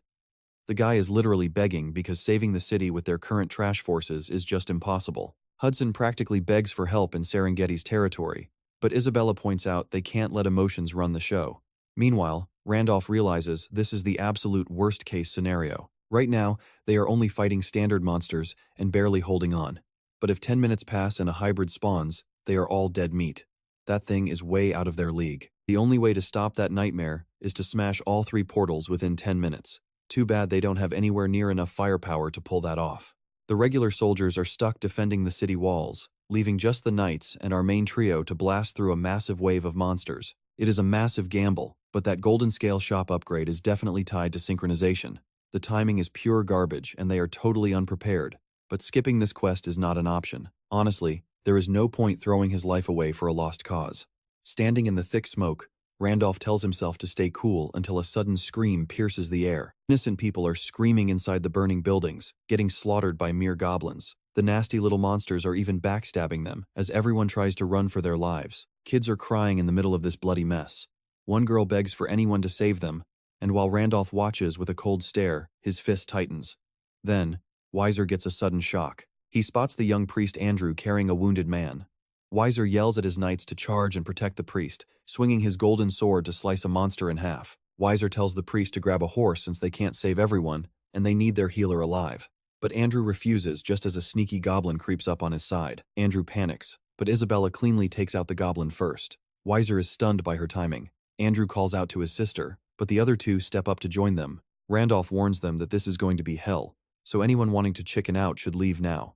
The guy is literally begging because saving the city with their current trash forces is just impossible. Hudson practically begs for help in Serengeti's territory, but Isabella points out they can't let emotions run the show. Meanwhile, Randolph realizes this is the absolute worst-case scenario. Right now, they are only fighting standard monsters and barely holding on. But if 10 minutes pass and a hybrid spawns, they are all dead meat. That thing is way out of their league. The only way to stop that nightmare is to smash all 3 portals within 10 minutes. Too bad they don't have anywhere near enough firepower to pull that off. The regular soldiers are stuck defending the city walls, leaving just the knights and our main trio to blast through a massive wave of monsters. It is a massive gamble, but that golden scale shop upgrade is definitely tied to synchronization. The timing is pure garbage and they are totally unprepared, but skipping this quest is not an option. Honestly, there is no point throwing his life away for a lost cause. Standing in the thick smoke, Randolph tells himself to stay cool until a sudden scream pierces the air. Innocent people are screaming inside the burning buildings, getting slaughtered by mere goblins. The nasty little monsters are even backstabbing them as everyone tries to run for their lives. Kids are crying in the middle of this bloody mess. One girl begs for anyone to save them, and while Randolph watches with a cold stare, his fist tightens. Then, Weiser gets a sudden shock. He spots the young priest Andrew carrying a wounded man. Weiser yells at his knights to charge and protect the priest, swinging his golden sword to slice a monster in half. Weiser tells the priest to grab a horse since they can't save everyone, and they need their healer alive. But Andrew refuses just as a sneaky goblin creeps up on his side. Andrew panics, but Isabella cleanly takes out the goblin first. Weiser is stunned by her timing. Andrew calls out to his sister, but the other two step up to join them. Randolph warns them that this is going to be hell, so anyone wanting to chicken out should leave now.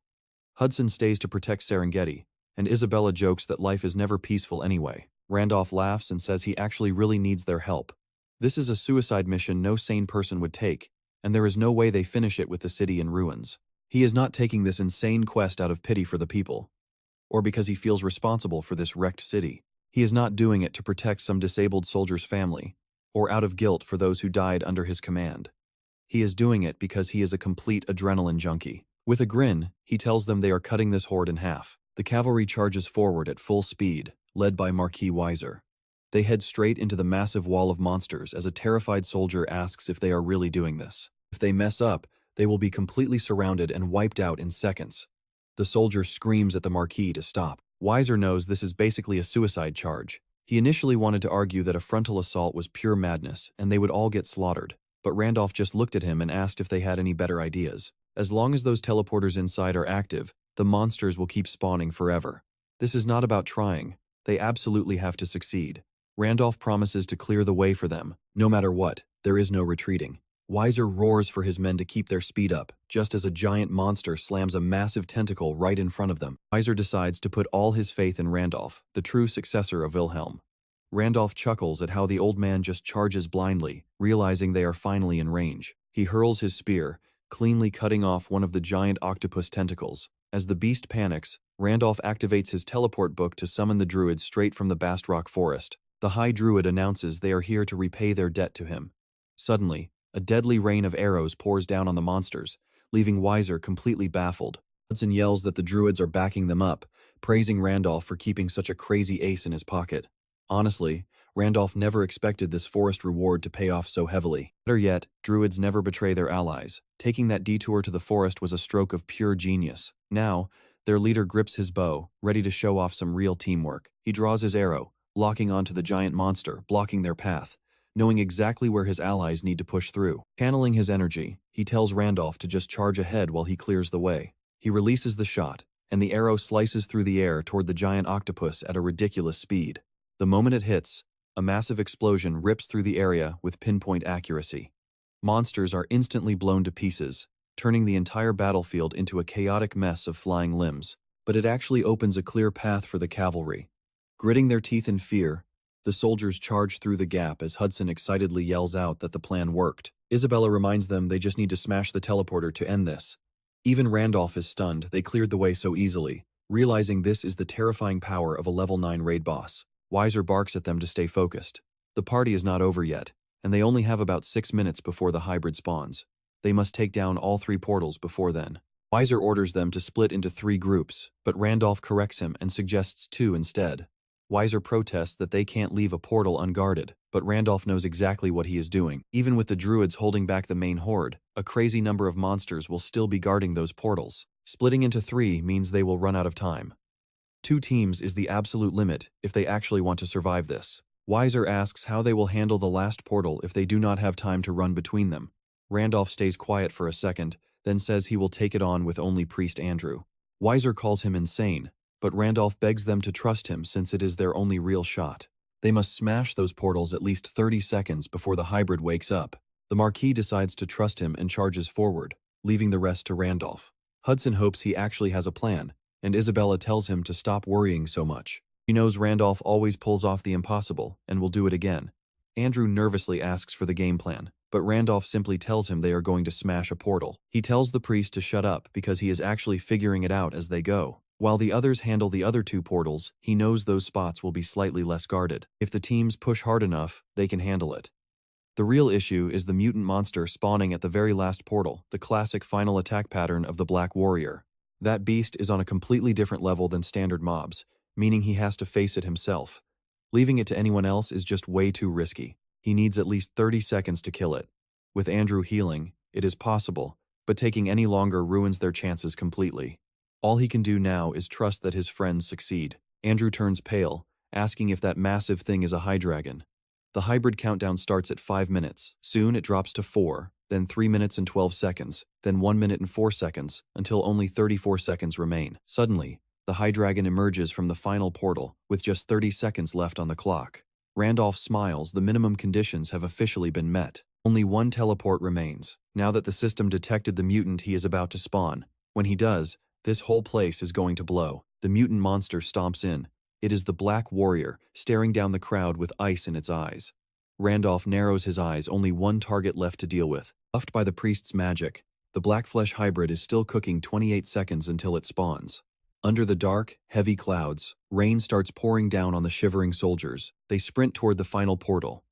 Hudson stays to protect Serengeti, and Isabella jokes that life is never peaceful anyway. Randolph laughs and says he actually really needs their help. This is a suicide mission no sane person would take, and there is no way they finish it with the city in ruins. He is not taking this insane quest out of pity for the people, or because he feels responsible for this wrecked city. He is not doing it to protect some disabled soldier's family, or out of guilt for those who died under his command. He is doing it because he is a complete adrenaline junkie. With a grin, he tells them they are cutting this horde in half. The cavalry charges forward at full speed, led by Marquis Weiser. They head straight into the massive wall of monsters as a terrified soldier asks if they are really doing this. If they mess up, they will be completely surrounded and wiped out in seconds. The soldier screams at the Marquis to stop. Weiser knows this is basically a suicide charge. He initially wanted to argue that a frontal assault was pure madness and they would all get slaughtered, but Randolph just looked at him and asked if they had any better ideas. As long as those teleporters inside are active, the monsters will keep spawning forever. This is not about trying. They absolutely have to succeed. Randolph promises to clear the way for them. No matter what, there is no retreating. Weiser roars for his men to keep their speed up, just as a giant monster slams a massive tentacle right in front of them. Weiser decides to put all his faith in Randolph, the true successor of Wilhelm. Randolph chuckles at how the old man just charges blindly, realizing they are finally in range. He hurls his spear, cleanly cutting off one of the giant octopus tentacles. As the beast panics, Randolph activates his teleport book to summon the druids straight from the Bastrock forest. The High Druid announces they are here to repay their debt to him. Suddenly, a deadly rain of arrows pours down on the monsters, leaving Weiser completely baffled. Hudson yells that the druids are backing them up, praising Randolph for keeping such a crazy ace in his pocket. Honestly, Randolph never expected this forest reward to pay off so heavily. Better yet, druids never betray their allies. Taking that detour to the forest was a stroke of pure genius. Now, their leader grips his bow, ready to show off some real teamwork. He draws his arrow, locking onto the giant monster, blocking their path, knowing exactly where his allies need to push through. Channeling his energy, he tells Randolph to just charge ahead while he clears the way. He releases the shot, and the arrow slices through the air toward the giant octopus at a ridiculous speed. The moment it hits, a massive explosion rips through the area with pinpoint accuracy. Monsters are instantly blown to pieces, turning the entire battlefield into a chaotic mess of flying limbs. But it actually opens a clear path for the cavalry. Gritting their teeth in fear, the soldiers charge through the gap as Hudson excitedly yells out that the plan worked. Isabella reminds them they just need to smash the teleporter to end this. Even Randolph is stunned they cleared the way so easily, realizing this is the terrifying power of a level 9 raid boss. Weiser barks at them to stay focused. The party is not over yet, and they only have about 6 minutes before the hybrid spawns. They must take down all 3 portals before then. Weiser orders them to split into 3 groups, but Randolph corrects him and suggests 2 instead. Weiser protests that they can't leave a portal unguarded, but Randolph knows exactly what he is doing. Even with the druids holding back the main horde, a crazy number of monsters will still be guarding those portals. Splitting into 3 means they will run out of time. 2 teams is the absolute limit if they actually want to survive this. Weiser asks how they will handle the last portal if they do not have time to run between them. Randolph stays quiet for a second, then says he will take it on with only Priest Andrew. Weiser calls him insane, but Randolph begs them to trust him since it is their only real shot. They must smash those portals at least 30 seconds before the hybrid wakes up. The Marquis decides to trust him and charges forward, leaving the rest to Randolph. Hudson hopes he actually has a plan, and Isabella tells him to stop worrying so much. He knows Randolph always pulls off the impossible and will do it again. Andrew nervously asks for the game plan, but Randolph simply tells him they are going to smash a portal. He tells the priest to shut up because he is actually figuring it out as they go. While the others handle the other 2 portals, he knows those spots will be slightly less guarded. If the teams push hard enough, they can handle it. The real issue is the mutant monster spawning at the very last portal, the classic final attack pattern of the Black Warrior. That beast is on a completely different level than standard mobs, meaning he has to face it himself. Leaving it to anyone else is just way too risky. He needs at least 30 seconds to kill it. With Andrew healing, it is possible, but taking any longer ruins their chances completely. All he can do now is trust that his friends succeed. Andrew turns pale, asking if that massive thing is a Hydragon. The hybrid countdown starts at 5 minutes. Soon it drops to 4, then 3 minutes and 12 seconds, then 1 minute and 4 seconds, until only 34 seconds remain. Suddenly, the Hydragon emerges from the final portal, with just 30 seconds left on the clock. Randolph smiles. The minimum conditions have officially been met. Only 1 teleport remains, now that the system detected the mutant he is about to spawn. When he does, this whole place is going to blow. The mutant monster stomps in. It is the Black Warrior, staring down the crowd with ice in its eyes. Randolph narrows his eyes, only 1 target left to deal with. Buffed by the priest's magic, the Black Flesh hybrid is still cooking 28 seconds until it spawns. Under the dark, heavy clouds, rain starts pouring down on the shivering soldiers. They sprint toward the final portal.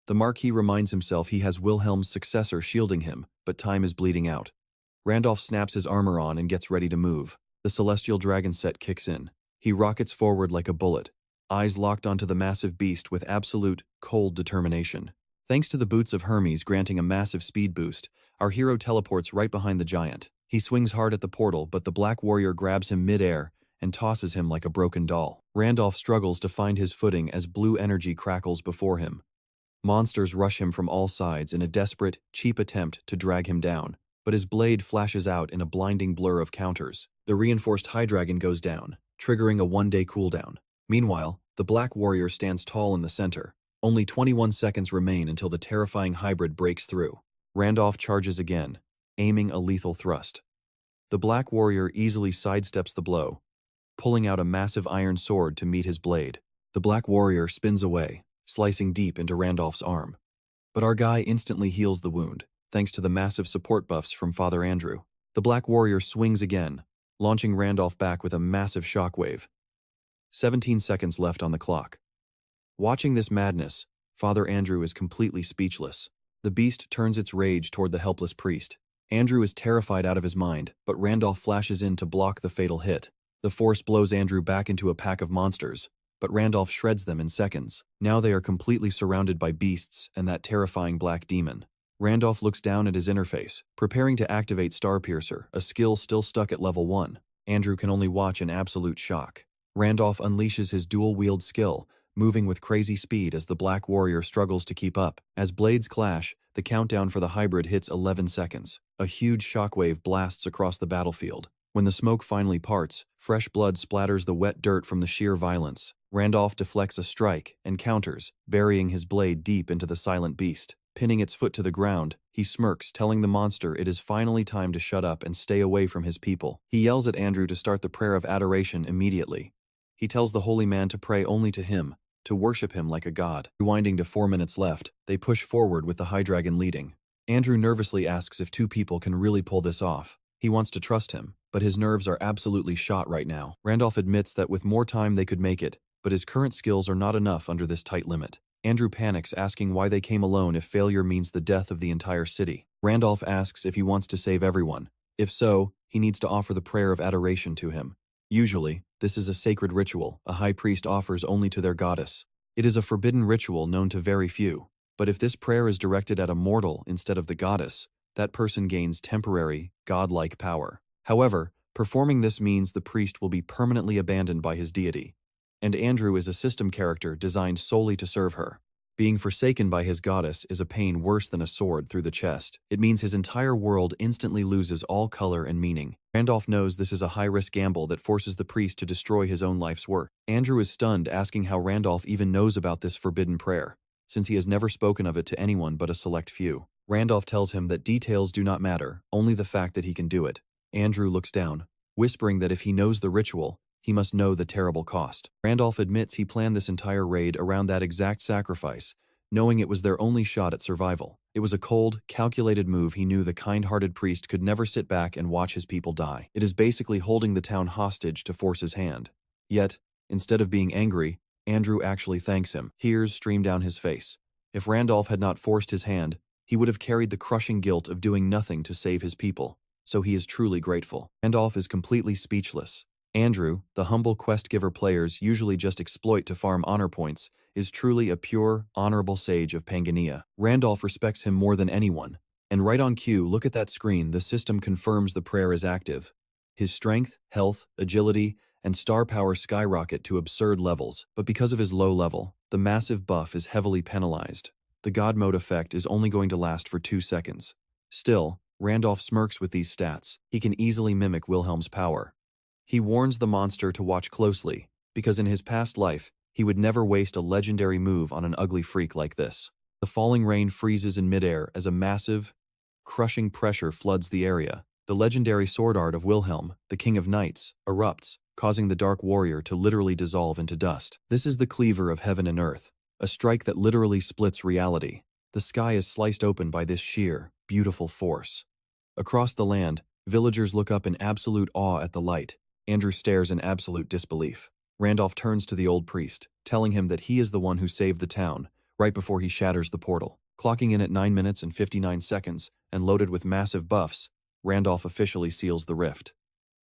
The Marquis reminds himself he has Wilhelm's successor shielding him, but time is bleeding out. Randolph snaps his armor on and gets ready to move. The Celestial Dragon set kicks in. He rockets forward like a bullet, eyes locked onto the massive beast with absolute, cold determination. Thanks to the boots of Hermes granting a massive speed boost, our hero teleports right behind the giant. He swings hard at the portal, but the Black Warrior grabs him mid-air and tosses him like a broken doll. Randolph struggles to find his footing as blue energy crackles before him. Monsters rush him from all sides in a desperate, cheap attempt to drag him down, but his blade flashes out in a blinding blur of counters. The reinforced Hydragon goes down, triggering a 1-day cooldown. Meanwhile, the Black Warrior stands tall in the center. Only 21 seconds remain until the terrifying hybrid breaks through. Randolph charges again, aiming a lethal thrust. The Black Warrior easily sidesteps the blow, pulling out a massive iron sword to meet his blade. The Black Warrior spins away, slicing deep into Randolph's arm. But our guy instantly heals the wound, thanks to the massive support buffs from Father Andrew. The Black Warrior swings again, launching Randolph back with a massive shockwave. 17 seconds left on the clock. Watching this madness, Father Andrew is completely speechless. The beast turns its rage toward the helpless priest. Andrew is terrified out of his mind, but Randolph flashes in to block the fatal hit. The force blows Andrew back into a pack of monsters, but Randolph shreds them in seconds. Now they are completely surrounded by beasts and that terrifying black demon. Randolph looks down at his interface, preparing to activate Starpiercer, a skill still stuck at level 1. Andrew can only watch in absolute shock. Randolph unleashes his dual-wield skill, moving with crazy speed as the Black Warrior struggles to keep up. As blades clash, the countdown for the hybrid hits 11 seconds. A huge shockwave blasts across the battlefield. When the smoke finally parts, fresh blood splatters the wet dirt from the sheer violence. Randolph deflects a strike and counters, burying his blade deep into the silent beast. Pinning its foot to the ground, he smirks, telling the monster it is finally time to shut up and stay away from his people. He yells at Andrew to start the prayer of adoration immediately. He tells the holy man to pray only to him, to worship him like a god. Rewinding to 4 minutes left, they push forward with the Hydragon leading. Andrew nervously asks if 2 people can really pull this off. He wants to trust him, but his nerves are absolutely shot right now. Randolph admits that with more time they could make it, but his current skills are not enough under this tight limit. Andrew panics, asking why they came alone if failure means the death of the entire city. Randolph asks if he wants to save everyone. If so, he needs to offer the prayer of adoration to him. Usually, this is a sacred ritual a high priest offers only to their goddess. It is a forbidden ritual known to very few. But if this prayer is directed at a mortal instead of the goddess, that person gains temporary, godlike power. However, performing this means the priest will be permanently abandoned by his deity. And Andrew is a system character designed solely to serve her. Being forsaken by his goddess is a pain worse than a sword through the chest. It means his entire world instantly loses all color and meaning. Randolph knows this is a high-risk gamble that forces the priest to destroy his own life's work. Andrew is stunned, asking how Randolph even knows about this forbidden prayer, since he has never spoken of it to anyone but a select few. Randolph tells him that details do not matter, only the fact that he can do it. Andrew looks down, whispering that if he knows the ritual, he must know the terrible cost. Randolph admits he planned this entire raid around that exact sacrifice, knowing it was their only shot at survival. It was a cold, calculated move. He knew the kind-hearted priest could never sit back and watch his people die. It is basically holding the town hostage to force his hand. Yet, instead of being angry, Andrew actually thanks him. Tears stream down his face. If Randolph had not forced his hand, he would have carried the crushing guilt of doing nothing to save his people. So he is truly grateful. Randolph is completely speechless. Andrew, the humble quest-giver players usually just exploit to farm honor points, is truly a pure, honorable sage of Pangaea. Randolph respects him more than anyone. And right on cue, look at that screen, the system confirms the prayer is active. His strength, health, agility, and star power skyrocket to absurd levels, but because of his low level, the massive buff is heavily penalized. The God Mode effect is only going to last for 2 seconds. Still, Randolph smirks with these stats. He can easily mimic Wilhelm's power. He warns the monster to watch closely, because in his past life, he would never waste a legendary move on an ugly freak like this. The falling rain freezes in midair as a massive, crushing pressure floods the area. The legendary sword art of Wilhelm, the King of Knights, erupts, causing the Dark Warrior to literally dissolve into dust. This is the cleaver of heaven and earth, a strike that literally splits reality. The sky is sliced open by this sheer, beautiful force. Across the land, villagers look up in absolute awe at the light. Andrew stares in absolute disbelief. Randolph turns to the old priest, telling him that he is the one who saved the town, right before he shatters the portal. Clocking in at 9 minutes and 59 seconds, and loaded with massive buffs, Randolph officially seals the rift.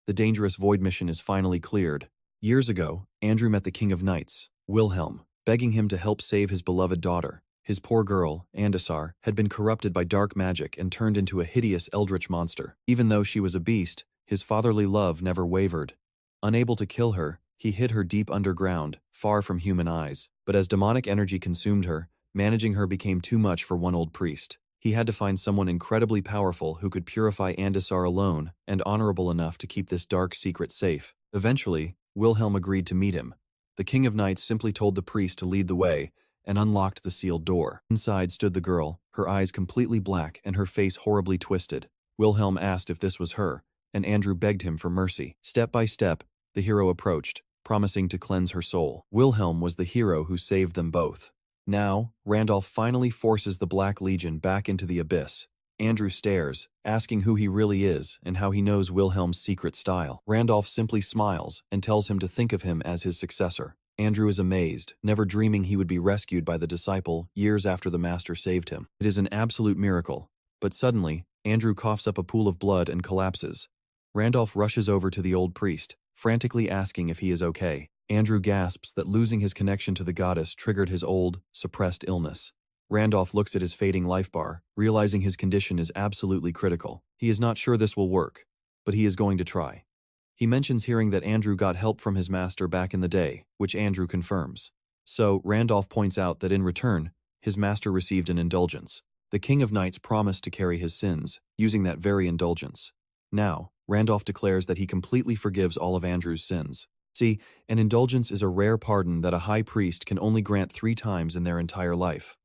The dangerous void mission is finally cleared. Years ago, Andrew met the King of Knights, Wilhelm, begging him to help save his beloved daughter. His poor girl, Andasar, had been corrupted by dark magic and turned into a hideous eldritch monster. Even though she was a beast, his fatherly love never wavered. Unable to kill her, he hid her deep underground, far from human eyes. But as demonic energy consumed her, managing her became too much for one old priest. He had to find someone incredibly powerful who could purify Andasar alone and honorable enough to keep this dark secret safe. Eventually, Wilhelm agreed to meet him. The King of Knights simply told the priest to lead the way and unlocked the sealed door. Inside stood the girl, her eyes completely black and her face horribly twisted. Wilhelm asked if this was her, and Andrew begged him for mercy. Step by step, the hero approached, promising to cleanse her soul. Wilhelm was the hero who saved them both. Now, Randolph finally forces the Black Legion back into the abyss. Andrew stares, asking who he really is and how he knows Wilhelm's secret style. Randolph simply smiles and tells him to think of him as his successor. Andrew is amazed, never dreaming he would be rescued by the disciple years after the master saved him. It is an absolute miracle. But suddenly, Andrew coughs up a pool of blood and collapses. Randolph rushes over to the old priest, frantically asking if he is okay. Andrew gasps that losing his connection to the goddess triggered his old, suppressed illness. Randolph looks at his fading life bar, realizing his condition is absolutely critical. He is not sure this will work, but he is going to try. He mentions hearing that Andrew got help from his master back in the day, which Andrew confirms. So, Randolph points out that in return, his master received an indulgence. The King of Knights promised to carry his sins, using that very indulgence. Now, Randolph declares that he completely forgives all of Andrew's sins. See, an indulgence is a rare pardon that a high priest can only grant 3 times in their entire life.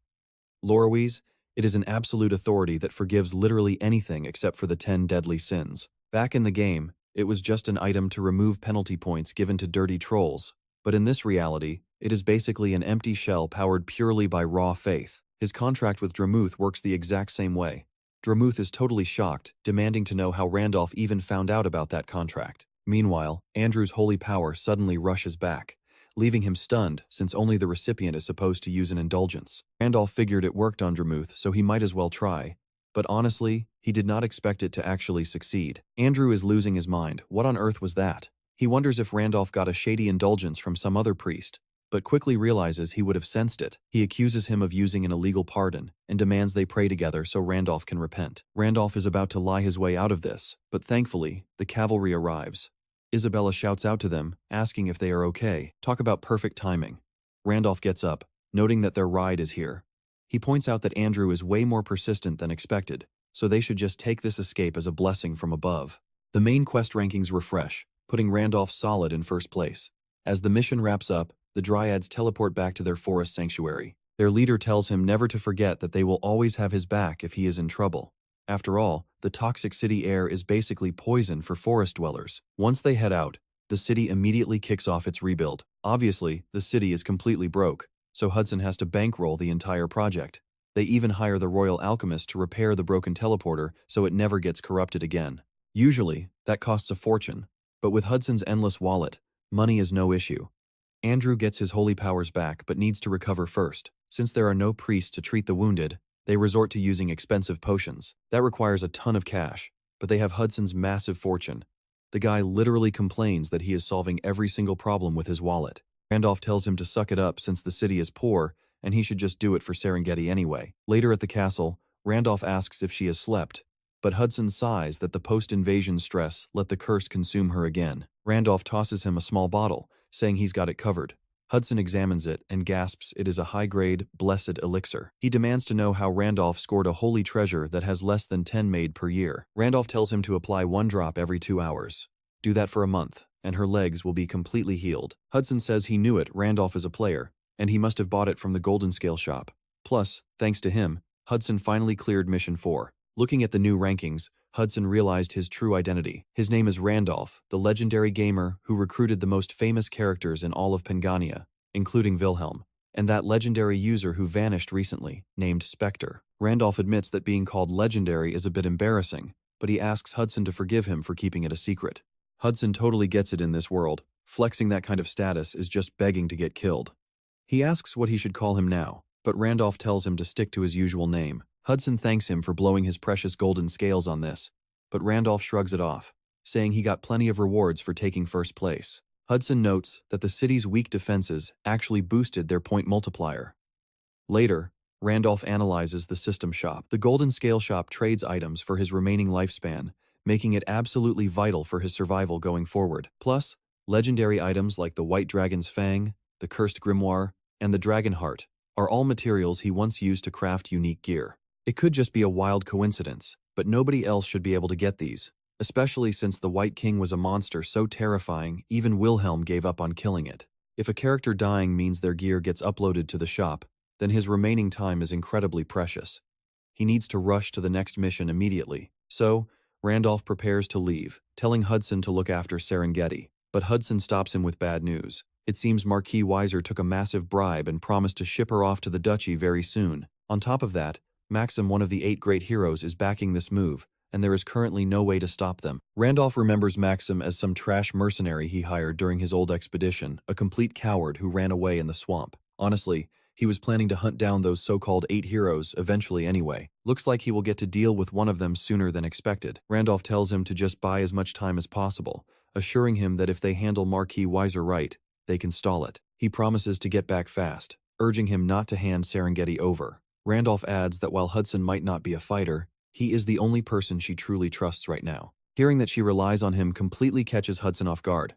Lorowies, it is an absolute authority that forgives literally anything except for the 10 deadly sins. Back in the game, it was just an item to remove penalty points given to dirty trolls, but in this reality, it is basically an empty shell powered purely by raw faith. His contract with Dramuth works the exact same way. Dramuth is totally shocked, demanding to know how Randolph even found out about that contract. Meanwhile, Andrew's holy power suddenly rushes back, leaving him stunned since only the recipient is supposed to use an indulgence. Randolph figured it worked on Dramuth, so he might as well try. But honestly, he did not expect it to actually succeed. Andrew is losing his mind. What on earth was that? He wonders if Randolph got a shady indulgence from some other priest, but quickly realizes he would have sensed it. He accuses him of using an illegal pardon and demands they pray together so Randolph can repent. Randolph is about to lie his way out of this, but thankfully, the cavalry arrives. Isabella shouts out to them, asking if they are okay. Talk about perfect timing. Randolph gets up, noting that their ride is here. He points out that Andrew is way more persistent than expected, so they should just take this escape as a blessing from above. The main quest rankings refresh, putting Randolph solid in first place. As the mission wraps up, the Dryads teleport back to their forest sanctuary. Their leader tells him never to forget that they will always have his back if he is in trouble. After all, the toxic city air is basically poison for forest dwellers. Once they head out, the city immediately kicks off its rebuild. Obviously, the city is completely broke, so Hudson has to bankroll the entire project. They even hire the royal alchemist to repair the broken teleporter so it never gets corrupted again. Usually, that costs a fortune, but with Hudson's endless wallet, money is no issue. Andrew gets his holy powers back but needs to recover first. Since there are no priests to treat the wounded, they resort to using expensive potions. That requires a ton of cash, but they have Hudson's massive fortune. The guy literally complains that he is solving every single problem with his wallet. Randolph tells him to suck it up since the city is poor, and he should just do it for Serengeti anyway. Later at the castle, Randolph asks if she has slept, but Hudson sighs that the post-invasion stress let the curse consume her again. Randolph tosses him a small bottle, saying he's got it covered. Hudson examines it and gasps it is a high-grade, blessed elixir. He demands to know how Randolph scored a holy treasure that has less than 10 made per year. Randolph tells him to apply 1 drop every 2 hours. Do that for a month, and her legs will be completely healed. Hudson says he knew it, Randolph is a player, and he must have bought it from the Golden Scale shop. Plus, thanks to him, Hudson finally cleared Mission 4. Looking at the new rankings, Hudson realized his true identity. His name is Randolph, the legendary gamer who recruited the most famous characters in all of Pangaea, including Wilhelm, and that legendary user who vanished recently, named Spectre. Randolph admits that being called legendary is a bit embarrassing, but he asks Hudson to forgive him for keeping it a secret. Hudson totally gets it in this world. Flexing that kind of status is just begging to get killed. He asks what he should call him now, but Randolph tells him to stick to his usual name. Hudson thanks him for blowing his precious golden scales on this, but Randolph shrugs it off, saying he got plenty of rewards for taking first place. Hudson notes that the city's weak defenses actually boosted their point multiplier. Later, Randolph analyzes the system shop. The Golden Scale shop trades items for his remaining lifespan, making it absolutely vital for his survival going forward. Plus, legendary items like the White Dragon's Fang, the Cursed Grimoire, and the Dragon Heart are all materials he once used to craft unique gear. It could just be a wild coincidence, but nobody else should be able to get these, especially since the White King was a monster so terrifying even Wilhelm gave up on killing it. If a character dying means their gear gets uploaded to the shop, then his remaining time is incredibly precious. He needs to rush to the next mission immediately, so Randolph prepares to leave, telling Hudson to look after Serengeti. But Hudson stops him with bad news. It seems Marquis Weiser took a massive bribe and promised to ship her off to the duchy very soon. On top of that, Maxim, one of the 8 great heroes, is backing this move, and there is currently no way to stop them. Randolph remembers Maxim as some trash mercenary he hired during his old expedition, a complete coward who ran away in the swamp. Honestly, he was planning to hunt down those so-called 8 heroes eventually anyway. Looks like he will get to deal with one of them sooner than expected. Randolph tells him to just buy as much time as possible, assuring him that if they handle Marquis Weiser right, they can stall it. He promises to get back fast, urging him not to hand Serengeti over. Randolph adds that while Hudson might not be a fighter, he is the only person she truly trusts right now. Hearing that she relies on him completely catches Hudson off guard.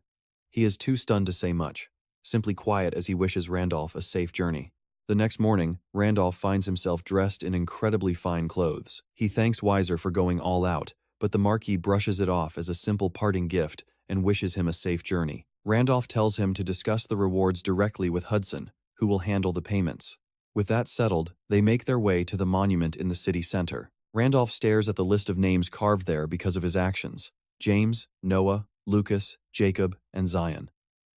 He is too stunned to say much, simply quiet as he wishes Randolph a safe journey. The next morning, Randolph finds himself dressed in incredibly fine clothes. He thanks Weiser for going all out, but the Marquis brushes it off as a simple parting gift and wishes him a safe journey. Randolph tells him to discuss the rewards directly with Hudson, who will handle the payments. With that settled, they make their way to the monument in the city center. Randolph stares at the list of names carved there because of his actions: James, Noah, Lucas, Jacob, and Zion.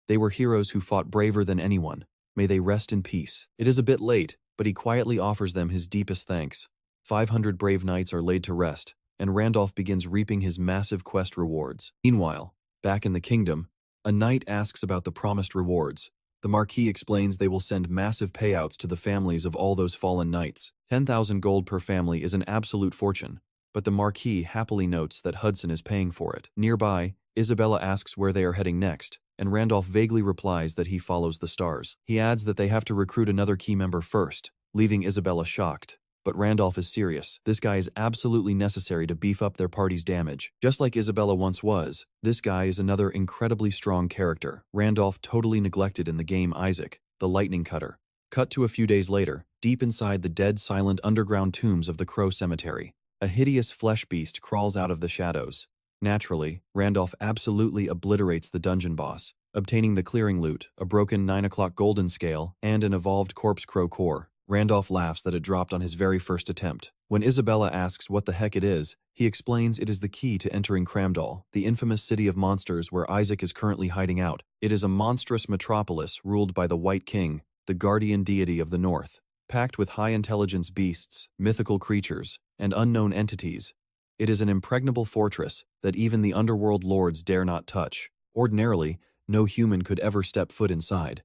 They were heroes who fought braver than anyone. May they rest in peace. It is a bit late, but he quietly offers them his deepest thanks. 500 brave knights are laid to rest, and Randolph begins reaping his massive quest rewards. Meanwhile, back in the kingdom, a knight asks about the promised rewards. The Marquis explains they will send massive payouts to the families of all those fallen knights. 10,000 gold per family is an absolute fortune, but the Marquis happily notes that Hudson is paying for it. Nearby, Isabella asks where they are heading next, and Randolph vaguely replies that he follows the stars. He adds that they have to recruit another key member first, leaving Isabella shocked. But Randolph is serious. This guy is absolutely necessary to beef up their party's damage. Just like Isabella once was, this guy is another incredibly strong character. Randolph totally neglected in the game Isaac, the lightning cutter. Cut to a few days later, deep inside the dead silent underground tombs of the Crow Cemetery. A hideous flesh beast crawls out of the shadows. Naturally, Randolph absolutely obliterates the dungeon boss, obtaining the clearing loot, a broken 9 o'clock golden scale, and an evolved corpse crow core. Randolph laughs that it dropped on his very first attempt. When Isabella asks what the heck it is, he explains it is the key to entering Cramdal, the infamous city of monsters where Isaac is currently hiding out. It is a monstrous metropolis ruled by the White King, the guardian deity of the North. Packed with high-intelligence beasts, mythical creatures, and unknown entities, it is an impregnable fortress that even the underworld lords dare not touch. Ordinarily, no human could ever step foot inside.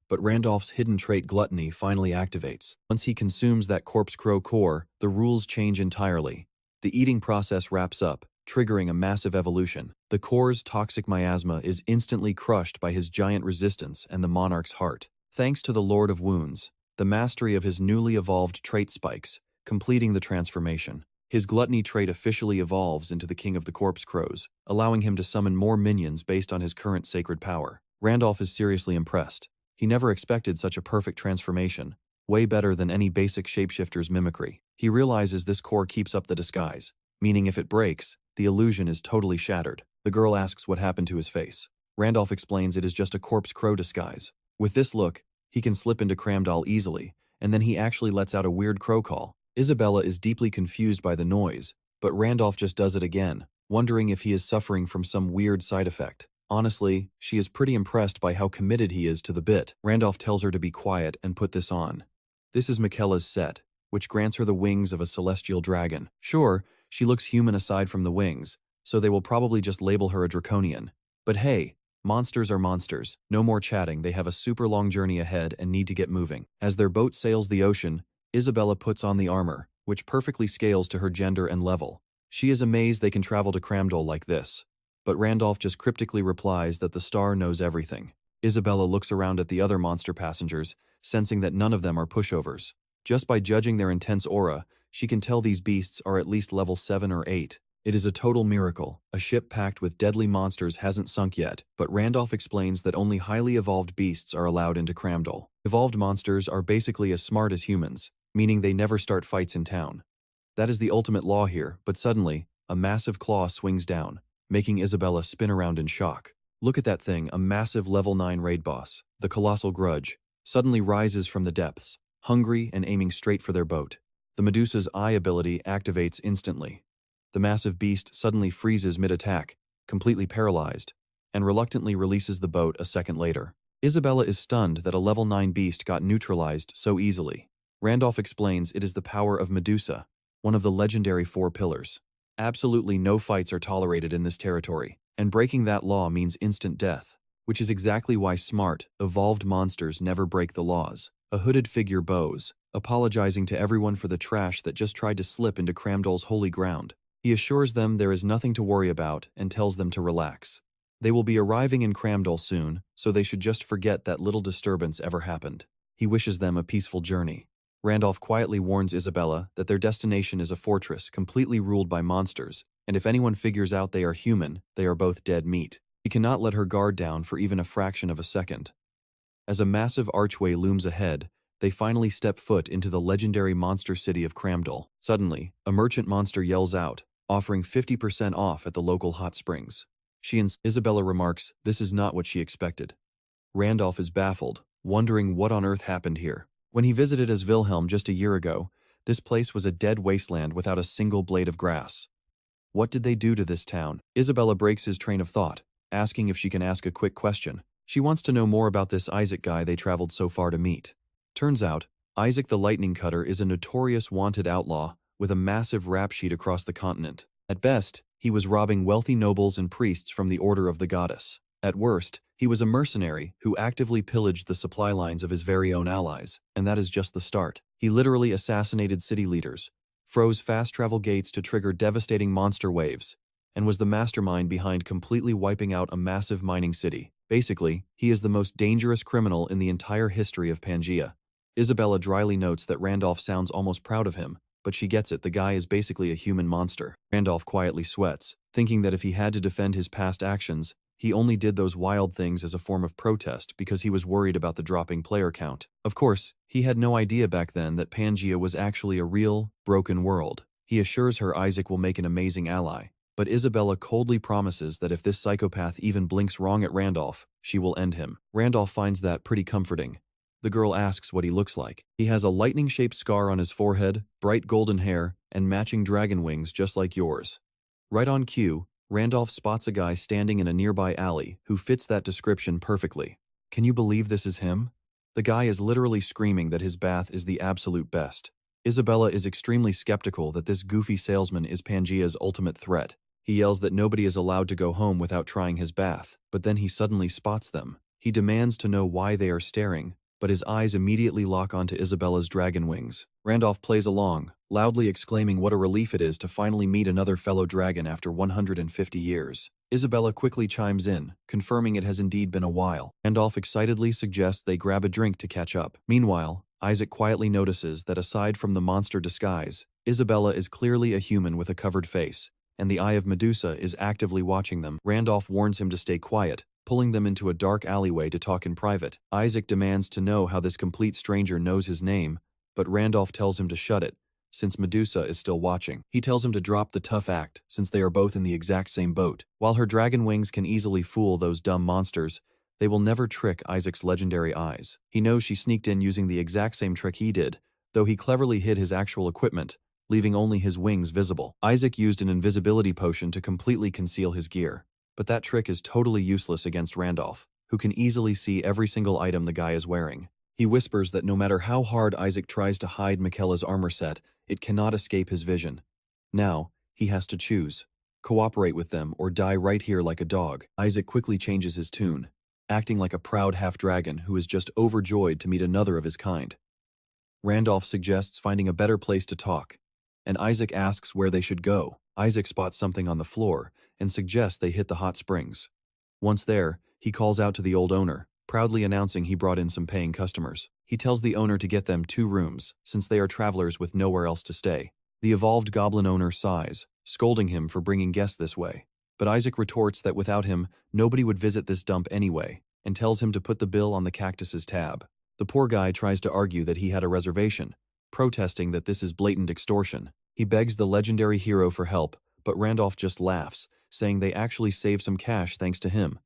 But Randolph's hidden trait gluttony finally activates. Once he consumes that corpse crow core, the rules change entirely. The eating process wraps up, triggering a massive evolution. The core's toxic miasma is instantly crushed by his giant resistance and the monarch's heart. Thanks to the Lord of Wounds, the mastery of his newly evolved trait spikes, completing the transformation. His gluttony trait officially evolves into the King of the Corpse Crows, allowing him to summon more minions based on his current sacred power. Randolph is seriously impressed. He never expected such a perfect transformation, way better than any basic shapeshifter's mimicry. He realizes this core keeps up the disguise, meaning if it breaks, the illusion is totally shattered. The girl asks what happened to his face. Randolph explains it is just a corpse crow disguise. With this look, he can slip into Cramdal easily, and then he actually lets out a weird crow call. Isabella is deeply confused by the noise, but Randolph just does it again, wondering if he is suffering from some weird side effect. Honestly, she is pretty impressed by how committed he is to the bit. Randolph tells her to be quiet and put this on. This is Michaela's set, which grants her the wings of a celestial dragon. Sure, she looks human aside from the wings, so they will probably just label her a draconian. But hey, monsters are monsters. No more chatting, they have a super long journey ahead and need to get moving. As their boat sails the ocean, Isabella puts on the armor, which perfectly scales to her gender and level. She is amazed they can travel to Cramdal like this. But Randolph just cryptically replies that the star knows everything. Isabella looks around at the other monster passengers, sensing that none of them are pushovers. Just by judging their intense aura, she can tell these beasts are at least level 7 or 8. It is a total miracle. A ship packed with deadly monsters hasn't sunk yet, but Randolph explains that only highly evolved beasts are allowed into Cramdal. Evolved monsters are basically as smart as humans, meaning they never start fights in town. That is the ultimate law here, but suddenly, a massive claw swings down, making Isabella spin around in shock. Look at that thing, a massive level 9 raid boss. The colossal grudge suddenly rises from the depths, hungry and aiming straight for their boat. The Medusa's eye ability activates instantly. The massive beast suddenly freezes mid-attack, completely paralyzed, and reluctantly releases the boat a second later. Isabella is stunned that a level 9 beast got neutralized so easily. Randolph explains it is the power of Medusa, one of the legendary 4 pillars. Absolutely no fights are tolerated in this territory, and breaking that law means instant death, which is exactly why smart, evolved monsters never break the laws. A hooded figure bows, apologizing to everyone for the trash that just tried to slip into Cramdal's holy ground. He assures them there is nothing to worry about and tells them to relax. They will be arriving in Cramdal soon, so they should just forget that little disturbance ever happened. He wishes them a peaceful journey. Randolph quietly warns Isabella that their destination is a fortress completely ruled by monsters, and if anyone figures out they are human, they are both dead meat. He cannot let her guard down for even a fraction of a second. As a massive archway looms ahead, they finally step foot into the legendary monster city of Cramdal. Suddenly, a merchant monster yells out, offering 50% off at the local hot springs. Isabella remarks this is not what she expected. Randolph is baffled, wondering what on earth happened here. When he visited as Wilhelm just a year ago, this place was a dead wasteland without a single blade of grass. What did they do to this town? Isabella breaks his train of thought, asking if she can ask a quick question. She wants to know more about this Isaac guy they traveled so far to meet. Turns out, Isaac the Lightning Cutter is a notorious wanted outlaw with a massive rap sheet across the continent. At best, he was robbing wealthy nobles and priests from the Order of the Goddess. At worst, he was a mercenary who actively pillaged the supply lines of his very own allies, and that is just the start. He literally assassinated city leaders, froze fast travel gates to trigger devastating monster waves, and was the mastermind behind completely wiping out a massive mining city. Basically, he is the most dangerous criminal in the entire history of Pangaea. Isabella dryly notes that Randolph sounds almost proud of him, but she gets it, the guy is basically a human monster. Randolph quietly sweats, thinking that if he had to defend his past actions, he only did those wild things as a form of protest because he was worried about the dropping player count. Of course, he had no idea back then that Pangaea was actually a real, broken world. He assures her Isaac will make an amazing ally, but Isabella coldly promises that if this psychopath even blinks wrong at Randolph, she will end him. Randolph finds that pretty comforting. The girl asks what he looks like. He has a lightning-shaped scar on his forehead, bright golden hair, and matching dragon wings just like yours. Right on cue, Randolph spots a guy standing in a nearby alley who fits that description perfectly. Can you believe this is him? The guy is literally screaming that his bath is the absolute best. Isabella is extremely skeptical that this goofy salesman is Pangaea's ultimate threat. He yells that nobody is allowed to go home without trying his bath, but then he suddenly spots them. He demands to know why they are staring, but his eyes immediately lock onto Isabella's dragon wings. Randolph plays along, loudly exclaiming what a relief it is to finally meet another fellow dragon after 150 years. Isabella quickly chimes in, confirming it has indeed been a while. Randolph excitedly suggests they grab a drink to catch up. Meanwhile, Isaac quietly notices that aside from the monster disguise, Isabella is clearly a human with a covered face, and the Eye of Medusa is actively watching them. Randolph warns him to stay quiet, pulling them into a dark alleyway to talk in private. Isaac demands to know how this complete stranger knows his name, but Randolph tells him to shut it, since Medusa is still watching. He tells him to drop the tough act, since they are both in the exact same boat. While her dragon wings can easily fool those dumb monsters, they will never trick Isaac's legendary eyes. He knows she sneaked in using the exact same trick he did, though he cleverly hid his actual equipment, leaving only his wings visible. Isaac used an invisibility potion to completely conceal his gear, but that trick is totally useless against Randolph, who can easily see every single item the guy is wearing. He whispers that no matter how hard Isaac tries to hide Michaela's armor set, it cannot escape his vision. Now, he has to choose: cooperate with them or die right here like a dog. Isaac quickly changes his tune, acting like a proud half-dragon who is just overjoyed to meet another of his kind. Randolph suggests finding a better place to talk, and Isaac asks where they should go. Isaac spots something on the floor and suggests they hit the hot springs. Once there, he calls out to the old owner, proudly announcing he brought in some paying customers. He tells the owner to get them 2 rooms, since they are travelers with nowhere else to stay. The evolved goblin owner sighs, scolding him for bringing guests this way. But Isaac retorts that without him, nobody would visit this dump anyway, and tells him to put the bill on the cactus's tab. The poor guy tries to argue that he had a reservation, protesting that this is blatant extortion. He begs the legendary hero for help, but Randolph just laughs, saying they actually saved some cash thanks to him.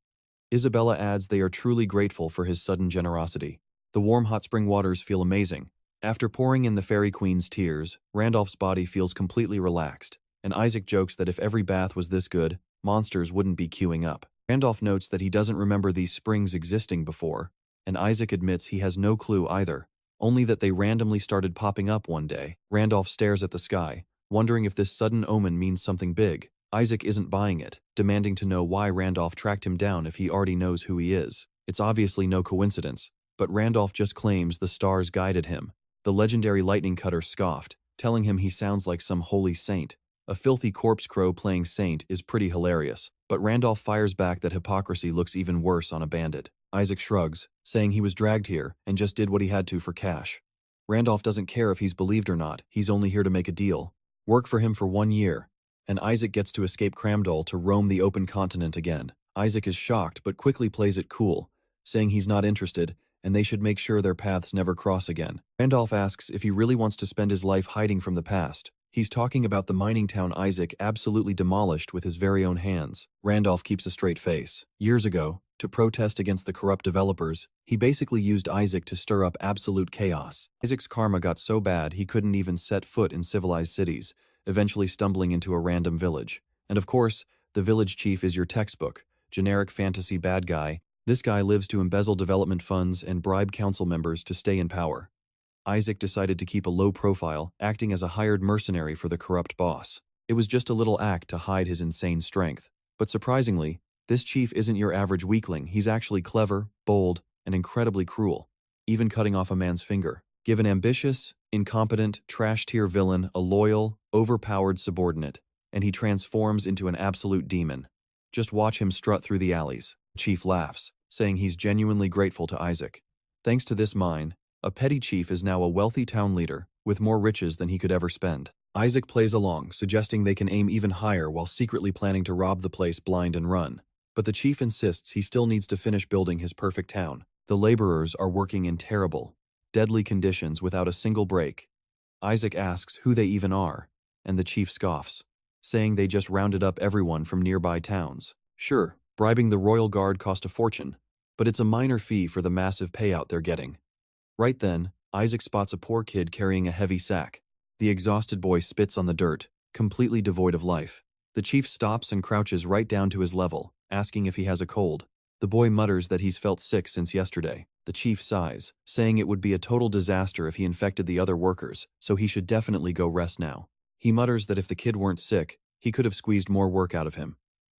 Isabella adds they are truly grateful for his sudden generosity. The warm hot spring waters feel amazing. After pouring in the fairy queen's tears, Randolph's body feels completely relaxed, and Isaac jokes that if every bath was this good, monsters wouldn't be queuing up. Randolph notes that he doesn't remember these springs existing before, and Isaac admits he has no clue either, only that they randomly started popping up one day. Randolph stares at the sky, wondering if this sudden omen means something big. Isaac isn't buying it, demanding to know why Randolph tracked him down if he already knows who he is. It's obviously no coincidence, but Randolph just claims the stars guided him. The legendary lightning cutter scoffed, telling him he sounds like some holy saint. A filthy corpse crow playing saint is pretty hilarious, but Randolph fires back that hypocrisy looks even worse on a bandit. Isaac shrugs, saying he was dragged here and just did what he had to for cash. Randolph doesn't care if he's believed or not, he's only here to make a deal. Work for him for 1 year, and Isaac gets to escape Cramdol to roam the open continent again. Isaac is shocked but quickly plays it cool, saying he's not interested and they should make sure their paths never cross again. Randolph asks if he really wants to spend his life hiding from the past. He's talking about the mining town Isaac absolutely demolished with his very own hands. Randolph keeps a straight face. Years ago, to protest against the corrupt developers, he basically used Isaac to stir up absolute chaos. Isaac's karma got so bad he couldn't even set foot in civilized cities, eventually stumbling into a random village. And of course, the village chief is your textbook, generic fantasy bad guy. This guy lives to embezzle development funds and bribe council members to stay in power. Isaac decided to keep a low profile, acting as a hired mercenary for the corrupt boss. It was just a little act to hide his insane strength. But surprisingly, this chief isn't your average weakling. He's actually clever, bold, and incredibly cruel, even cutting off a man's finger. Give an ambitious, incompetent, trash-tier villain a loyal, overpowered subordinate, and he transforms into an absolute demon. Just watch him strut through the alleys. Chief laughs, saying he's genuinely grateful to Isaac. Thanks to this mine, a petty chief is now a wealthy town leader, with more riches than he could ever spend. Isaac plays along, suggesting they can aim even higher while secretly planning to rob the place blind and run. But the chief insists he still needs to finish building his perfect town. The laborers are working in terrible, deadly conditions without a single break. Isaac asks who they even are, and the chief scoffs, saying they just rounded up everyone from nearby towns. Sure, bribing the royal guard cost a fortune, but it's a minor fee for the massive payout they're getting. Right then, Isaac spots a poor kid carrying a heavy sack. The exhausted boy spits on the dirt, completely devoid of life. The chief stops and crouches right down to his level, asking if he has a cold. The boy mutters that he's felt sick since yesterday. The chief sighs, saying it would be a total disaster if he infected the other workers, so he should definitely go rest now. He mutters that if the kid weren't sick, he could have squeezed more work out of him.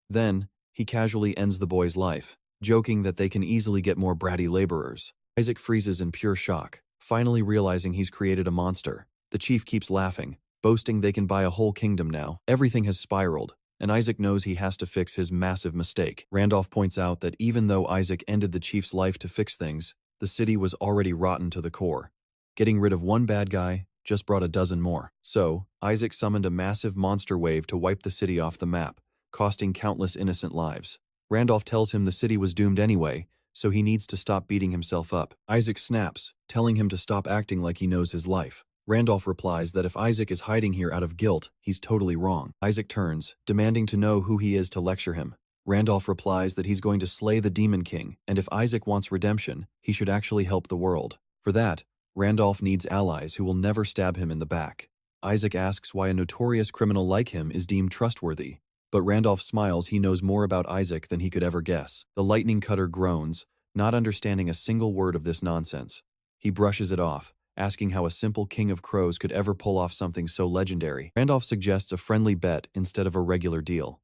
Then, he casually ends the boy's life, joking that they can easily get more bratty laborers. Isaac freezes in pure shock, finally realizing he's created a monster. The chief keeps laughing, boasting they can buy a whole kingdom now. Everything has spiraled, and Isaac knows he has to fix his massive mistake. Randolph points out that even though Isaac ended the chief's life to fix things, the city was already rotten to the core. Getting rid of one bad guy just brought a dozen more. So, Isaac summoned a massive monster wave to wipe the city off the map, costing countless innocent lives. Randolph tells him the city was doomed anyway, so he needs to stop beating himself up. Isaac snaps, telling him to stop acting like he knows his life. Randolph replies that if Isaac is hiding here out of guilt, he's totally wrong. Isaac turns, demanding to know who he is to lecture him. Randolph replies that he's going to slay the Demon King, and if Isaac wants redemption, he should actually help the world. For that, Randolph needs allies who will never stab him in the back. Isaac asks why a notorious criminal like him is deemed trustworthy, but Randolph smiles he knows more about Isaac than he could ever guess. The lightning cutter groans, not understanding a single word of this nonsense. He brushes it off, asking how a simple king of crows could ever pull off something so legendary. Randolph suggests a friendly bet instead of a regular deal.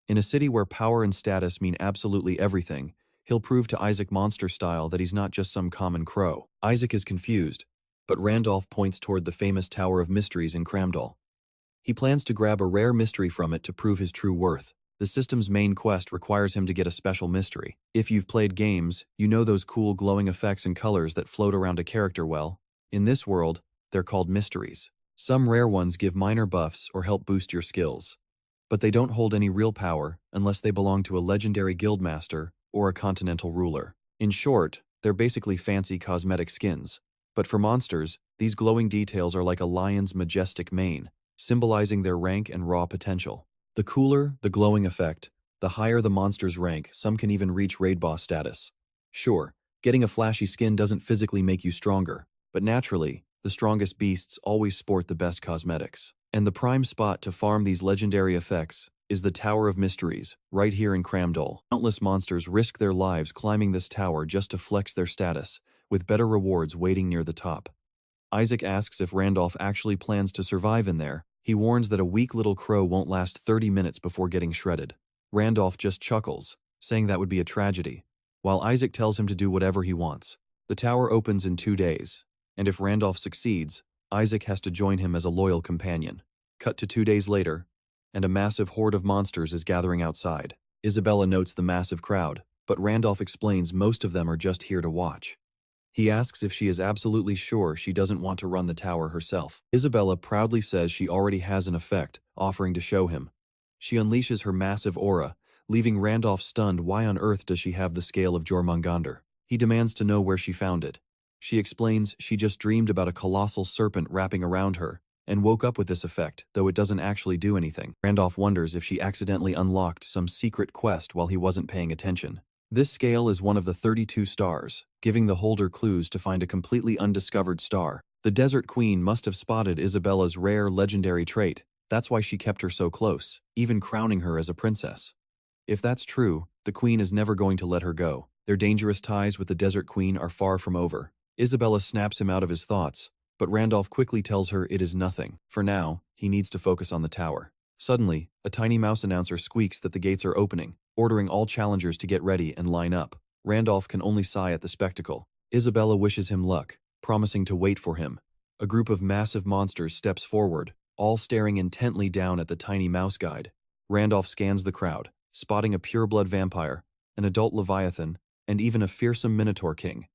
In a city where power and status mean absolutely everything, he'll prove to Isaac monster style that he's not just some common crow. Isaac is confused, but Randolph points toward the famous Tower of Mysteries in Cramdall. He plans to grab a rare mystery from it to prove his true worth. The system's main quest requires him to get a special mystery. If you've played games, you know those cool glowing effects and colors that float around a character well. In this world, they're called mysteries. Some rare ones give minor buffs or help boost your skills, but they don't hold any real power unless they belong to a legendary guildmaster or a continental ruler. In short, they're basically fancy cosmetic skins. But for monsters, these glowing details are like a lion's majestic mane, symbolizing their rank and raw potential. The cooler the glowing effect, the higher the monster's rank. Some can even reach raid boss status. Sure, getting a flashy skin doesn't physically make you stronger, but naturally, the strongest beasts always sport the best cosmetics. And the prime spot to farm these legendary effects is the Tower of Mysteries, right here in Cramdall. Countless monsters risk their lives climbing this tower just to flex their status, with better rewards waiting near the top. Isaac asks if Randolph actually plans to survive in there. He warns that a weak little crow won't last 30 minutes before getting shredded. Randolph just chuckles, saying that would be a tragedy, while Isaac tells him to do whatever he wants. The tower opens in 2 days, and if Randolph succeeds, Isaac has to join him as a loyal companion. Cut to 2 days later, and a massive horde of monsters is gathering outside. Isabella notes the massive crowd, but Randolph explains most of them are just here to watch. He asks if she is absolutely sure she doesn't want to run the tower herself. Isabella proudly says she already has an effect, offering to show him. She unleashes her massive aura, leaving Randolph stunned. Why on earth does she have the scale of Jormungandr? He demands to know where she found it. She explains she just dreamed about a colossal serpent wrapping around her, and woke up with this effect, though it doesn't actually do anything. Randolph wonders if she accidentally unlocked some secret quest while he wasn't paying attention. This scale is one of the 32 stars, giving the holder clues to find a completely undiscovered star. The Desert Queen must have spotted Isabella's rare legendary trait. That's why she kept her so close, even crowning her as a princess. If that's true, the Queen is never going to let her go. Their dangerous ties with the Desert Queen are far from over. Isabella snaps him out of his thoughts, but Randolph quickly tells her it is nothing. For now, he needs to focus on the tower. Suddenly, a tiny mouse announcer squeaks that the gates are opening, ordering all challengers to get ready and line up. Randolph can only sigh at the spectacle. Isabella wishes him luck, promising to wait for him. A group of massive monsters steps forward, all staring intently down at the tiny mouse guide. Randolph scans the crowd, spotting a pureblood vampire, an adult leviathan, and even a fearsome minotaur king.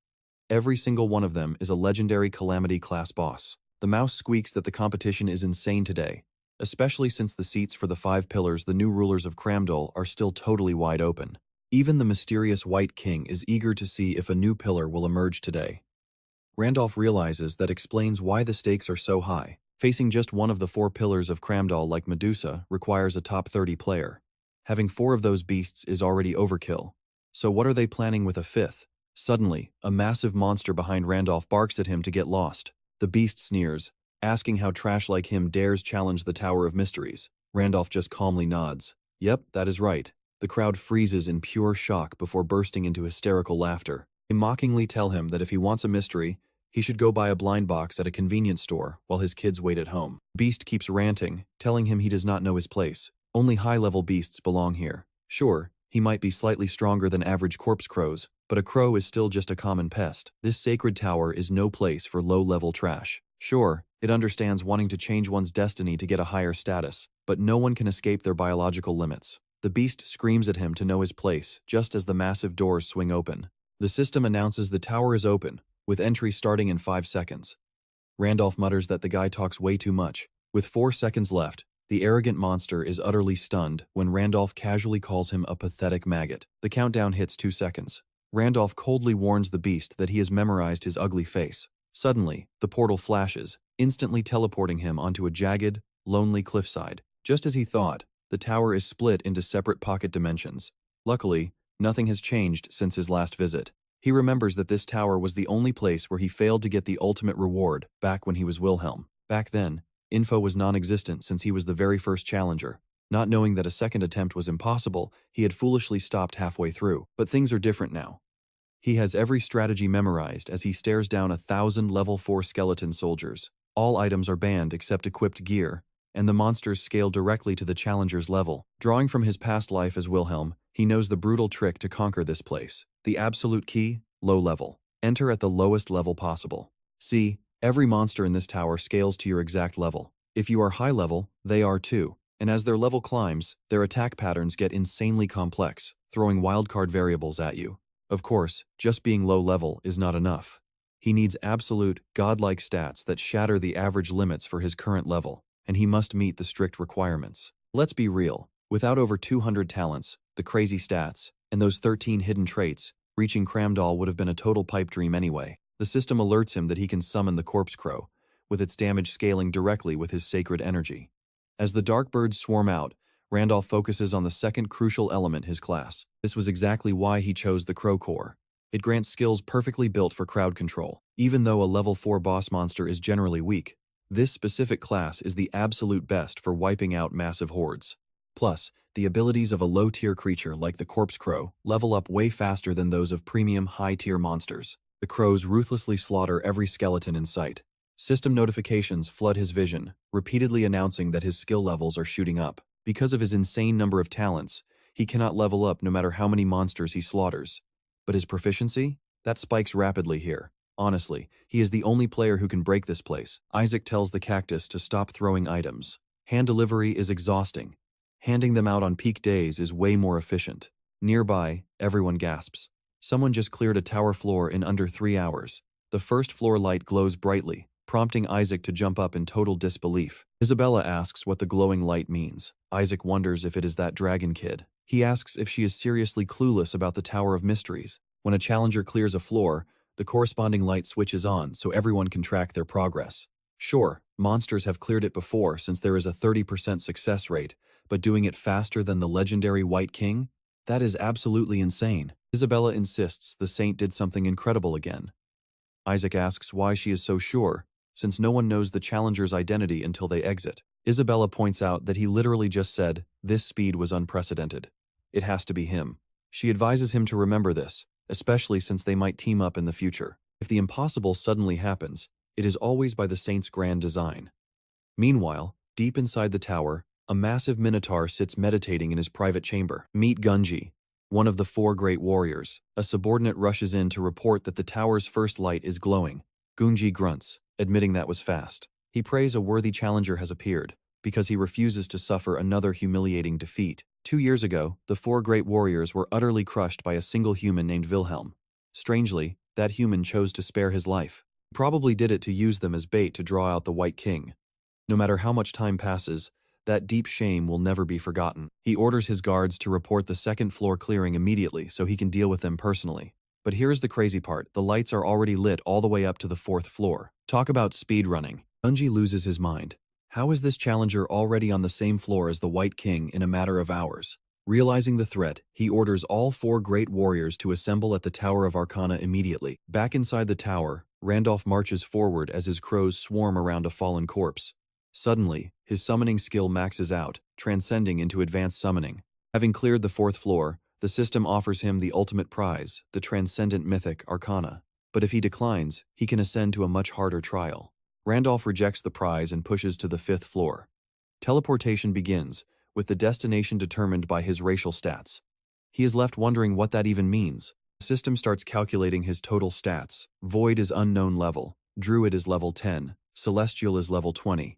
Every single one of them is a legendary Calamity-class boss. The mouse squeaks that the competition is insane today, especially since the seats for the 5 pillars, the new rulers of Cramdol, are still totally wide open. Even the mysterious White King is eager to see if a new pillar will emerge today. Randolph realizes that explains why the stakes are so high. Facing just one of the 4 pillars of Cramdol like Medusa requires a top 30 player. Having 4 of those beasts is already overkill. So what are they planning with a 5th? Suddenly, a massive monster behind Randolph barks at him to get lost. The beast sneers, asking how trash like him dares challenge the Tower of Mysteries. Randolph just calmly nods. Yep, that is right. The crowd freezes in pure shock before bursting into hysterical laughter. They mockingly tell him that if he wants a mystery, he should go buy a blind box at a convenience store while his kids wait at home. Beast keeps ranting, telling him he does not know his place. Only high-level beasts belong here. Sure, he might be slightly stronger than average corpse crows, but a crow is still just a common pest. This sacred tower is no place for low-level trash. Sure, it understands wanting to change one's destiny to get a higher status, but no one can escape their biological limits. The beast screams at him to know his place, just as the massive doors swing open. The system announces the tower is open, with entry starting in 5 seconds. Randolph mutters that the guy talks way too much. With 4 seconds left, the arrogant monster is utterly stunned when Randolph casually calls him a pathetic maggot. The countdown hits 2 seconds. Randolph coldly warns the beast that he has memorized his ugly face. Suddenly, the portal flashes, instantly teleporting him onto a jagged, lonely cliffside. Just as he thought, the tower is split into separate pocket dimensions. Luckily, nothing has changed since his last visit. He remembers that this tower was the only place where he failed to get the ultimate reward back when he was Wilhelm. Back then, info was non-existent since he was the very first challenger. Not knowing that a second attempt was impossible, he had foolishly stopped halfway through. But things are different now. He has every strategy memorized as he stares down 1,000 level 4 skeleton soldiers. All items are banned except equipped gear, and the monsters scale directly to the challenger's level. Drawing from his past life as Wilhelm, he knows the brutal trick to conquer this place. The absolute key: low level. Enter at the lowest level possible. See, every monster in this tower scales to your exact level. If you are high level, they are too. And as their level climbs, their attack patterns get insanely complex, throwing wildcard variables at you. Of course, just being low level is not enough. He needs absolute, godlike stats that shatter the average limits for his current level, and he must meet the strict requirements. Let's be real, without over 200 talents, the crazy stats, and those 13 hidden traits, reaching Cramdol would have been a total pipe dream anyway. The system alerts him that he can summon the Corpse Crow, with its damage scaling directly with his sacred energy. As the dark birds swarm out, Randolph focuses on the second crucial element, his class. This was exactly why he chose the Crow Core. It grants skills perfectly built for crowd control. Even though a level 4 boss monster is generally weak, this specific class is the absolute best for wiping out massive hordes. Plus, the abilities of a low-tier creature like the Corpse Crow level up way faster than those of premium high-tier monsters. The crows ruthlessly slaughter every skeleton in sight. System notifications flood his vision, repeatedly announcing that his skill levels are shooting up. Because of his insane number of talents, he cannot level up no matter how many monsters he slaughters. But his proficiency? That spikes rapidly here. Honestly, he is the only player who can break this place. Isaac tells the cactus to stop throwing items. Hand delivery is exhausting. Handing them out on peak days is way more efficient. Nearby, everyone gasps. Someone just cleared a tower floor in under 3 hours. The first floor light glows brightly, prompting Isaac to jump up in total disbelief. Isabella asks what the glowing light means. Isaac wonders if it is that dragon kid. He asks if she is seriously clueless about the Tower of Mysteries. When a challenger clears a floor, the corresponding light switches on so everyone can track their progress. Sure, monsters have cleared it before since there is a 30% success rate, but doing it faster than the legendary White King? That is absolutely insane. Isabella insists the saint did something incredible again. Isaac asks why she is so sure, since no one knows the challenger's identity until they exit. Isabella points out that he literally just said, this speed was unprecedented. It has to be him. She advises him to remember this, especially since they might team up in the future. If the impossible suddenly happens, it is always by the saint's grand design. Meanwhile, deep inside the tower, a massive minotaur sits meditating in his private chamber. Meet Gunji, one of the 4 great warriors. A subordinate rushes in to report that the tower's first light is glowing. Gunji grunts, admitting that was fast. He prays a worthy challenger has appeared, because he refuses to suffer another humiliating defeat. 2 years ago, the four great warriors were utterly crushed by a single human named Wilhelm. Strangely, that human chose to spare his life. He probably did it to use them as bait to draw out the White King. No matter how much time passes, that deep shame will never be forgotten. He orders his guards to report the second floor clearing immediately so he can deal with them personally. But here's the crazy part, the lights are already lit all the way up to the 4th floor. Talk about speed running. Gunji loses his mind. How is this challenger already on the same floor as the White King in a matter of hours? Realizing the threat, he orders all 4 great warriors to assemble at the Tower of Arcana immediately. Back inside the tower, Randolph marches forward as his crows swarm around a fallen corpse. Suddenly, his summoning skill maxes out, transcending into advanced summoning. Having cleared the 4th floor, the system offers him the ultimate prize, the transcendent mythic Arcana. But if he declines, he can ascend to a much harder trial. Randolph rejects the prize and pushes to the 5th floor. Teleportation begins, with the destination determined by his racial stats. He is left wondering what that even means. The system starts calculating his total stats. Void is unknown level, Druid is level 10, Celestial is level 20,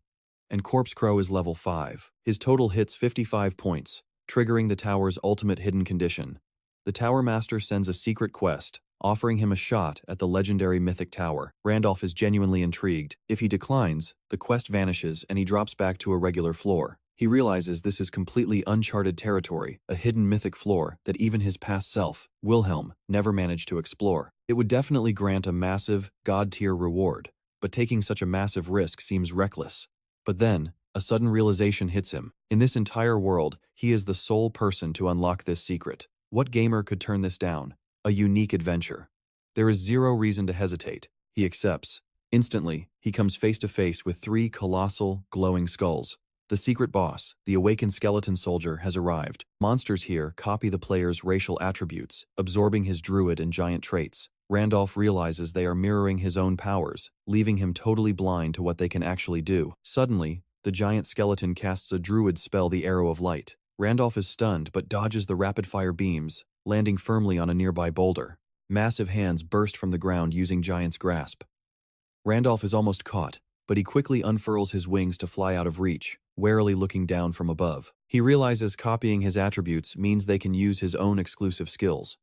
and Corpse Crow is level 5. His total hits 55 points, triggering the tower's ultimate hidden condition. The Tower Master sends a secret quest, offering him a shot at the legendary mythic tower. Randolph is genuinely intrigued. If he declines, the quest vanishes and he drops back to a regular floor. He realizes this is completely uncharted territory, a hidden mythic floor that even his past self, Wilhelm, never managed to explore. It would definitely grant a massive, god-tier reward, but taking such a massive risk seems reckless. But then, a sudden realization hits him. In this entire world, he is the sole person to unlock this secret. What gamer could turn this down? A unique adventure. There is zero reason to hesitate. He accepts. Instantly, he comes face to face with 3 colossal, glowing skulls. The secret boss, the awakened skeleton soldier, has arrived. Monsters here copy the player's racial attributes, absorbing his druid and giant traits. Randolph realizes they are mirroring his own powers, leaving him totally blind to what they can actually do. Suddenly, the giant skeleton casts a druid spell, the Arrow of Light. Randolph is stunned but dodges the rapid-fire beams, landing firmly on a nearby boulder. Massive hands burst from the ground using Giant's Grasp. Randolph is almost caught, but he quickly unfurls his wings to fly out of reach, warily looking down from above. He realizes copying his attributes means they can use his own exclusive skills.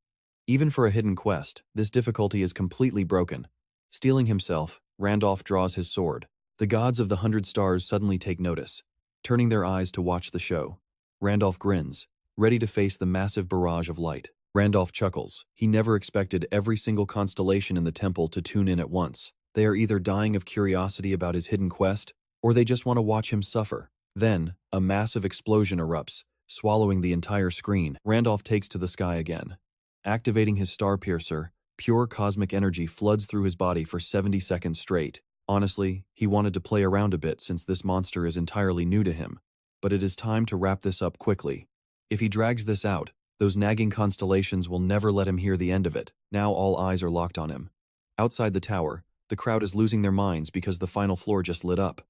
Even for a hidden quest, this difficulty is completely broken. Steeling himself, Randolph draws his sword. The gods of the 100 stars suddenly take notice, turning their eyes to watch the show. Randolph grins, ready to face the massive barrage of light. Randolph chuckles. He never expected every single constellation in the temple to tune in at once. They are either dying of curiosity about his hidden quest, or they just want to watch him suffer. Then, a massive explosion erupts, swallowing the entire screen. Randolph takes to the sky again. Activating his star piercer, pure cosmic energy floods through his body for 70 seconds straight. Honestly, he wanted to play around a bit since this monster is entirely new to him. But it is time to wrap this up quickly. If he drags this out, those nagging constellations will never let him hear the end of it. Now all eyes are locked on him. Outside the tower, the crowd is losing their minds because the final floor just lit up.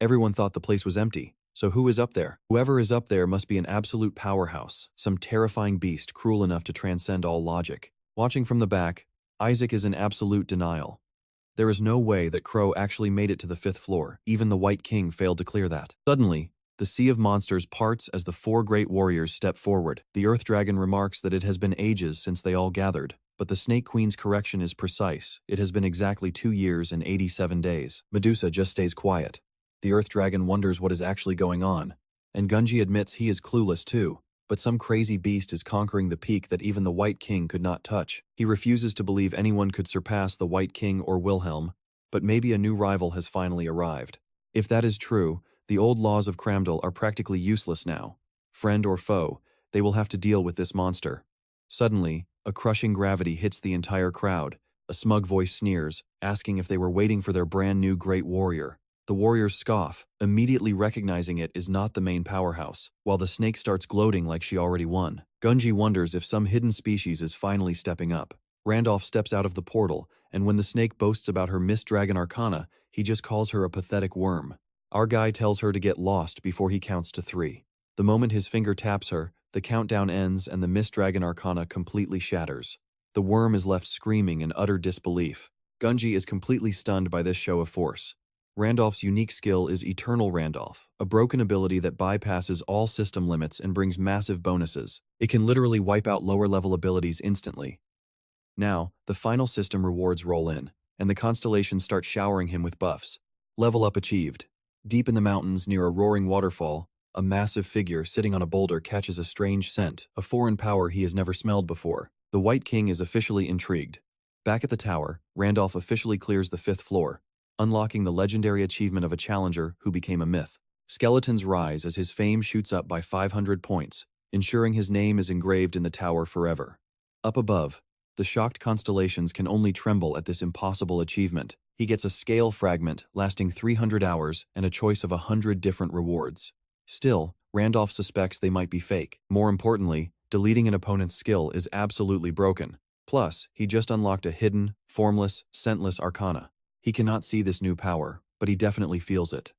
Everyone thought the place was empty. So who is up there? Whoever is up there must be an absolute powerhouse, some terrifying beast cruel enough to transcend all logic. Watching from the back, Isaac is in absolute denial. There is no way that Crow actually made it to the 5th floor. Even the White King failed to clear that. Suddenly, the sea of monsters parts as the 4 great warriors step forward. The Earth Dragon remarks that it has been ages since they all gathered, but the Snake Queen's correction is precise. It has been exactly 2 years and 87 days. Medusa just stays quiet. The Earth Dragon wonders what is actually going on, and Gunji admits he is clueless too, but some crazy beast is conquering the peak that even the White King could not touch. He refuses to believe anyone could surpass the White King or Wilhelm, but maybe a new rival has finally arrived. If that is true, the old laws of Cramdal are practically useless now. Friend or foe, they will have to deal with this monster. Suddenly, a crushing gravity hits the entire crowd. A smug voice sneers, asking if they were waiting for their brand new great warrior. The warriors scoff, immediately recognizing it is not the main powerhouse, while the snake starts gloating like she already won. Gunji wonders if some hidden species is finally stepping up. Randolph steps out of the portal, and when the snake boasts about her Mist Dragon Arcana, he just calls her a pathetic worm. Our guy tells her to get lost before he counts to 3. The moment his finger taps her, the countdown ends and the Mist Dragon Arcana completely shatters. The worm is left screaming in utter disbelief. Gunji is completely stunned by this show of force. Randolph's unique skill is Eternal Randolph, a broken ability that bypasses all system limits and brings massive bonuses. It can literally wipe out lower-level abilities instantly. Now, the final system rewards roll in, and the constellations start showering him with buffs. Level up achieved. Deep in the mountains near a roaring waterfall, a massive figure sitting on a boulder catches a strange scent, a foreign power he has never smelled before. The White King is officially intrigued. Back at the tower, Randolph officially clears the 5th floor, unlocking the legendary achievement of a challenger who became a myth. Skeletons rise as his fame shoots up by 500 points, ensuring his name is engraved in the tower forever. Up above, the shocked constellations can only tremble at this impossible achievement. He gets a scale fragment lasting 300 hours and a choice of 100 different rewards. Still, Randolph suspects they might be fake. More importantly, deleting an opponent's skill is absolutely broken. Plus, he just unlocked a hidden, formless, scentless arcana. He cannot see this new power, but he definitely feels it.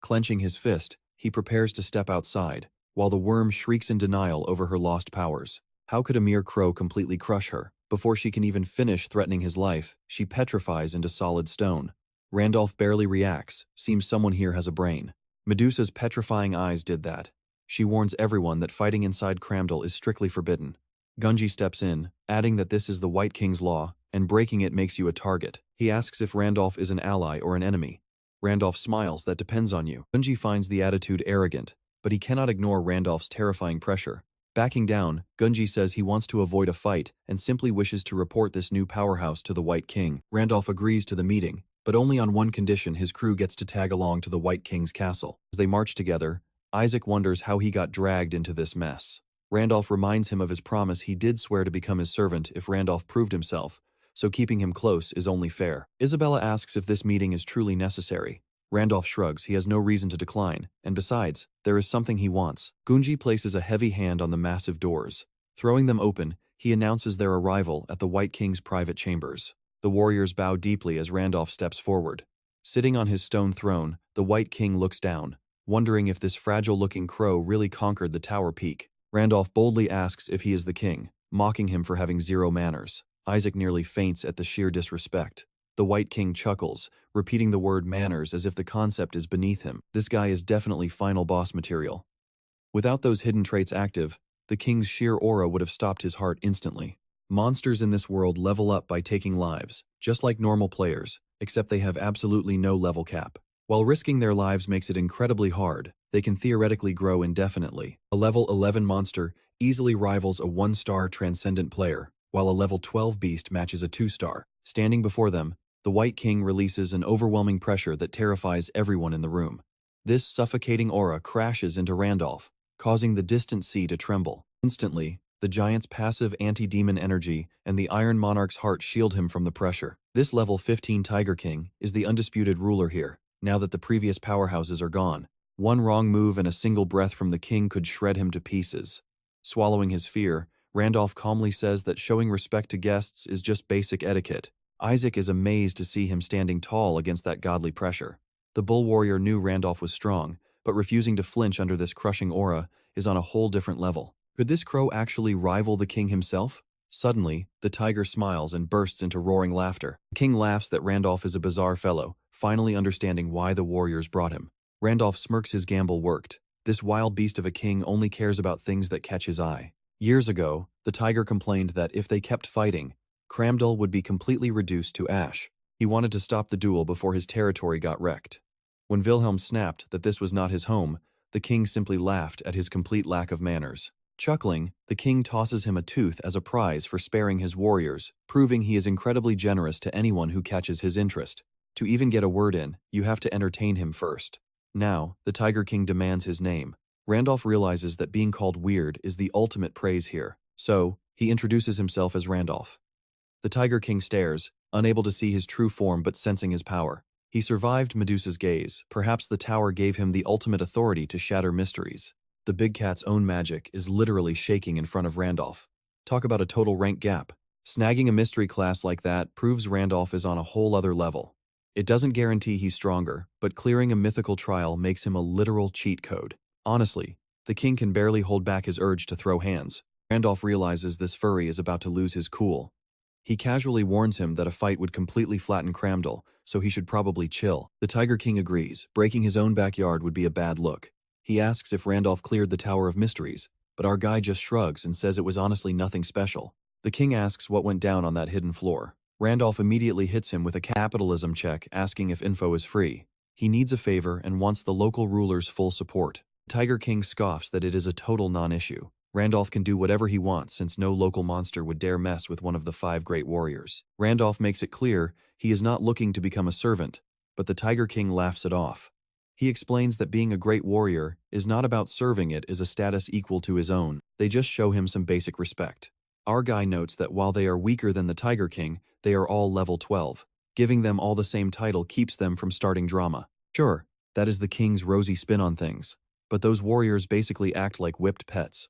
Clenching his fist, he prepares to step outside, while the worm shrieks in denial over her lost powers. How could a mere crow completely crush her? Before she can even finish threatening his life, she petrifies into solid stone. Randolph barely reacts, seems someone here has a brain. Medusa's petrifying eyes did that. She warns everyone that fighting inside Cramdal is strictly forbidden. Gunji steps in, adding that this is the White King's law, and breaking it makes you a target. He asks if Randolph is an ally or an enemy. Randolph smiles, that depends on you. Gunji finds the attitude arrogant, but he cannot ignore Randolph's terrifying pressure. Backing down, Gunji says he wants to avoid a fight and simply wishes to report this new powerhouse to the White King. Randolph agrees to the meeting, but only on one condition: his crew gets to tag along to the White King's castle. As they march together, Isaac wonders how he got dragged into this mess. Randolph reminds him of his promise. He did swear to become his servant if Randolph proved himself, so keeping him close is only fair. Isabella asks if this meeting is truly necessary. Randolph shrugs. He has no reason to decline, and besides, there is something he wants. Gunji places a heavy hand on the massive doors. Throwing them open, he announces their arrival at the White King's private chambers. The warriors bow deeply as Randolph steps forward. Sitting on his stone throne, the White King looks down, wondering if this fragile-looking crow really conquered the tower peak. Randolph boldly asks if he is the king, mocking him for having zero manners. Isaac nearly faints at the sheer disrespect. The White King chuckles, repeating the word manners as if the concept is beneath him. This guy is definitely final boss material. Without those hidden traits active, the king's sheer aura would have stopped his heart instantly. Monsters in this world level up by taking lives, just like normal players, except they have absolutely no level cap. While risking their lives makes it incredibly hard, they can theoretically grow indefinitely. A level 11 monster easily rivals a 1-star transcendent player, while a level 12 beast matches a 2-star. Standing before them, the White King releases an overwhelming pressure that terrifies everyone in the room. This suffocating aura crashes into Randolph, causing the distant sea to tremble. Instantly, the giant's passive anti-demon energy and the Iron Monarch's heart shield him from the pressure. This level 15 Tiger King is the undisputed ruler here, now that the previous powerhouses are gone. One wrong move and a single breath from the king could shred him to pieces. Swallowing his fear, Randolph calmly says that showing respect to guests is just basic etiquette. Isaac is amazed to see him standing tall against that godly pressure. The bull warrior knew Randolph was strong, but refusing to flinch under this crushing aura is on a whole different level. Could this crow actually rival the king himself? Suddenly, the tiger smiles and bursts into roaring laughter. The king laughs that Randolph is a bizarre fellow, finally understanding why the warriors brought him. Randolph smirks. His gamble worked. This wild beast of a king only cares about things that catch his eye. Years ago, the tiger complained that if they kept fighting, Cramdal would be completely reduced to ash. He wanted to stop the duel before his territory got wrecked. When Wilhelm snapped that this was not his home, the king simply laughed at his complete lack of manners. Chuckling, the king tosses him a tooth as a prize for sparing his warriors, proving he is incredibly generous to anyone who catches his interest. To even get a word in, you have to entertain him first. Now, the Tiger King demands his name. Randolph realizes that being called weird is the ultimate praise here, so he introduces himself as Randolph. The Tiger King stares, unable to see his true form but sensing his power. He survived Medusa's gaze. Perhaps the tower gave him the ultimate authority to shatter mysteries. The big cat's own magic is literally shaking in front of Randolph. Talk about a total rank gap. Snagging a mystery class like that proves Randolph is on a whole other level. It doesn't guarantee he's stronger, but clearing a mythical trial makes him a literal cheat code. Honestly, the king can barely hold back his urge to throw hands. Randolph realizes this furry is about to lose his cool. He casually warns him that a fight would completely flatten Cramdell, so he should probably chill. The Tiger King agrees. Breaking his own backyard would be a bad look. He asks if Randolph cleared the Tower of Mysteries, but our guy just shrugs and says it was honestly nothing special. The king asks what went down on that hidden floor. Randolph immediately hits him with a capitalism check, asking if info is free. He needs a favor and wants the local ruler's full support. Tiger King scoffs that it is a total non-issue. Randolph can do whatever he wants since no local monster would dare mess with one of the 5 great warriors. Randolph makes it clear he is not looking to become a servant, but the Tiger King laughs it off. He explains that being a great warrior is not about serving it is a status equal to his own. They just show him some basic respect. Our guy notes that while they are weaker than the Tiger King, they are all level 12. Giving them all the same title keeps them from starting drama. Sure, that is the king's rosy spin on things, but those warriors basically act like whipped pets.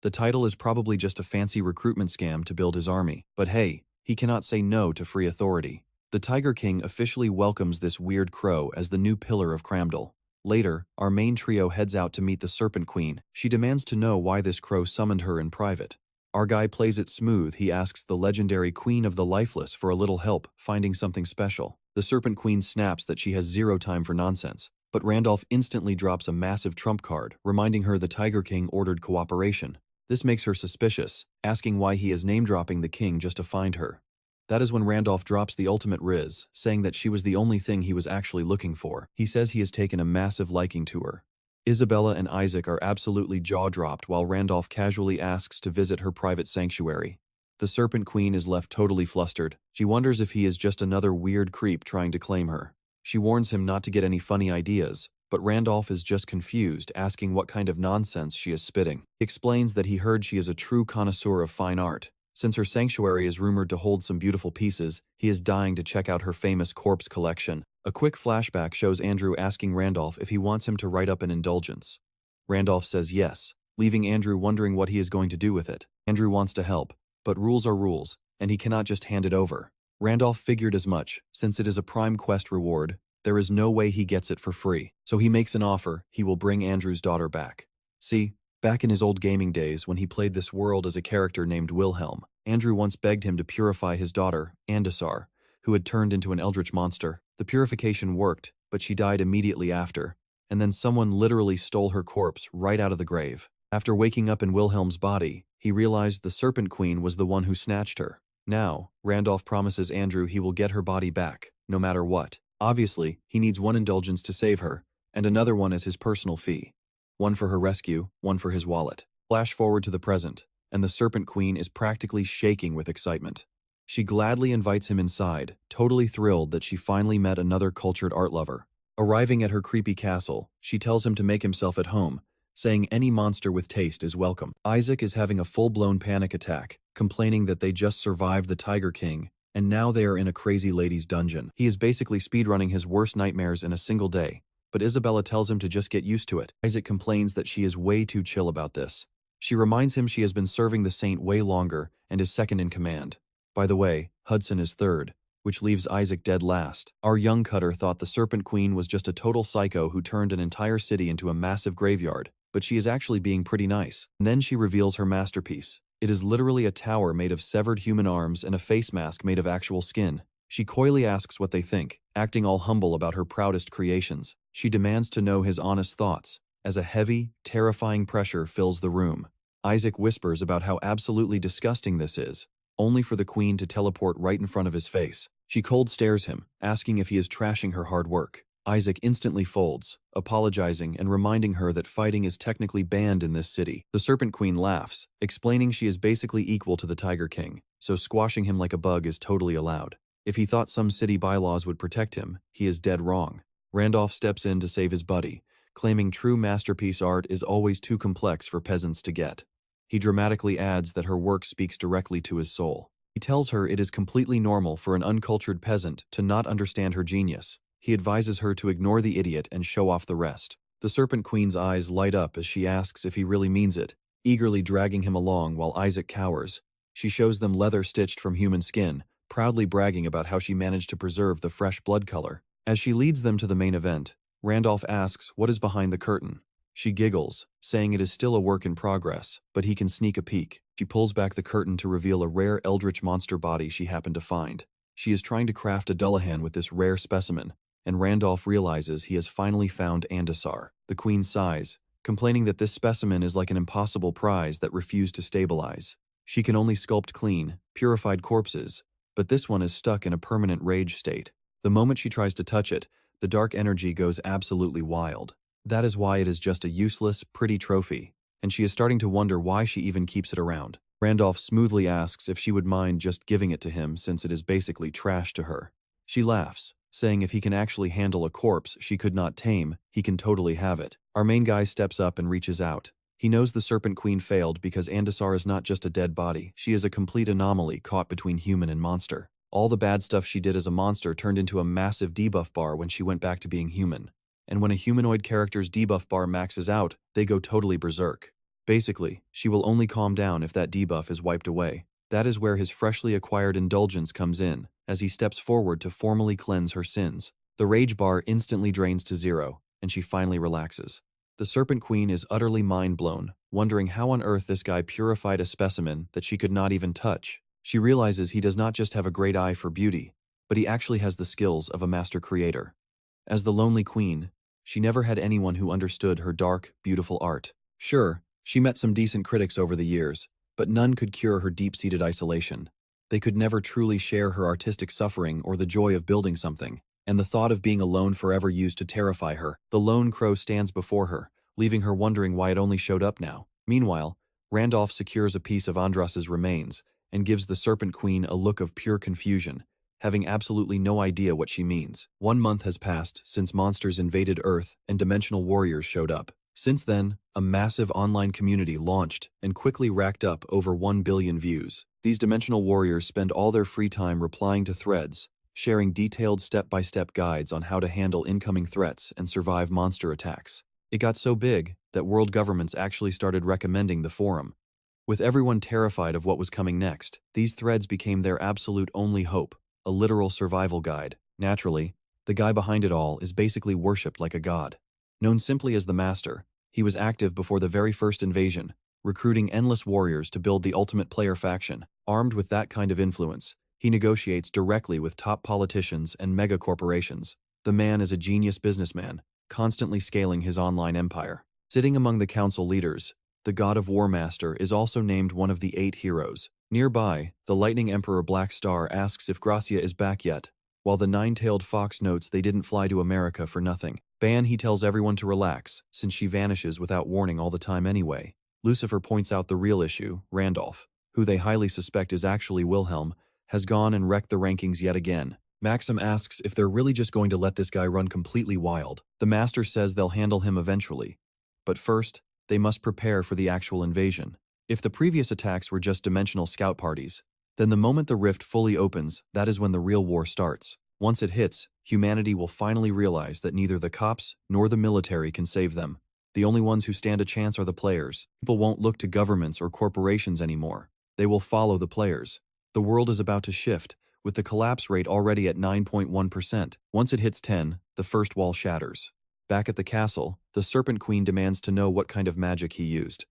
The title is probably just a fancy recruitment scam to build his army, but hey, he cannot say no to free authority. The Tiger King officially welcomes this weird crow as the new pillar of Cramdell. Later, our main trio heads out to meet the Serpent Queen. She demands to know why this crow summoned her in private. Our guy plays it smooth. He asks the legendary Queen of the Lifeless for a little help finding something special. The Serpent Queen snaps that she has zero time for nonsense, but Randolph instantly drops a massive trump card, reminding her the Tiger King ordered cooperation. This makes her suspicious, asking why he is name-dropping the king just to find her. That is when Randolph drops the ultimate riz, saying that she was the only thing he was actually looking for. He says he has taken a massive liking to her. Isabella and Isaac are absolutely jaw-dropped while Randolph casually asks to visit her private sanctuary. The Serpent Queen is left totally flustered. She wonders if he is just another weird creep trying to claim her. She warns him not to get any funny ideas, but Randolph is just confused, asking what kind of nonsense she is spitting. He explains that he heard she is a true connoisseur of fine art. Since her sanctuary is rumored to hold some beautiful pieces, he is dying to check out her famous corpse collection. A quick flashback shows Andrew asking Randolph if he wants him to write up an indulgence. Randolph says yes, leaving Andrew wondering what he is going to do with it. Andrew wants to help, but rules are rules, and he cannot just hand it over. Randolph figured as much. Since it is a prime quest reward, there is no way he gets it for free. So he makes an offer. He will bring Andrew's daughter back. See, back in his old gaming days when he played this world as a character named Wilhelm, Andrew once begged him to purify his daughter, Andesar, who had turned into an eldritch monster. The purification worked, but she died immediately after, and then someone literally stole her corpse right out of the grave. After waking up in Wilhelm's body, he realized the Serpent Queen was the one who snatched her. Now, Randolph promises Andrew he will get her body back, no matter what. Obviously, he needs one indulgence to save her, and another one as his personal fee. One for her rescue, one for his wallet. Flash forward to the present, and the Serpent Queen is practically shaking with excitement. She gladly invites him inside, totally thrilled that she finally met another cultured art lover. Arriving at her creepy castle, she tells him to make himself at home, saying any monster with taste is welcome. Isaac is having a full-blown panic attack, complaining that they just survived the Tiger King, and now they are in a crazy lady's dungeon. He is basically speedrunning his worst nightmares in a single day, but Isabella tells him to just get used to it. Isaac complains that she is way too chill about this. She reminds him she has been serving the saint way longer and is second in command. By the way, Hudson is third, which leaves Isaac dead last. Our young cutter thought the Serpent Queen was just a total psycho who turned an entire city into a massive graveyard, but she is actually being pretty nice. And then she reveals her masterpiece. It is literally a tower made of severed human arms and a face mask made of actual skin. She coyly asks what they think, acting all humble about her proudest creations. She demands to know his honest thoughts, as a heavy, terrifying pressure fills the room. Isaac whispers about how absolutely disgusting this is, only for the queen to teleport right in front of his face. She cold stares him, asking if he is trashing her hard work. Isaac instantly folds, apologizing and reminding her that fighting is technically banned in this city. The Serpent Queen laughs, explaining she is basically equal to the Tiger King, so squashing him like a bug is totally allowed. If he thought some city bylaws would protect him, he is dead wrong. Randolph steps in to save his buddy, claiming true masterpiece art is always too complex for peasants to get. He dramatically adds that her work speaks directly to his soul. He tells her it is completely normal for an uncultured peasant to not understand her genius. He advises her to ignore the idiot and show off the rest. The Serpent Queen's eyes light up as she asks if he really means it, eagerly dragging him along while Isaac cowers. She shows them leather stitched from human skin, proudly bragging about how she managed to preserve the fresh blood color. As she leads them to the main event, Randolph asks what is behind the curtain. She giggles, saying it is still a work in progress, but he can sneak a peek. She pulls back the curtain to reveal a rare eldritch monster body she happened to find. She is trying to craft a Dullahan with this rare specimen, and Randolph realizes he has finally found Andasar. The queen sighs, complaining that this specimen is like an impossible prize that refused to stabilize. She can only sculpt clean, purified corpses, but this one is stuck in a permanent rage state. The moment she tries to touch it, the dark energy goes absolutely wild. That is why it is just a useless, pretty trophy, and she is starting to wonder why she even keeps it around. Randolph smoothly asks if she would mind just giving it to him since it is basically trash to her. She laughs, saying if he can actually handle a corpse she could not tame, he can totally have it. Our main guy steps up and reaches out. He knows the Serpent Queen failed because Andasar is not just a dead body, she is a complete anomaly caught between human and monster. All the bad stuff she did as a monster turned into a massive debuff bar when she went back to being human. And when a humanoid character's debuff bar maxes out, they go totally berserk. Basically, she will only calm down if that debuff is wiped away. That is where his freshly acquired indulgence comes in, as he steps forward to formally cleanse her sins. The rage bar instantly drains to zero, and she finally relaxes. The Serpent Queen is utterly mind-blown, wondering how on earth this guy purified a specimen that she could not even touch. She realizes he does not just have a great eye for beauty, but he actually has the skills of a master creator. As the lonely queen, she never had anyone who understood her dark, beautiful art. Sure, she met some decent critics over the years, but none could cure her deep-seated isolation. They could never truly share her artistic suffering or the joy of building something, and the thought of being alone forever used to terrify her. The lone crow stands before her, leaving her wondering why it only showed up now. Meanwhile, Randolph secures a piece of Andras's remains and gives the Serpent Queen a look of pure confusion, having absolutely no idea what she means. 1 month has passed since monsters invaded Earth and dimensional warriors showed up. Since then, a massive online community launched and quickly racked up over 1 billion views. These dimensional warriors spend all their free time replying to threads, sharing detailed step-by-step guides on how to handle incoming threats and survive monster attacks. It got so big that world governments actually started recommending the forum. With everyone terrified of what was coming next, these threads became their absolute only hope, a literal survival guide. Naturally, the guy behind it all is basically worshipped like a god. Known simply as the Master, he was active before the very first invasion, recruiting endless warriors to build the ultimate player faction. Armed with that kind of influence, he negotiates directly with top politicians and mega corporations. The man is a genius businessman, constantly scaling his online empire. Sitting among the council leaders, the God of War Master is also named one of the 8 heroes. Nearby, the Lightning Emperor Black Star asks if Gracia is back yet, while the 9-tailed fox notes they didn't fly to America for nothing. Ban he tells everyone to relax, since she vanishes without warning all the time anyway. Lucifer points out the real issue, Randolph, who they highly suspect is actually Wilhelm, has gone and wrecked the rankings yet again. Maxim asks if they're really just going to let this guy run completely wild. The Master says they'll handle him eventually. But first, they must prepare for the actual invasion. If the previous attacks were just dimensional scout parties, then the moment the rift fully opens, that is when the real war starts. Once it hits, humanity will finally realize that neither the cops nor the military can save them. The only ones who stand a chance are the players. People won't look to governments or corporations anymore. They will follow the players. The world is about to shift, with the collapse rate already at 9.1%. Once it hits 10, the first wall shatters. Back at the castle, the Serpent Queen demands to know what kind of magic he used.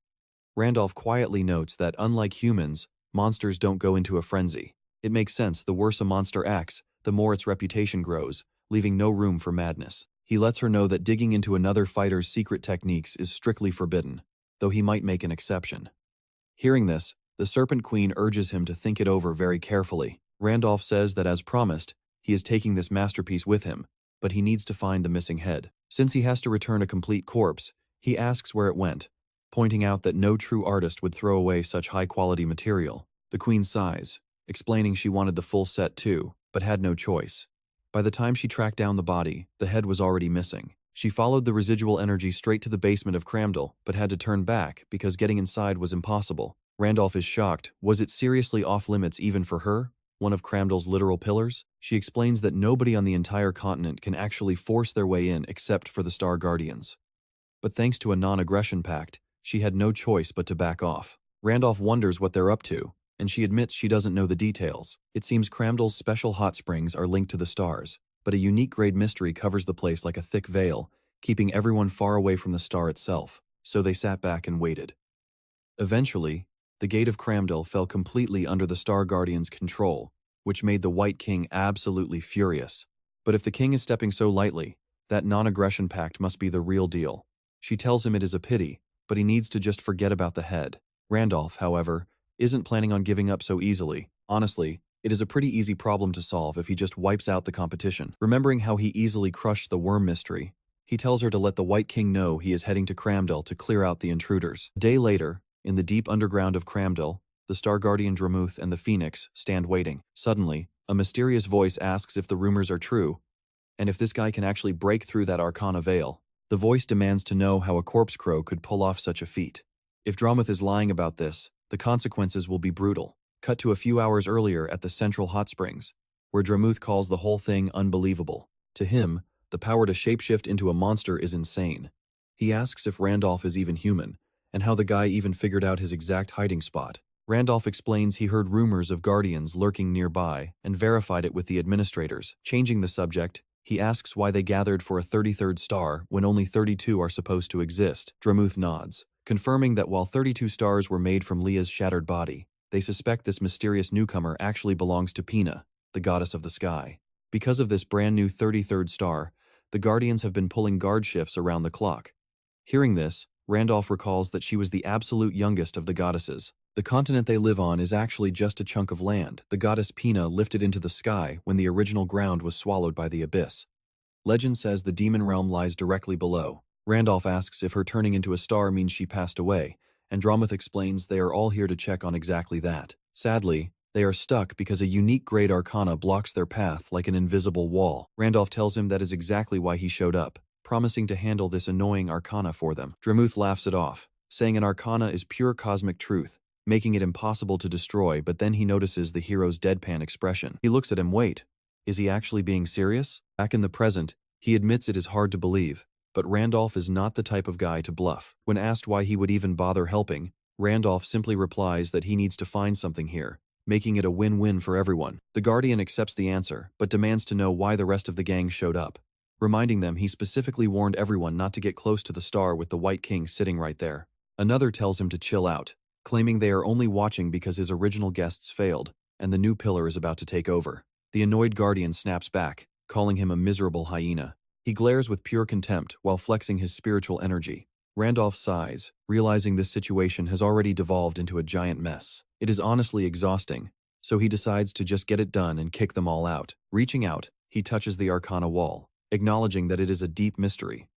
Randolph quietly notes that, unlike humans, monsters don't go into a frenzy. It makes sense, the worse a monster acts, the more its reputation grows, leaving no room for madness. He lets her know that digging into another fighter's secret techniques is strictly forbidden, though he might make an exception. Hearing this, the Serpent Queen urges him to think it over very carefully. Randolph says that as promised, he is taking this masterpiece with him, but he needs to find the missing head. Since he has to return a complete corpse, he asks where it went, pointing out that no true artist would throw away such high-quality material. The Queen sighs, explaining she wanted the full set too, but had no choice. By the time she tracked down the body, the head was already missing. She followed the residual energy straight to the basement of Cramdell, but had to turn back because getting inside was impossible. Randolph is shocked. Was it seriously off-limits even for her, one of Cramdell's literal pillars? She explains that nobody on the entire continent can actually force their way in except for the Star Guardians. But thanks to a non-aggression pact, she had no choice but to back off. Randolph wonders what they're up to, and she admits she doesn't know the details. It seems Cramdell's special hot springs are linked to the stars, but a unique grade mystery covers the place like a thick veil, keeping everyone far away from the star itself, so they sat back and waited. Eventually, The gate of Cramdell fell completely under the Star Guardian's control, which made the White King absolutely furious. But if the king is stepping so lightly, that non-aggression pact must be the real deal. She tells him it is a pity, but he needs to just forget about the head. Randolph, however, isn't planning on giving up so easily. Honestly, it is a pretty easy problem to solve if he just wipes out the competition. Remembering how he easily crushed the worm mystery, he tells her to let the White King know he is heading to Cramdell to clear out the intruders. A day later, in the deep underground of Cramdell, the Star Guardian Dramuth and the Phoenix stand waiting. Suddenly, a mysterious voice asks if the rumors are true, and if this guy can actually break through that Arcana veil. The voice demands to know how a corpse crow could pull off such a feat. If Dramuth is lying about this, the consequences will be brutal. Cut to a few hours earlier at the Central Hot Springs, where Dramuth calls the whole thing unbelievable. To him, the power to shapeshift into a monster is insane. He asks if Randolph is even human, and how the guy even figured out his exact hiding spot. Randolph explains he heard rumors of guardians lurking nearby and verified it with the administrators. Changing the subject, he asks why they gathered for a 33rd star when only 32 are supposed to exist. Dramuth nods, confirming that while 32 stars were made from Leah's shattered body, they suspect this mysterious newcomer actually belongs to Pina, the goddess of the sky. Because of this brand new 33rd star, the Guardians have been pulling guard shifts around the clock. Hearing this, Randolph recalls that she was the absolute youngest of the goddesses. The continent they live on is actually just a chunk of land the goddess Pina lifted into the sky when the original ground was swallowed by the abyss. Legend says the demon realm lies directly below. Randolph asks if her turning into a star means she passed away, and Dramuth explains they are all here to check on exactly that. Sadly, they are stuck because a unique great arcana blocks their path like an invisible wall. Randolph tells him that is exactly why he showed up, promising to handle this annoying arcana for them. Dramuth laughs it off, saying an arcana is pure cosmic truth, making it impossible to destroy, but then he notices the hero's deadpan expression. He looks at him. Wait, is he actually being serious? Back in the present, he admits it is hard to believe, but Randolph is not the type of guy to bluff. When asked why he would even bother helping, Randolph simply replies that he needs to find something here, making it a win-win for everyone. The Guardian accepts the answer, but demands to know why the rest of the gang showed up, reminding them he specifically warned everyone not to get close to the star with the White King sitting right there. Another tells him to chill out, claiming they are only watching because his original guests failed, and the new pillar is about to take over. The annoyed Guardian snaps back, calling him a miserable hyena. He glares with pure contempt while flexing his spiritual energy. Randolph sighs, realizing this situation has already devolved into a giant mess. It is honestly exhausting, so he decides to just get it done and kick them all out. Reaching out, he touches the Arcana wall, acknowledging that it is a deep mystery.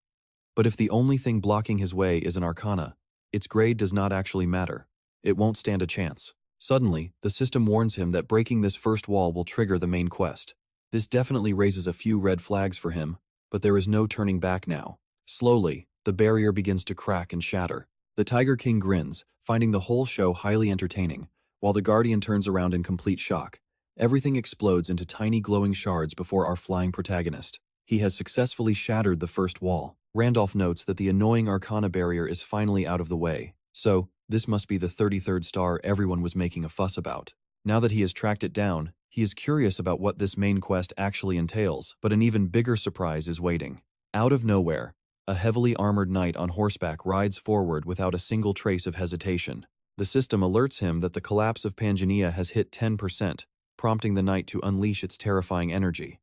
But if the only thing blocking his way is an Arcana, its grade does not actually matter. It won't stand a chance. Suddenly, the system warns him that breaking this first wall will trigger the main quest. This definitely raises a few red flags for him, but there is no turning back now. Slowly, the barrier begins to crack and shatter. The Tiger King grins, finding the whole show highly entertaining, while the Guardian turns around in complete shock. Everything explodes into tiny glowing shards before our flying protagonist. He has successfully shattered the first wall. Randolph notes that the annoying Arcana barrier is finally out of the way, so this must be the 33rd star everyone was making a fuss about. Now that he has tracked it down, he is curious about what this main quest actually entails, but an even bigger surprise is waiting. Out of nowhere, a heavily armored knight on horseback rides forward without a single trace of hesitation. The system alerts him that the collapse of Pangaea has hit 10%, prompting the knight to unleash its terrifying energy.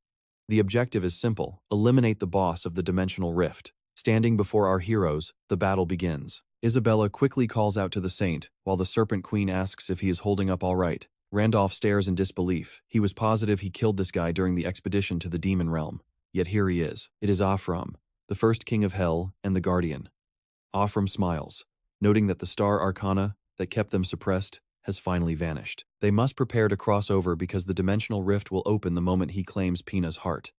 The objective is simple: eliminate the boss of the dimensional rift. Standing before our heroes, the battle begins. Isabella quickly calls out to the saint, while the Serpent Queen asks if he is holding up all right. Randolph stares in disbelief. He was positive he killed this guy during the expedition to the demon realm. Yet here he is. It is Afram, the first king of hell and the Guardian. Afram smiles, noting that the star arcana that kept them suppressed has finally vanished. They must prepare to cross over because the dimensional rift will open the moment he claims Pina's heart.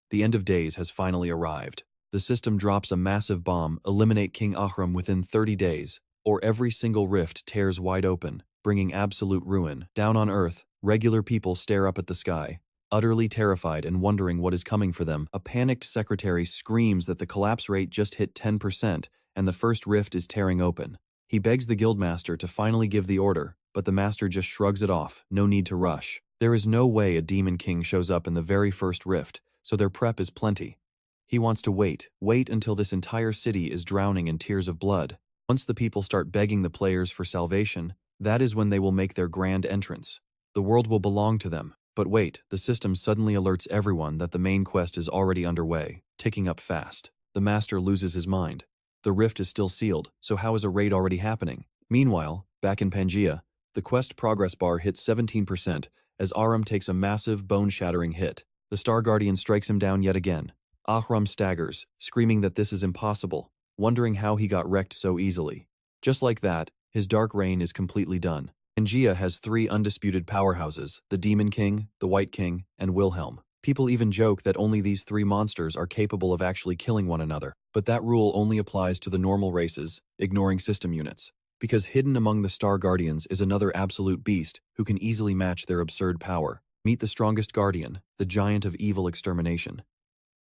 The end of days has finally arrived. The system drops a massive bomb, eliminate King Ahram within 30 days, or every single rift tears wide open, bringing absolute ruin. Down on Earth, regular people stare up at the sky, utterly terrified and wondering what is coming for them. A panicked secretary screams that the collapse rate just hit 10% and the first rift is tearing open. He begs the guildmaster to finally give the order, but the master just shrugs it off. No need to rush. There is no way a demon king shows up in the very first rift, so their prep is plenty. He wants to wait until this entire city is drowning in tears of blood. Once the people start begging the players for salvation, That is when they will make their grand entrance. The world will belong to them. But wait, the system suddenly alerts everyone that the main quest is already underway, ticking up fast. The master loses his mind. The rift is still sealed, so how is a raid already happening? Meanwhile, back in Pangaea, the quest progress bar hits 17% as Aram takes a massive, bone-shattering hit. The Star Guardian strikes him down yet again. Ahram staggers, screaming that this is impossible, wondering how he got wrecked so easily. Just like that, his dark reign is completely done. Pangaea has 3 undisputed powerhouses, the Demon King, the White King, and Wilhelm. People even joke that only these 3 monsters are capable of actually killing one another, but that rule only applies to the normal races, ignoring system units. Because hidden among the Star Guardians is another absolute beast who can easily match their absurd power. Meet the strongest Guardian, the giant of evil extermination.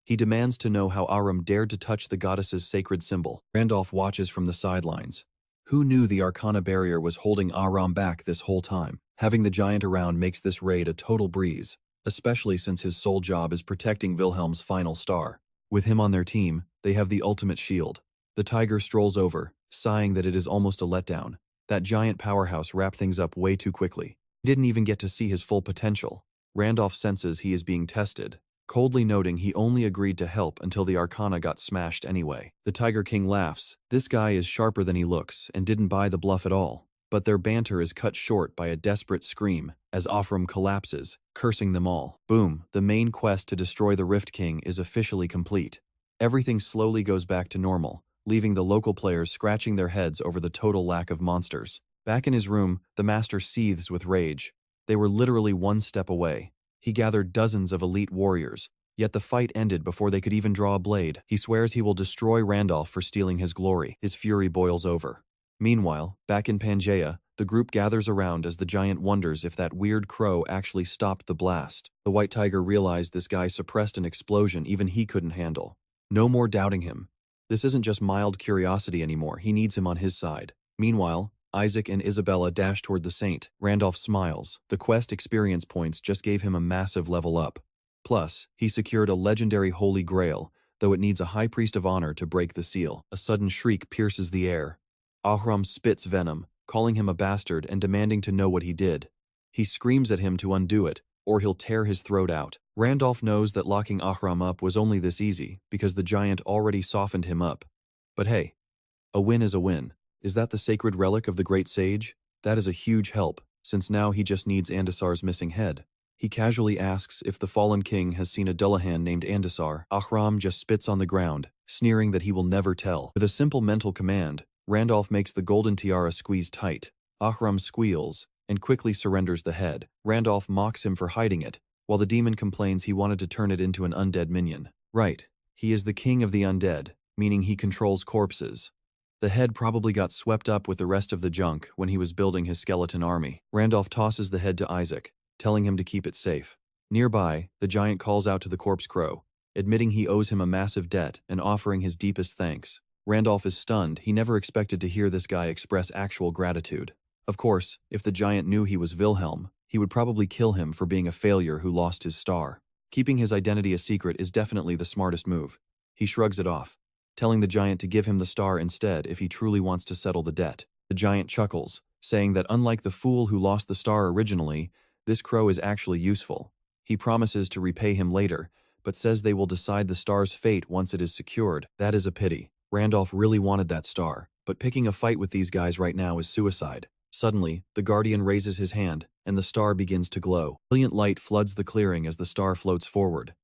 He demands to know how Aram dared to touch the goddess's sacred symbol. Randolph watches from the sidelines. Who knew the Arcana barrier was holding Aram back this whole time? Having the giant around makes this raid a total breeze, especially since his sole job is protecting Wilhelm's final star. With him on their team, they have the ultimate shield. The tiger strolls over, sighing that it is almost a letdown. That giant powerhouse wrapped things up way too quickly. He didn't even get to see his full potential. Randolph senses he is being tested, coldly noting he only agreed to help until the Arcana got smashed anyway. The Tiger King laughs. This guy is sharper than he looks and didn't buy the bluff at all. But their banter is cut short by a desperate scream as Afram collapses, cursing them all. Boom, the main quest to destroy the Rift King is officially complete. Everything slowly goes back to normal, leaving the local players scratching their heads over the total lack of monsters. Back in his room, the master seethes with rage. They were literally one step away. He gathered dozens of elite warriors, yet the fight ended before they could even draw a blade. He swears he will destroy Randolph for stealing his glory. His fury boils over. Meanwhile, back in Pangaea, the group gathers around as the giant wonders if that weird crow actually stopped the blast. The White Tiger realized this guy suppressed an explosion even he couldn't handle. No more doubting him. This isn't just mild curiosity anymore, he needs him on his side. Meanwhile, Isaac and Isabella dash toward the saint. Randolph smiles. The quest experience points just gave him a massive level up. Plus, he secured a legendary Holy Grail, though it needs a High Priest of Honor to break the seal. A sudden shriek pierces the air. Ahram spits venom, calling him a bastard and demanding to know what he did. He screams at him to undo it, or he'll tear his throat out. Randolph knows that locking Ahram up was only this easy, because the giant already softened him up. But hey, a win is a win. Is that the sacred relic of the great sage? That is a huge help, since now he just needs Andasar's missing head. He casually asks if the fallen king has seen a Dullahan named Andasar. Ahram just spits on the ground, sneering that he will never tell. With a simple mental command, Randolph makes the golden tiara squeeze tight. Ahram squeals and quickly surrenders the head. Randolph mocks him for hiding it, while the demon complains he wanted to turn it into an undead minion. Right, he is the king of the undead, meaning he controls corpses. The head probably got swept up with the rest of the junk when he was building his skeleton army. Randolph tosses the head to Isaac, telling him to keep it safe. Nearby, the giant calls out to the corpse crow, admitting he owes him a massive debt and offering his deepest thanks. Randolph is stunned. He never expected to hear this guy express actual gratitude. Of course, if the giant knew he was Wilhelm, he would probably kill him for being a failure who lost his star. Keeping his identity a secret is definitely the smartest move. He shrugs it off, telling the giant to give him the star instead if he truly wants to settle the debt. The giant chuckles, saying that unlike the fool who lost the star originally, this crow is actually useful. He promises to repay him later, but says they will decide the star's fate once it is secured. That is a pity. Randolph really wanted that star, but picking a fight with these guys right now is suicide. Suddenly, the Guardian raises his hand, and the star begins to glow. Brilliant light floods the clearing as the star floats forward.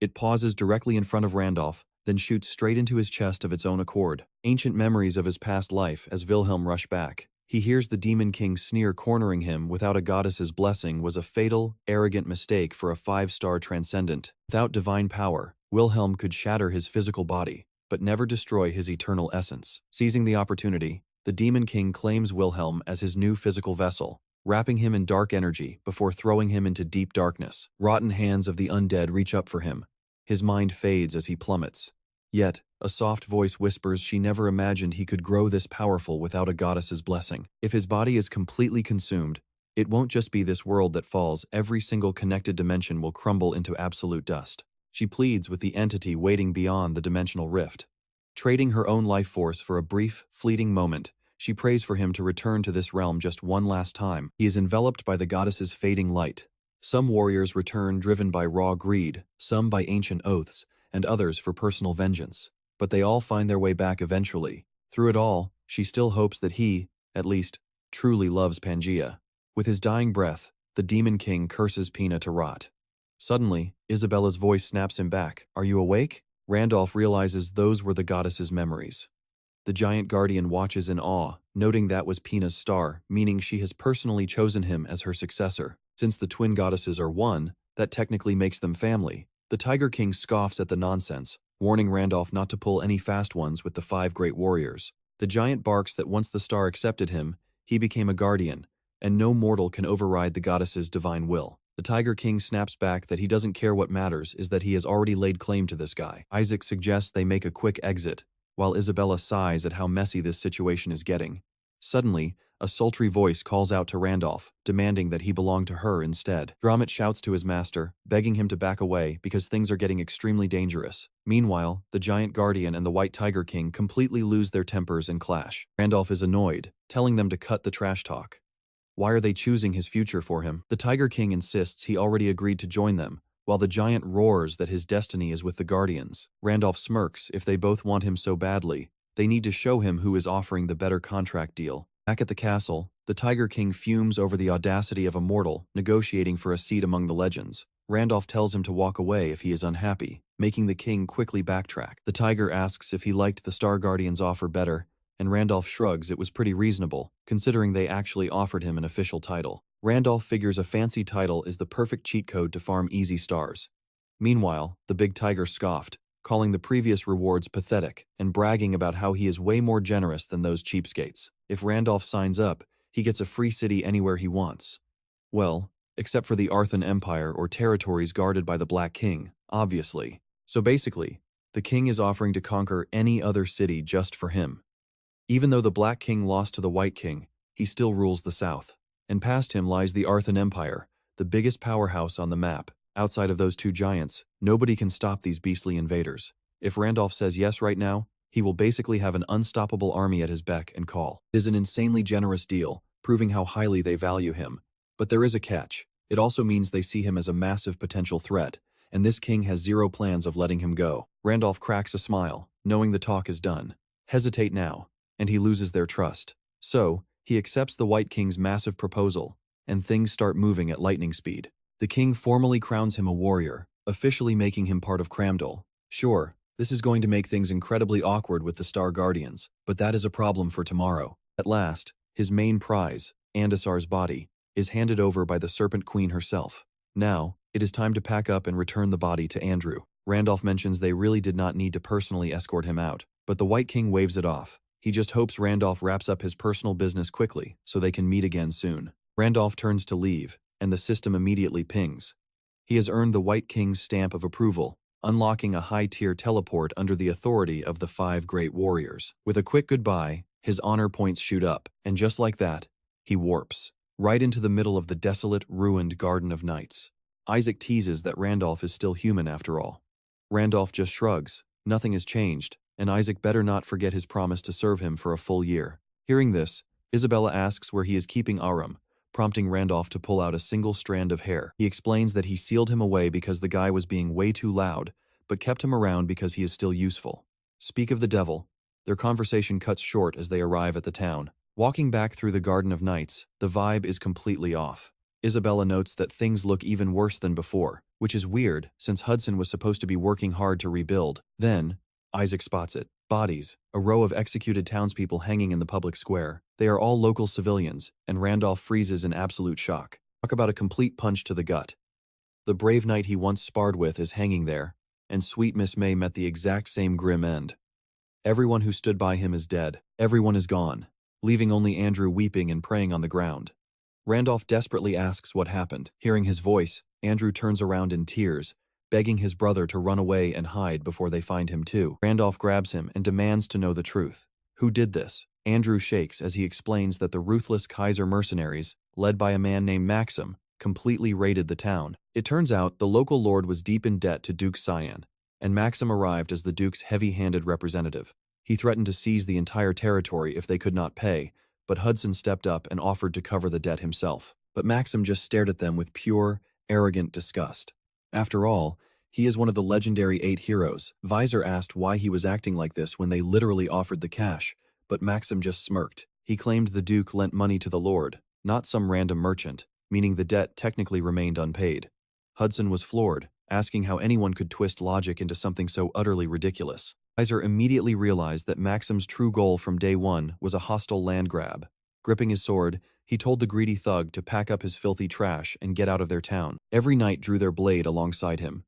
It pauses directly in front of Randolph, then shoots straight into his chest of its own accord. Ancient memories of his past life as Wilhelm rush back. He hears the Demon King sneer cornering him without a goddess's blessing was a fatal, arrogant mistake for a 5-star transcendent. Without divine power, Wilhelm could shatter his physical body, but never destroy his eternal essence. Seizing the opportunity, the Demon King claims Wilhelm as his new physical vessel, wrapping him in dark energy before throwing him into deep darkness. Rotten hands of the undead reach up for him. His mind fades as he plummets. Yet, a soft voice whispers she never imagined he could grow this powerful without a goddess's blessing. If his body is completely consumed, it won't just be this world that falls, every single connected dimension will crumble into absolute dust. She pleads with the entity waiting beyond the dimensional rift. Trading her own life force for a brief, fleeting moment, She prays for him to return to this realm just one last time. He is enveloped by the goddess's fading light. Some warriors return driven by raw greed, some by ancient oaths, and others for personal vengeance. But they all find their way back eventually. Through it all, she still hopes that he, at least, truly loves Pangaea. With his dying breath, the Demon King curses Pina to rot. Suddenly, Isabella's voice snaps him back. "Are you awake?" Randolph realizes those were the goddess's memories. The giant guardian watches in awe, noting that was Pina's star, meaning she has personally chosen him as her successor. Since the twin goddesses are one, that technically makes them family. The Tiger King scoffs at the nonsense, warning Randolph not to pull any fast ones with the 5 great warriors. The giant barks that once the star accepted him, he became a guardian, and no mortal can override the goddess's divine will. The Tiger King snaps back that he doesn't care. What matters is that he has already laid claim to this guy. Isaac suggests they make a quick exit, while Isabella sighs at how messy this situation is getting. Suddenly, a sultry voice calls out to Randolph, demanding that he belong to her instead. Gromit shouts to his master, begging him to back away because things are getting extremely dangerous. Meanwhile, the giant guardian and the White Tiger King completely lose their tempers and clash. Randolph is annoyed, telling them to cut the trash talk. Why are they choosing his future for him? The Tiger King insists he already agreed to join them, while the giant roars that his destiny is with the Guardians. Randolph smirks. If they both want him so badly, they need to show him who is offering the better contract deal. Back at the castle, the Tiger King fumes over the audacity of a mortal negotiating for a seat among the legends. Randolph tells him to walk away if he is unhappy, making the king quickly backtrack. The tiger asks if he liked the Star Guardian's offer better, and Randolph shrugs. It was pretty reasonable, considering they actually offered him an official title. Randolph figures a fancy title is the perfect cheat code to farm easy stars. Meanwhile, the big tiger scoffed, calling the previous rewards pathetic, and bragging about how he is way more generous than those cheapskates. If Randolph signs up, he gets a free city anywhere he wants. Well, except for the Arthan Empire or territories guarded by the Black King, obviously. So basically, the king is offering to conquer any other city just for him. Even though the Black King lost to the White King, he still rules the south. And past him lies the Arthan Empire, the biggest powerhouse on the map. Outside of those two giants, nobody can stop these beastly invaders. If Randolph says yes right now, he will basically have an unstoppable army at his beck and call. It is an insanely generous deal, proving how highly they value him. But there is a catch. It also means they see him as a massive potential threat, and this king has zero plans of letting him go. Randolph cracks a smile, knowing the talk is done. Hesitate now, and he loses their trust. So, he accepts the White King's massive proposal, and things start moving at lightning speed. The king formally crowns him a warrior, officially making him part of Cramdol. Sure, this is going to make things incredibly awkward with the Star Guardians, but that is a problem for tomorrow. At last, his main prize, Andasar's body, is handed over by the Serpent Queen herself. Now, it is time to pack up and return the body to Andrew. Randolph mentions they really did not need to personally escort him out, but the White King waves it off. He just hopes Randolph wraps up his personal business quickly so they can meet again soon. Randolph turns to leave, and the system immediately pings. He has earned the White King's stamp of approval, unlocking a high-tier teleport under the authority of the 5 great warriors. With a quick goodbye, his honor points shoot up, and just like that, he warps right into the middle of the desolate, ruined Garden of Knights. Isaac teases that Randolph is still human after all. Randolph just shrugs. Nothing has changed, and Isaac better not forget his promise to serve him for a full year. Hearing this, Isabella asks where he is keeping Aram, prompting Randolph to pull out a single strand of hair. He explains that he sealed him away because the guy was being way too loud, but kept him around because he is still useful. Speak of the devil. Their conversation cuts short as they arrive at the town. Walking back through the Garden of Knights, the vibe is completely off. Isabella notes that things look even worse than before, which is weird since Hudson was supposed to be working hard to rebuild. Then, Isaac spots it. Bodies, a row of executed townspeople hanging in the public square. They are all local civilians, and Randolph freezes in absolute shock. Talk about a complete punch to the gut. The brave knight he once sparred with is hanging there, and sweet Miss May met the exact same grim end. Everyone who stood by him is dead. Everyone is gone, leaving only Andrew weeping and praying on the ground. Randolph desperately asks what happened. Hearing his voice, Andrew turns around in tears, begging his brother to run away and hide before they find him too. Randolph grabs him and demands to know the truth. Who did this? Andrew shakes as he explains that the ruthless Kaiser mercenaries, led by a man named Maxim, completely raided the town. It turns out the local lord was deep in debt to Duke Cyan, and Maxim arrived as the Duke's heavy-handed representative. He threatened to seize the entire territory if they could not pay, but Hudson stepped up and offered to cover the debt himself. But Maxim just stared at them with pure, arrogant disgust. After all, he is one of the legendary 8 heroes. Visor asked why he was acting like this when they literally offered the cash, but Maxim just smirked. He claimed the Duke lent money to the Lord, not some random merchant, meaning the debt technically remained unpaid. Hudson was floored, asking how anyone could twist logic into something so utterly ridiculous. Visor immediately realized that Maxim's true goal from day one was a hostile land grab. Gripping his sword, he told the greedy thug to pack up his filthy trash and get out of their town. Every knight drew their blade alongside him.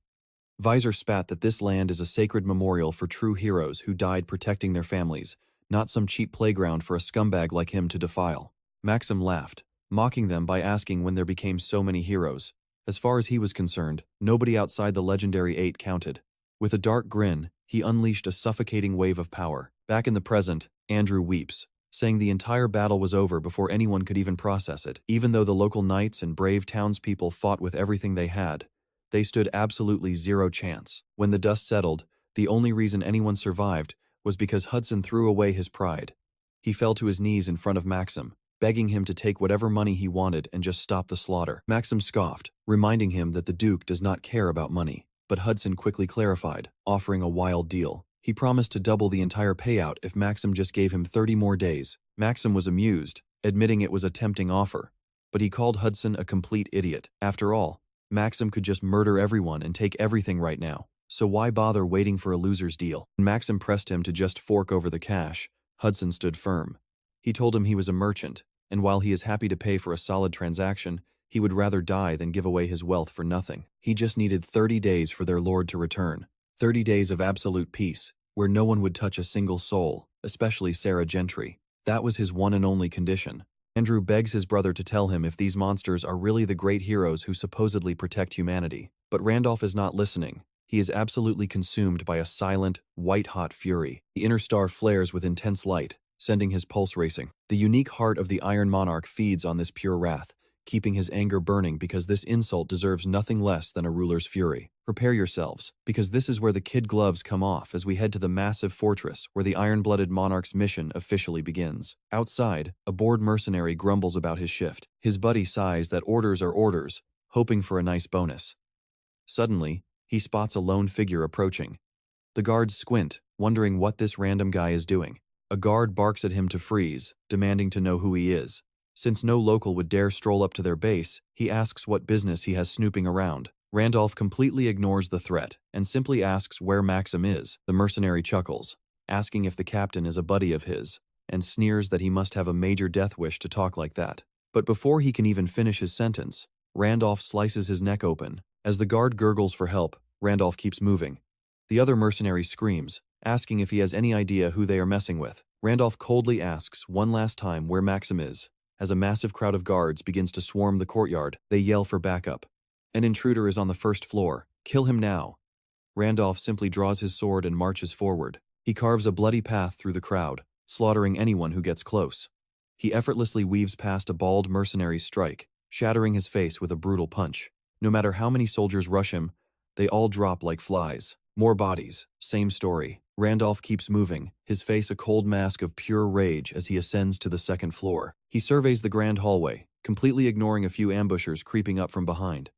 Visor spat that this land is a sacred memorial for true heroes who died protecting their families, not some cheap playground for a scumbag like him to defile. Maxim laughed, mocking them by asking when there became so many heroes. As far as he was concerned, nobody outside the legendary 8 counted. With a dark grin, he unleashed a suffocating wave of power. Back in the present, Andrew weeps, saying the entire battle was over before anyone could even process it. Even though the local knights and brave townspeople fought with everything they had, they stood absolutely zero chance. When the dust settled, the only reason anyone survived was because Hudson threw away his pride. He fell to his knees in front of Maxim, begging him to take whatever money he wanted and just stop the slaughter. Maxim scoffed, reminding him that the Duke does not care about money. But Hudson quickly clarified, offering a wild deal. He promised to double the entire payout if Maxim just gave him 30 more days. Maxim was amused, admitting it was a tempting offer. But he called Hudson a complete idiot. After all, Maxim could just murder everyone and take everything right now. So why bother waiting for a loser's deal? When Maxim pressed him to just fork over the cash, Hudson stood firm. He told him he was a merchant, and while he is happy to pay for a solid transaction, he would rather die than give away his wealth for nothing. He just needed 30 days for their lord to return. 30 days of absolute peace, where no one would touch a single soul, especially Sarah Gentry. That was his one and only condition. Andrew begs his brother to tell him if these monsters are really the great heroes who supposedly protect humanity. But Randolph is not listening. He is absolutely consumed by a silent, white-hot fury. The inner star flares with intense light, sending his pulse racing. The unique heart of the Iron Monarch feeds on this pure wrath, keeping his anger burning because this insult deserves nothing less than a ruler's fury. Prepare yourselves, because this is where the kid gloves come off as we head to the massive fortress where the iron-blooded monarch's mission officially begins. Outside, a bored mercenary grumbles about his shift. His buddy sighs that orders are orders, hoping for a nice bonus. Suddenly, he spots a lone figure approaching. The guards squint, wondering what this random guy is doing. A guard barks at him to freeze, demanding to know who he is. Since no local would dare stroll up to their base, he asks what business he has snooping around. Randolph completely ignores the threat and simply asks where Maxim is. The mercenary chuckles, asking if the captain is a buddy of his, and sneers that he must have a major death wish to talk like that. But before he can even finish his sentence, Randolph slices his neck open. As the guard gurgles for help, Randolph keeps moving. The other mercenary screams, asking if he has any idea who they are messing with. Randolph coldly asks one last time where Maxim is. As a massive crowd of guards begins to swarm the courtyard, they yell for backup. An intruder is on the first floor. Kill him now. Randolph simply draws his sword and marches forward. He carves a bloody path through the crowd, slaughtering anyone who gets close. He effortlessly weaves past a bald mercenary's strike, shattering his face with a brutal punch. No matter how many soldiers rush him, they all drop like flies. More bodies, same story. Randolph keeps moving, his face a cold mask of pure rage as he ascends to the second floor. He surveys the grand hallway, completely ignoring a few ambushers creeping up from behind.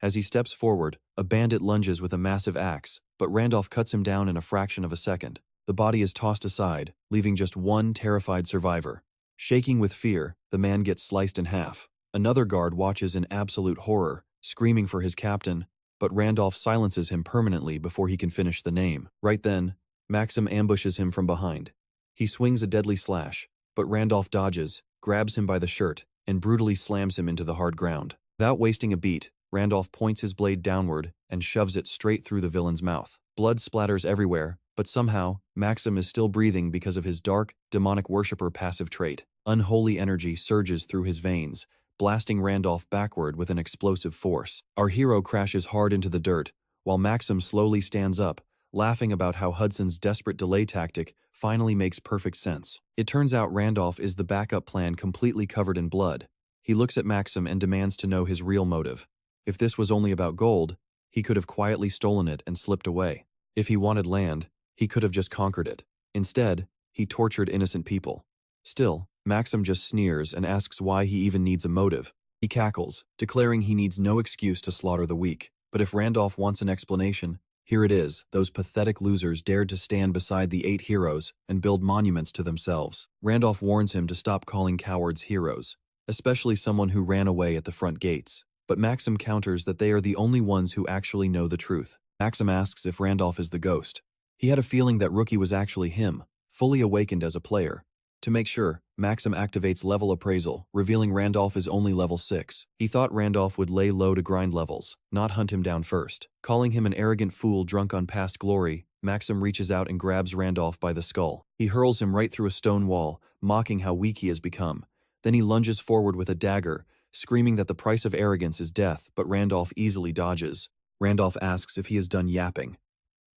As he steps forward, a bandit lunges with a massive axe, but Randolph cuts him down in a fraction of a second. The body is tossed aside, leaving just one terrified survivor. Shaking with fear, the man gets sliced in half. Another guard watches in absolute horror, screaming for his captain, but Randolph silences him permanently before he can finish the name. Right then, Maxim ambushes him from behind. He swings a deadly slash, but Randolph dodges, grabs him by the shirt, and brutally slams him into the hard ground. Without wasting a beat, Randolph points his blade downward and shoves it straight through the villain's mouth. Blood splatters everywhere, but somehow, Maxim is still breathing because of his dark, demonic worshipper passive trait. Unholy energy surges through his veins, blasting Randolph backward with an explosive force. Our hero crashes hard into the dirt, while Maxim slowly stands up, laughing about how Hudson's desperate delay tactic finally makes perfect sense. It turns out Randolph is the backup plan completely covered in blood. He looks at Maxim and demands to know his real motive. If this was only about gold, he could have quietly stolen it and slipped away. If he wanted land, he could have just conquered it. Instead, he tortured innocent people. Still, Maxim just sneers and asks why he even needs a motive. He cackles, declaring he needs no excuse to slaughter the weak. But if Randolph wants an explanation, here it is. Those pathetic losers dared to stand beside the 8 heroes and build monuments to themselves. Randolph warns him to stop calling cowards heroes, especially someone who ran away at the front gates. But Maxim counters that they are the only ones who actually know the truth. Maxim asks if Randolph is the ghost. He had a feeling that Rookie was actually him, fully awakened as a player. To make sure, Maxim activates level appraisal, revealing Randolph is only level 6. He thought Randolph would lay low to grind levels, not hunt him down first. Calling him an arrogant fool drunk on past glory, Maxim reaches out and grabs Randolph by the skull. He hurls him right through a stone wall, mocking how weak he has become. Then he lunges forward with a dagger, screaming that the price of arrogance is death, but Randolph easily dodges. Randolph asks if he is done yapping.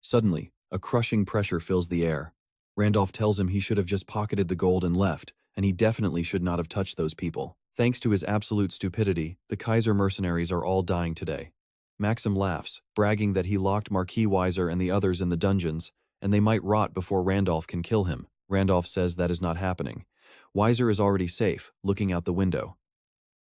Suddenly, a crushing pressure fills the air. Randolph tells him he should have just pocketed the gold and left, and he definitely should not have touched those people. Thanks to his absolute stupidity, the Kaiser mercenaries are all dying today. Maxim laughs, bragging that he locked Marquis Weiser and the others in the dungeons, and they might rot before Randolph can kill him. Randolph says that is not happening. Weiser is already safe, looking out the window.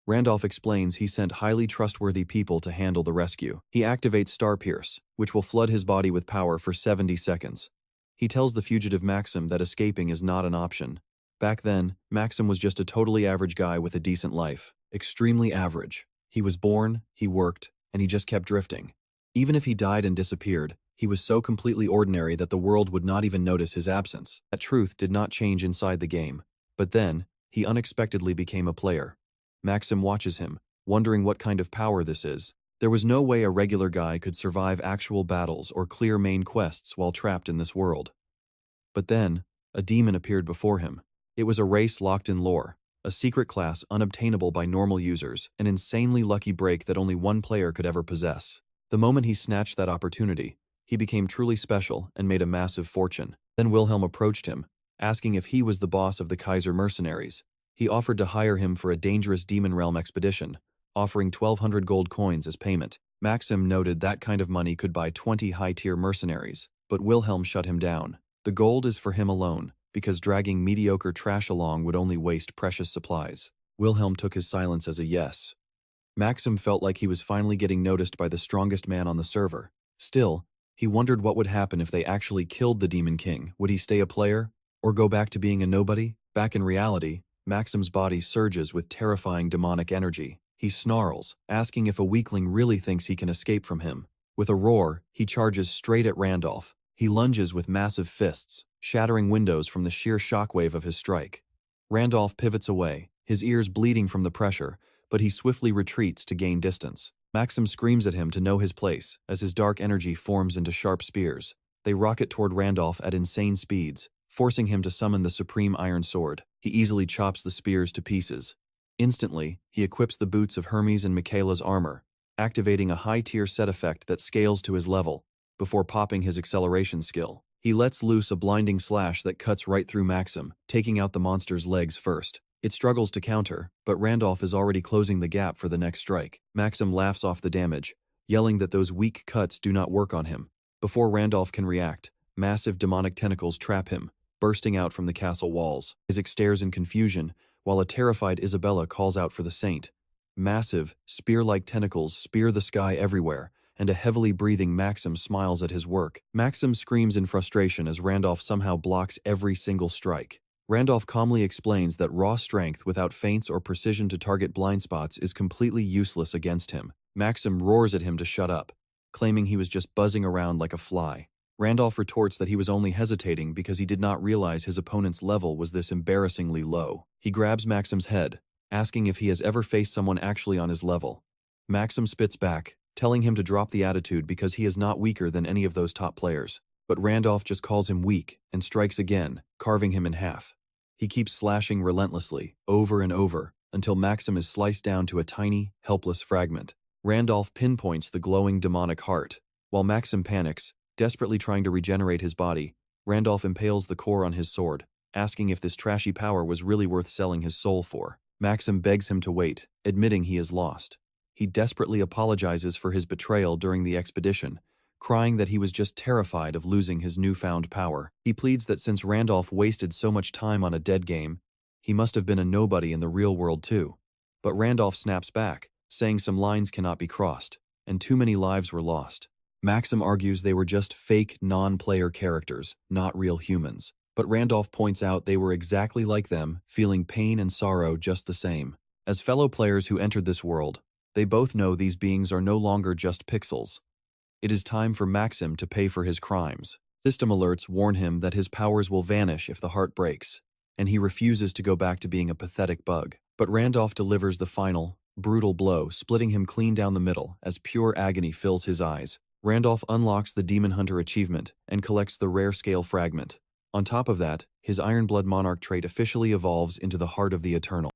Randolph explains he sent highly trustworthy people to handle the rescue. He activates Star Pierce, which will flood his body with power for 70 seconds. He tells the fugitive Maxim that escaping is not an option. Back then, Maxim was just a totally average guy with a decent life. Extremely average. He was born, he worked, and he just kept drifting. Even if he died and disappeared, he was so completely ordinary that the world would not even notice his absence. That truth did not change inside the game. But then, he unexpectedly became a player. Maxim watches him, wondering what kind of power this is. There was no way a regular guy could survive actual battles or clear main quests while trapped in this world. But then, a demon appeared before him. It was a race locked in lore, a secret class unobtainable by normal users, an insanely lucky break that only one player could ever possess. The moment he snatched that opportunity, he became truly special and made a massive fortune. Then Wilhelm approached him, asking if he was the boss of the Kaiser mercenaries. He offered to hire him for a dangerous Demon Realm expedition, offering 1,200 gold coins as payment. Maxim noted that kind of money could buy 20 high-tier mercenaries, but Wilhelm shut him down. The gold is for him alone, because dragging mediocre trash along would only waste precious supplies. Wilhelm took his silence as a yes. Maxim felt like he was finally getting noticed by the strongest man on the server. Still, he wondered what would happen if they actually killed the Demon King. Would he stay a player, or go back to being a nobody? Back in reality, Maxim's body surges with terrifying demonic energy. He snarls, asking if a weakling really thinks he can escape from him. With a roar, he charges straight at Randolph. He lunges with massive fists, shattering windows from the sheer shockwave of his strike. Randolph pivots away, his ears bleeding from the pressure, but he swiftly retreats to gain distance. Maxim screams at him to know his place, as his dark energy forms into sharp spears. They rocket toward Randolph at insane speeds, forcing him to summon the supreme iron sword. He easily chops the spears to pieces. Instantly, he equips the boots of Hermes and Michaela's armor, activating a high-tier set effect that scales to his level, before popping his acceleration skill. He lets loose a blinding slash that cuts right through Maxim, taking out the monster's legs first. It struggles to counter, but Randolph is already closing the gap for the next strike. Maxim laughs off the damage, yelling that those weak cuts do not work on him. Before Randolph can react, massive demonic tentacles trap him, bursting out from the castle walls. Isaac stares in confusion, while a terrified Isabella calls out for the saint. Massive, spear-like tentacles spear the sky everywhere, and a heavily breathing Maxim smiles at his work. Maxim screams in frustration as Randolph somehow blocks every single strike. Randolph calmly explains that raw strength without feints or precision to target blind spots is completely useless against him. Maxim roars at him to shut up, claiming he was just buzzing around like a fly. Randolph retorts that he was only hesitating because he did not realize his opponent's level was this embarrassingly low. He grabs Maxim's head, asking if he has ever faced someone actually on his level. Maxim spits back, telling him to drop the attitude because he is not weaker than any of those top players. But Randolph just calls him weak and strikes again, carving him in half. He keeps slashing relentlessly, over and over, until Maxim is sliced down to a tiny, helpless fragment. Randolph pinpoints the glowing demonic heart. While Maxim panics, desperately trying to regenerate his body, Randolph impales the core on his sword, asking if this trashy power was really worth selling his soul for. Maxim begs him to wait, admitting he is lost. He desperately apologizes for his betrayal during the expedition, crying that he was just terrified of losing his newfound power. He pleads that since Randolph wasted so much time on a dead game, he must have been a nobody in the real world too. But Randolph snaps back, saying some lines cannot be crossed, and too many lives were lost. Maxim argues they were just fake, non-player characters, not real humans. But Randolph points out they were exactly like them, feeling pain and sorrow just the same. As fellow players who entered this world, they both know these beings are no longer just pixels. It is time for Maxim to pay for his crimes. System alerts warn him that his powers will vanish if the heart breaks, and he refuses to go back to being a pathetic bug. But Randolph delivers the final, brutal blow, splitting him clean down the middle as pure agony fills his eyes. Randolph unlocks the Demon Hunter achievement and collects the rare scale fragment. On top of that, his Iron Blood Monarch trait officially evolves into the Heart of the Eternal.